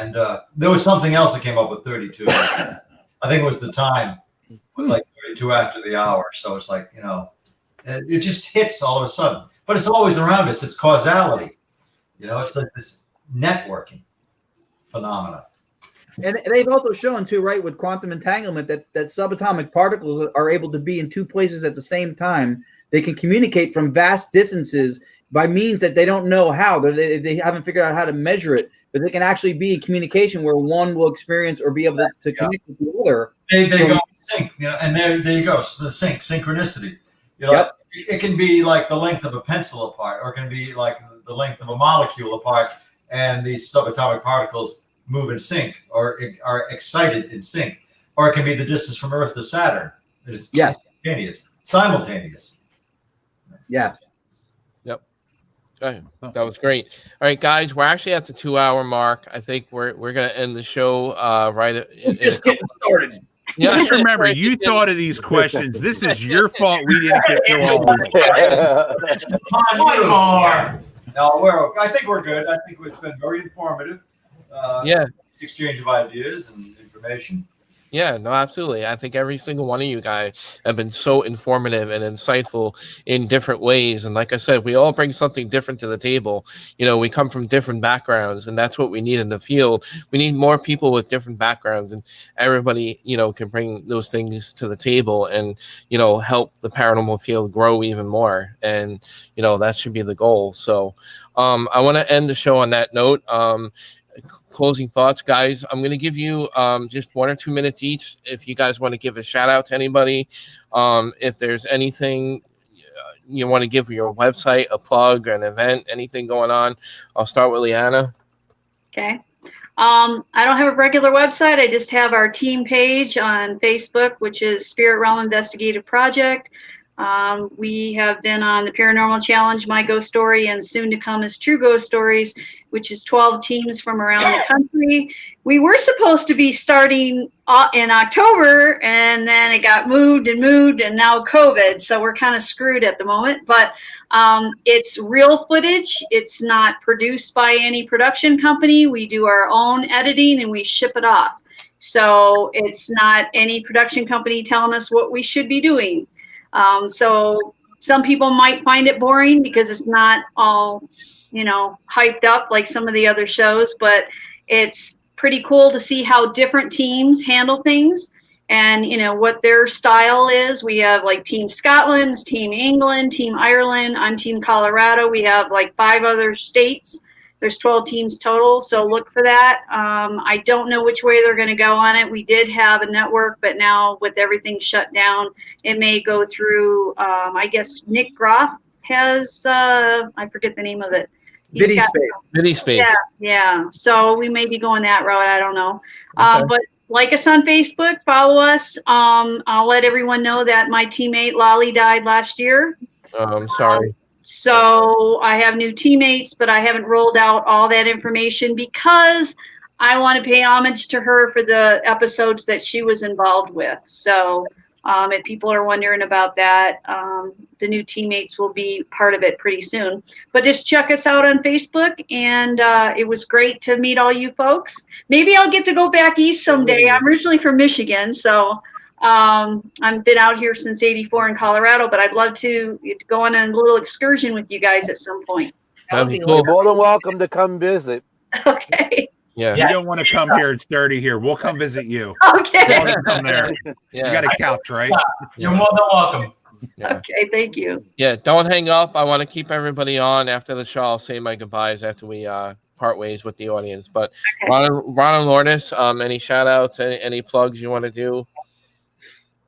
and there was something else that came up with 32. I think it was the time. It was like 32 after the hour. So it's like, it just hits all of a sudden. But it's always around us. It's causality. It's like this networking phenomena. And they've also shown too, right, with quantum entanglement, that subatomic particles are able to be in two places at the same time. They can communicate from vast distances by means that they don't know how. They haven't figured out how to measure it, but they can actually be in communication where one will experience or be able to connect with the other. They go sync, and there you go. So the synchronicity. It can be like the length of a pencil apart, or it can be like the length of a molecule apart, and these subatomic particles move in sync or are excited in sync, or it can be the distance from Earth to Saturn. It's simultaneous. Yeah. Yep. Okay. That was great. All right, guys, we're actually at the 2-hour mark. I think we're gonna end the show right. Just getting started. Yeah. Just remember, you thought of these questions. This is your fault. We didn't get through all of them. No, I think we're good. I think it's been very informative. Exchange of ideas and information. Yeah, no, absolutely. I think every single one of you guys have been so informative and insightful in different ways. And like I said, we all bring something different to the table. We come from different backgrounds, and that's what we need in the field. We need more people with different backgrounds, and everybody, can bring those things to the table and, help the paranormal field grow even more. And, that should be the goal. So I want to end the show on that note. Closing thoughts, guys. I'm going to give you just 1 or 2 minutes each if you guys want to give a shout out to anybody. If there's anything you want to give your website, a plug, an event, anything going on. I'll start with Leanna. Okay. I don't have a regular website. I just have our team page on Facebook, which is Spirit Realm Investigative Project. We have been on the Paranormal Challenge, My Ghost Story, and soon to come is True Ghost Stories, which is 12 teams from around the country. We were supposed to be starting in October, and then it got moved, and now COVID. So we're kind of screwed at the moment. But it's real footage. It's not produced by any production company. We do our own editing, and we ship it off. So it's not any production company telling us what we should be doing. So some people might find it boring because it's not all, hyped up like some of the other shows, but it's pretty cool to see how different teams handle things and, what their style is. We have like Team Scotland, Team England, Team Ireland. I'm Team Colorado. We have like 5 other states There's 12 teams total, so look for that. I don't know which way they're going to go on it. We did have a network, but now with everything shut down, it may go through, I guess Nick Groff has, I forget the name of it. Mini Space. Yeah. So we may be going that route. I don't know. Okay. But like us on Facebook, follow us. I'll let everyone know that my teammate Lolly died last year. I'm sorry. So I have new teammates, but I haven't rolled out all that information because I want to pay homage to her for the episodes that she was involved with. So if people are wondering about that, the new teammates will be part of it pretty soon. But just check us out on Facebook, and it was great to meet all you folks. Maybe I'll get to go back east someday. I'm originally from Michigan, so I've been out here since '84 in Colorado, but I'd love to go on a little excursion with you guys at some point. That'd be You're cool. more than welcome to come visit. Okay. Yeah. You don't want to come here. It's dirty here. We'll come visit you. Okay. You want to come there. Yeah. You got a couch, right? You're more than welcome. Yeah. Okay. Thank you. Yeah, don't hang up. I want to keep everybody on after the show. I'll say my goodbyes after we part ways with the audience. But Okay. Ron and Lourdes, any shout outs, any plugs you want to do?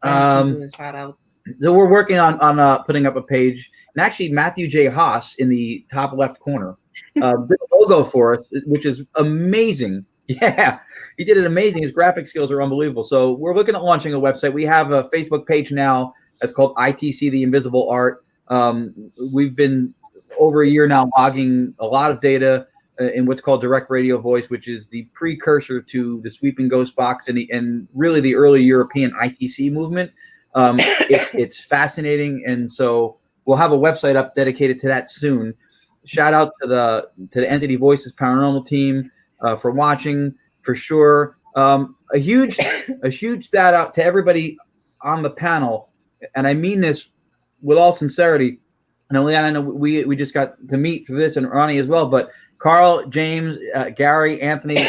So we're working on putting up a page, and actually Matthew J. Haas in the top left corner did a logo for us, which is amazing. Yeah, he did it amazing. His graphic skills are unbelievable. So we're looking at launching a website. We have a Facebook page now that's called ITC The Invisible Art. We've been over a year now logging a lot of data in what's called direct radio voice, which is the precursor to the sweeping ghost box and really the early European ITC movement. It's fascinating, and so we'll have a website up dedicated to that soon. Shout out to the Entity Voices Paranormal team for watching, for sure. A huge shout out to everybody on the panel, and I mean this with all sincerity. And Leanne, I know we just got to meet through this, and Ronnie as well, but Carl, James, Gary, Anthony,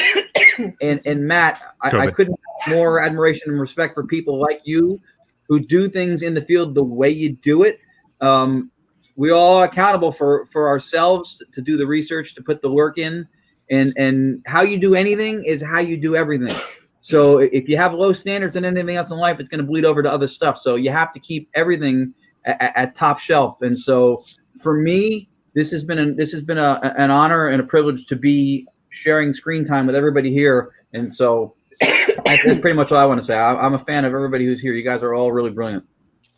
and Matt, I couldn't have more admiration and respect for people like you who do things in the field the way you do it. We all are accountable for ourselves to do the research, to put the work in, and how you do anything is how you do everything. So if you have low standards in anything else in life, it's going to bleed over to other stuff. So you have to keep everything at top shelf. And so for me, this has been an honor and a privilege to be sharing screen time with everybody here. And so that's pretty much all I want to say. I'm a fan of everybody who's here. You guys are all really brilliant.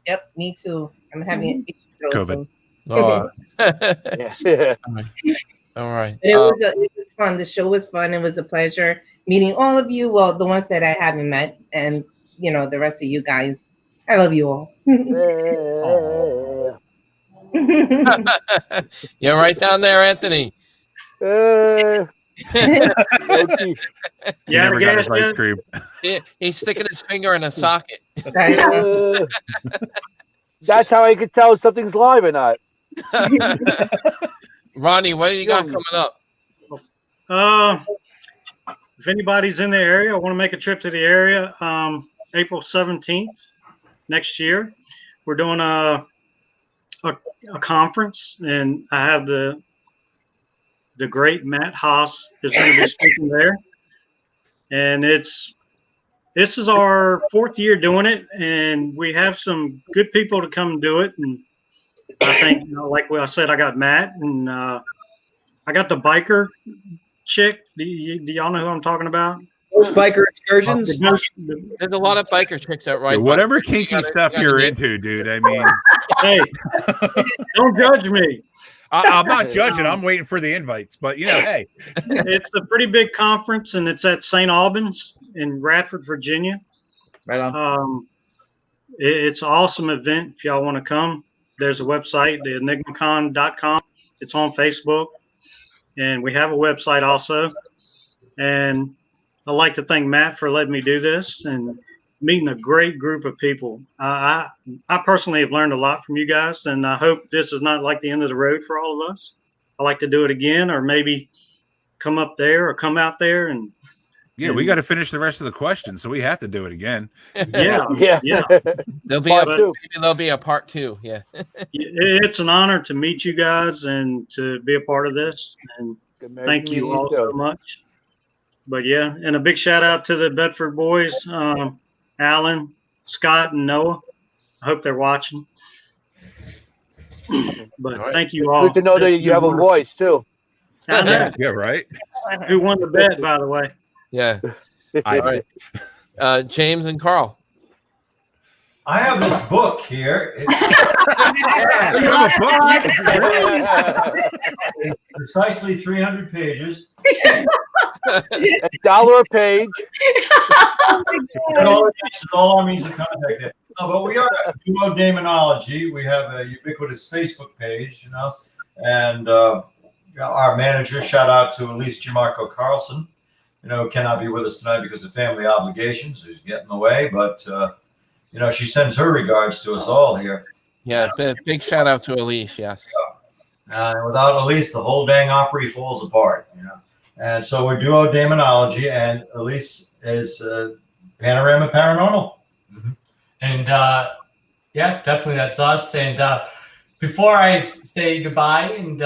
Yep, me too. I'm having COVID. Oh. Yeah. All right. It was fun. The show was fun. It was a pleasure meeting all of you. Well, the ones that I haven't met, and the rest of you guys. I love you all. Yeah, right down there, Anthony. Okay. He never got his ice cream. He's sticking his finger in a socket. That's how I can tell if something's live or not. Ronnie, what do you got coming up? If anybody's in the area, I want to make a trip to the area. April 17th next year, we're doing a conference, and I have the great Matt Haas is going to be speaking there, and this is our 4th year doing it, and we have some good people to come and do it. And I think, like I said, I got Matt, and I got the biker chick. Do y'all know who I'm talking about? Those biker excursions. There's a lot of biker chicks that ride. Whatever kinky stuff you're into, dude. I mean, hey, don't judge me. I'm not judging. I'm waiting for the invites, but hey, it's a pretty big conference, and it's at St. Albans in Radford, Virginia. Right on. It's an awesome event. If y'all want to come, there's a website, theenigmacon.com. It's on Facebook, and we have a website also. And I'd like to thank Matt for letting me do this and meeting a great group of people. I personally have learned a lot from you guys, and I hope this is not like the end of the road for all of us. I like to do it again, or maybe come up there or come out there and. Yeah, we got to finish the rest of the questions, so we have to do it again. Yeah. There'll be a part 2. Yeah. It's an honor to meet you guys and to be a part of this. And Thank you all so much. But yeah, and a big shout out to the Bedford boys, Alan, Scott, and Noah. I hope they're watching. But thank you all. Good to know that you have a voice too. I know. Yeah, right. Who won the bet, by the way? Yeah. I All right. James and Carl. I have this book here. It's precisely 300 pages. $1 a page. All our means of contact there. No, but we are duodemonology. We have a ubiquitous Facebook page, and our manager, shout out to Elise Gianmarco Carlson, cannot be with us tonight because of family obligations. He's getting in the way, but she sends her regards to us all here. Yeah, big shout out to Elise. Yes. Without Elise, the whole dang Opry falls apart. And so we're duodemonology, and Elise is Panorama Paranormal. Mm-hmm. And yeah, definitely that's us. And before I say goodbye and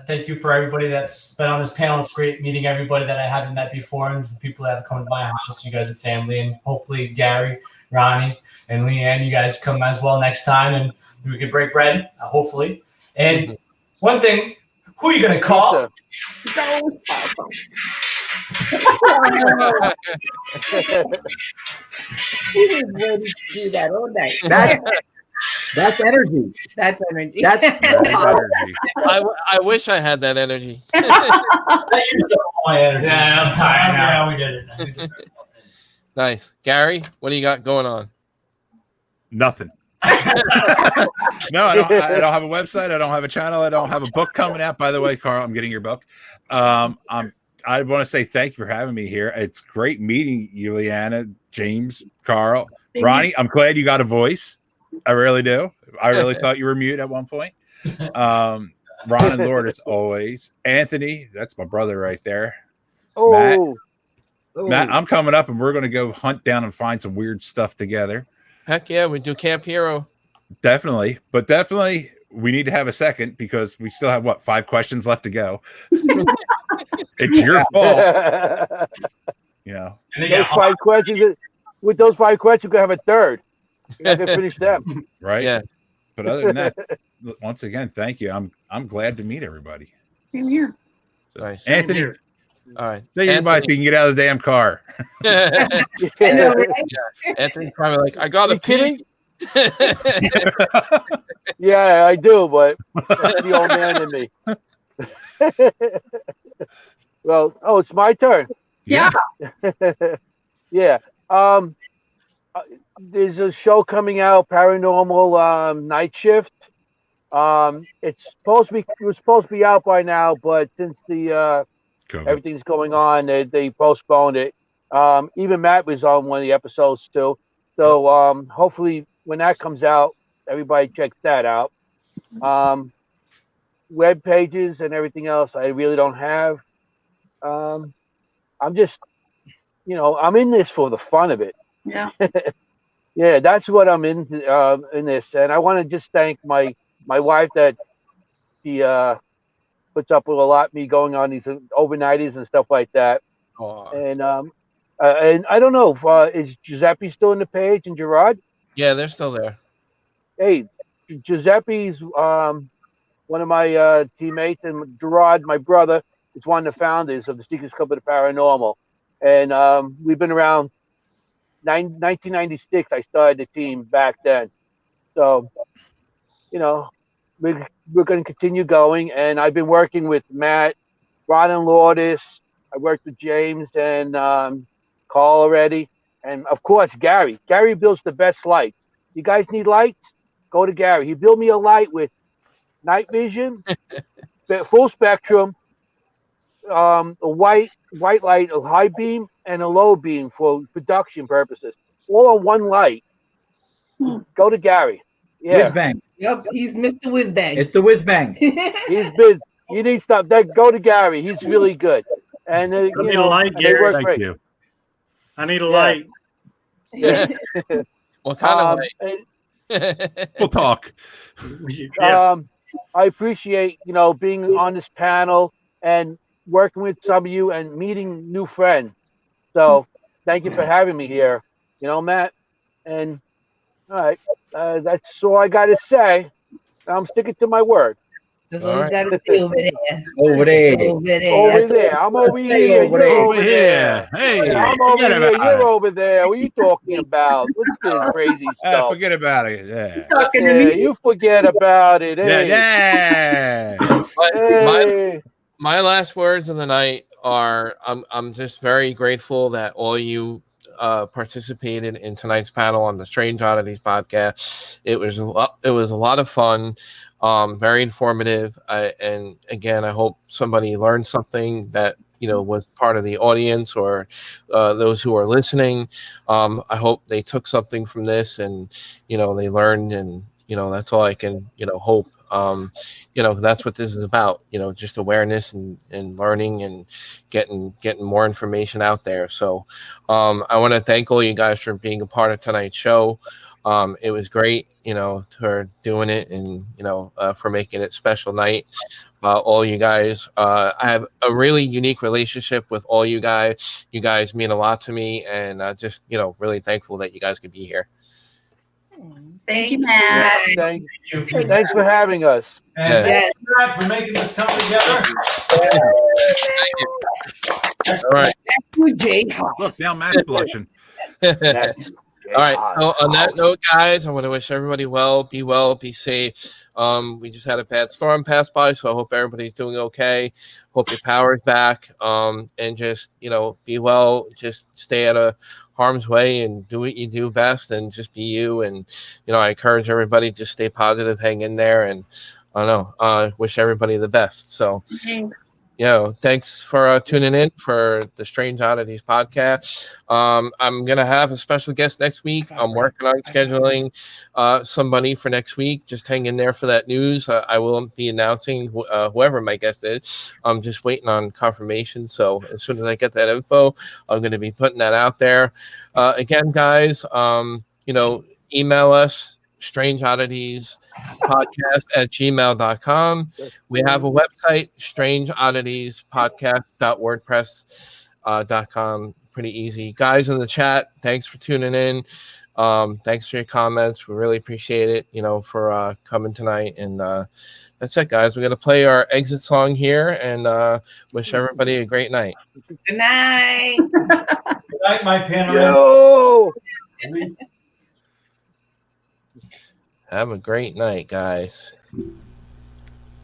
thank you for everybody that's been on this panel. It's great meeting everybody that I haven't met before and the people that have come to my house. You guys are family, and hopefully Gary, Ronnie, and Leanne, you guys come as well next time, and we can break bread, hopefully. And one thing, who are you going to call? He was ready to do that all night. That's energy. That's energy. That's energy. I wish I had that energy. My energy. Yeah, I'm tired now. Yeah, we did it. Nice. Gary, what do you got going on? Nothing. No, I don't have a website. I don't have a channel. I don't have a book coming out. By the way, Carl, I'm getting your book. I want to say thank you for having me here. It's great meeting you, Leanna, James, Carl, Ronnie. I'm glad you got a voice. I really do. I really thought you were mute at one point. Ron and Lord, as always. Anthony, that's my brother right there. Oh, Matt, I'm coming up, and we're going to go hunt down and find some weird stuff together. Heck yeah, we do Camp Hero. Definitely. But definitely, we need to have a second because we still have, 5 questions left to go. It's your fault. Those 5 questions, with those 5 questions, we're going to have a third. You can finish them. Right? Yeah. But other than that, once again, thank you. I'm glad to meet everybody. Same here. So, Nice. Anthony, all right. say goodbye so you can get out of the damn car. Anthony's probably like, I got a pee. Yeah, I do, but that's the old man in me. Well, it's my turn. Yeah. Yeah. There's a show coming out, Paranormal Night Shift. It was supposed to be out by now, but since the everything's going on, they postponed it. Even Matt was on one of the episodes too. So hopefully when that comes out, everybody checks that out. Web pages and everything else I really don't have. I'm just, I'm in this for the fun of it. Yeah. Yeah, that's what I'm in this. And I want to just thank my wife that she puts up with a lot of me going on these overnighters and stuff like that. And I don't know, is Giuseppe still in the page and Gerard? Yeah, they're still there. Hey, Giuseppe's one of my teammates, and Gerard, my brother, is one of the founders of the Secrets Club of the Paranormal. And we've been around 1996. I started the team back then. So, we're going to continue going. And I've been working with Matt, Ron and Lourdes. I worked with James and Carl already. And, of course, Gary. Gary builds the best lights. You guys need lights? Go to Gary. He built me a light with night vision, full spectrum, a white light, a high beam, and a low beam for production purposes. All on one light. Go to Gary. Yeah. Whiz bang. Yep, he's Mr. Whiz Bang. It's the whiz bang. He's been. You need stuff. Go to Gary. He's really good. And I need a light, they Gary. work Thank great. you. I need a light. Yeah. What kind of light? We'll talk. Yeah. I appreciate being on this panel, and working with some of you and meeting new friends. So thank you for having me here. You know, Matt. And all right, that's all I got to say. I'm sticking to my word. That's all you got to do over there. Over there. Over there. I'm over here. You're over there. Hey, I'm over forget here. about You're it. over there. What are you talking about? What's this crazy stuff? Forget about it. Yeah. Talking to Yeah, me. you forget about it. Hey. Yeah. My last words of the night are I'm just very grateful that all you participated in tonight's panel on the Strange Oddities podcast. It was a lot of fun, very informative, and again, I hope somebody learned something that was part of the audience or those who are listening. I hope they took something from this and they learned, and that's all I can hope. That's what this is about, just awareness and learning and getting more information out there. So I want to thank all you guys for being a part of tonight's show. It was great, for doing it and, for making it special night. All you guys, I have a really unique relationship with all you guys. You guys mean a lot to me, and just, really thankful that you guys could be here. Thank you, Matt. Thanks for having us. And thank you, Matt, for making this come together. All right. Thank you, Jay. Look, now Matt's blushing. All right. So on that note, guys, I want to wish everybody well, be safe. We just had a bad storm pass by, so I hope everybody's doing okay. Hope your power's back. And just, be well, just stay out of harm's way and do what you do best and just be you. And, I encourage everybody to stay positive, hang in there, and I don't know, wish everybody the best. So Thanks. Thanks for tuning in for the Strange Oddities podcast. I'm going to have a special guest next week. I'm working on scheduling somebody for next week. Just hang in there for that news. I will be announcing whoever my guest is. I'm just waiting on confirmation. So as soon as I get that info, I'm going to be putting that out there. Again, guys, email us. strangeodditiespodcast@gmail.com. We have a website, strangeodditiespodcast.wordpress.com. Pretty easy. Guys in the chat, thanks for tuning in. Thanks for your comments. We really appreciate it, for coming tonight. And that's it, guys. We're going to play our exit song here and wish everybody a great night. Good night. Good night, my panorama. Yo! Have a great night, guys.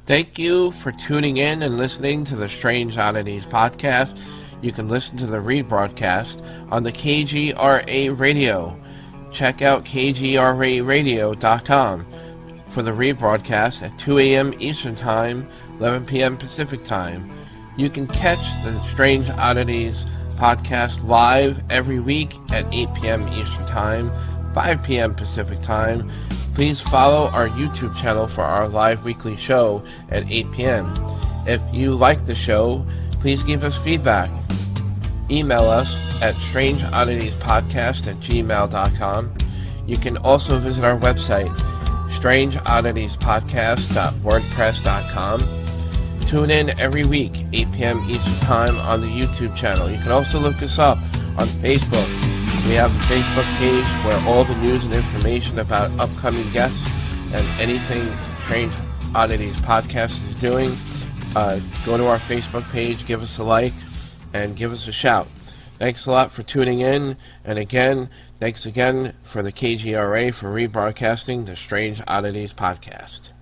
Thank you for tuning in and listening to the Strange Oddities podcast. You can listen to the rebroadcast on the KGRA radio. Check out kgraradio.com for the rebroadcast at 2 a.m. Eastern Time, 11 p.m. Pacific Time. You can catch the Strange Oddities podcast live every week at 8 p.m. Eastern Time, 5 p.m. Pacific Time. Please follow our YouTube channel for our live weekly show at 8 p.m. If you like the show, please give us feedback. Email us at strangeodditiespodcast@gmail.com. You can also visit our website, strangeodditiespodcast.wordpress.com. Tune in every week, 8 p.m. Eastern Time on the YouTube channel. You can also look us up on Facebook. We have a Facebook page where all the news and information about upcoming guests and anything Strange Oddities podcast is doing. Go to our Facebook page, give us a like, and give us a shout. Thanks a lot for tuning in. And again, thanks again for the KGRA for rebroadcasting the Strange Oddities podcast.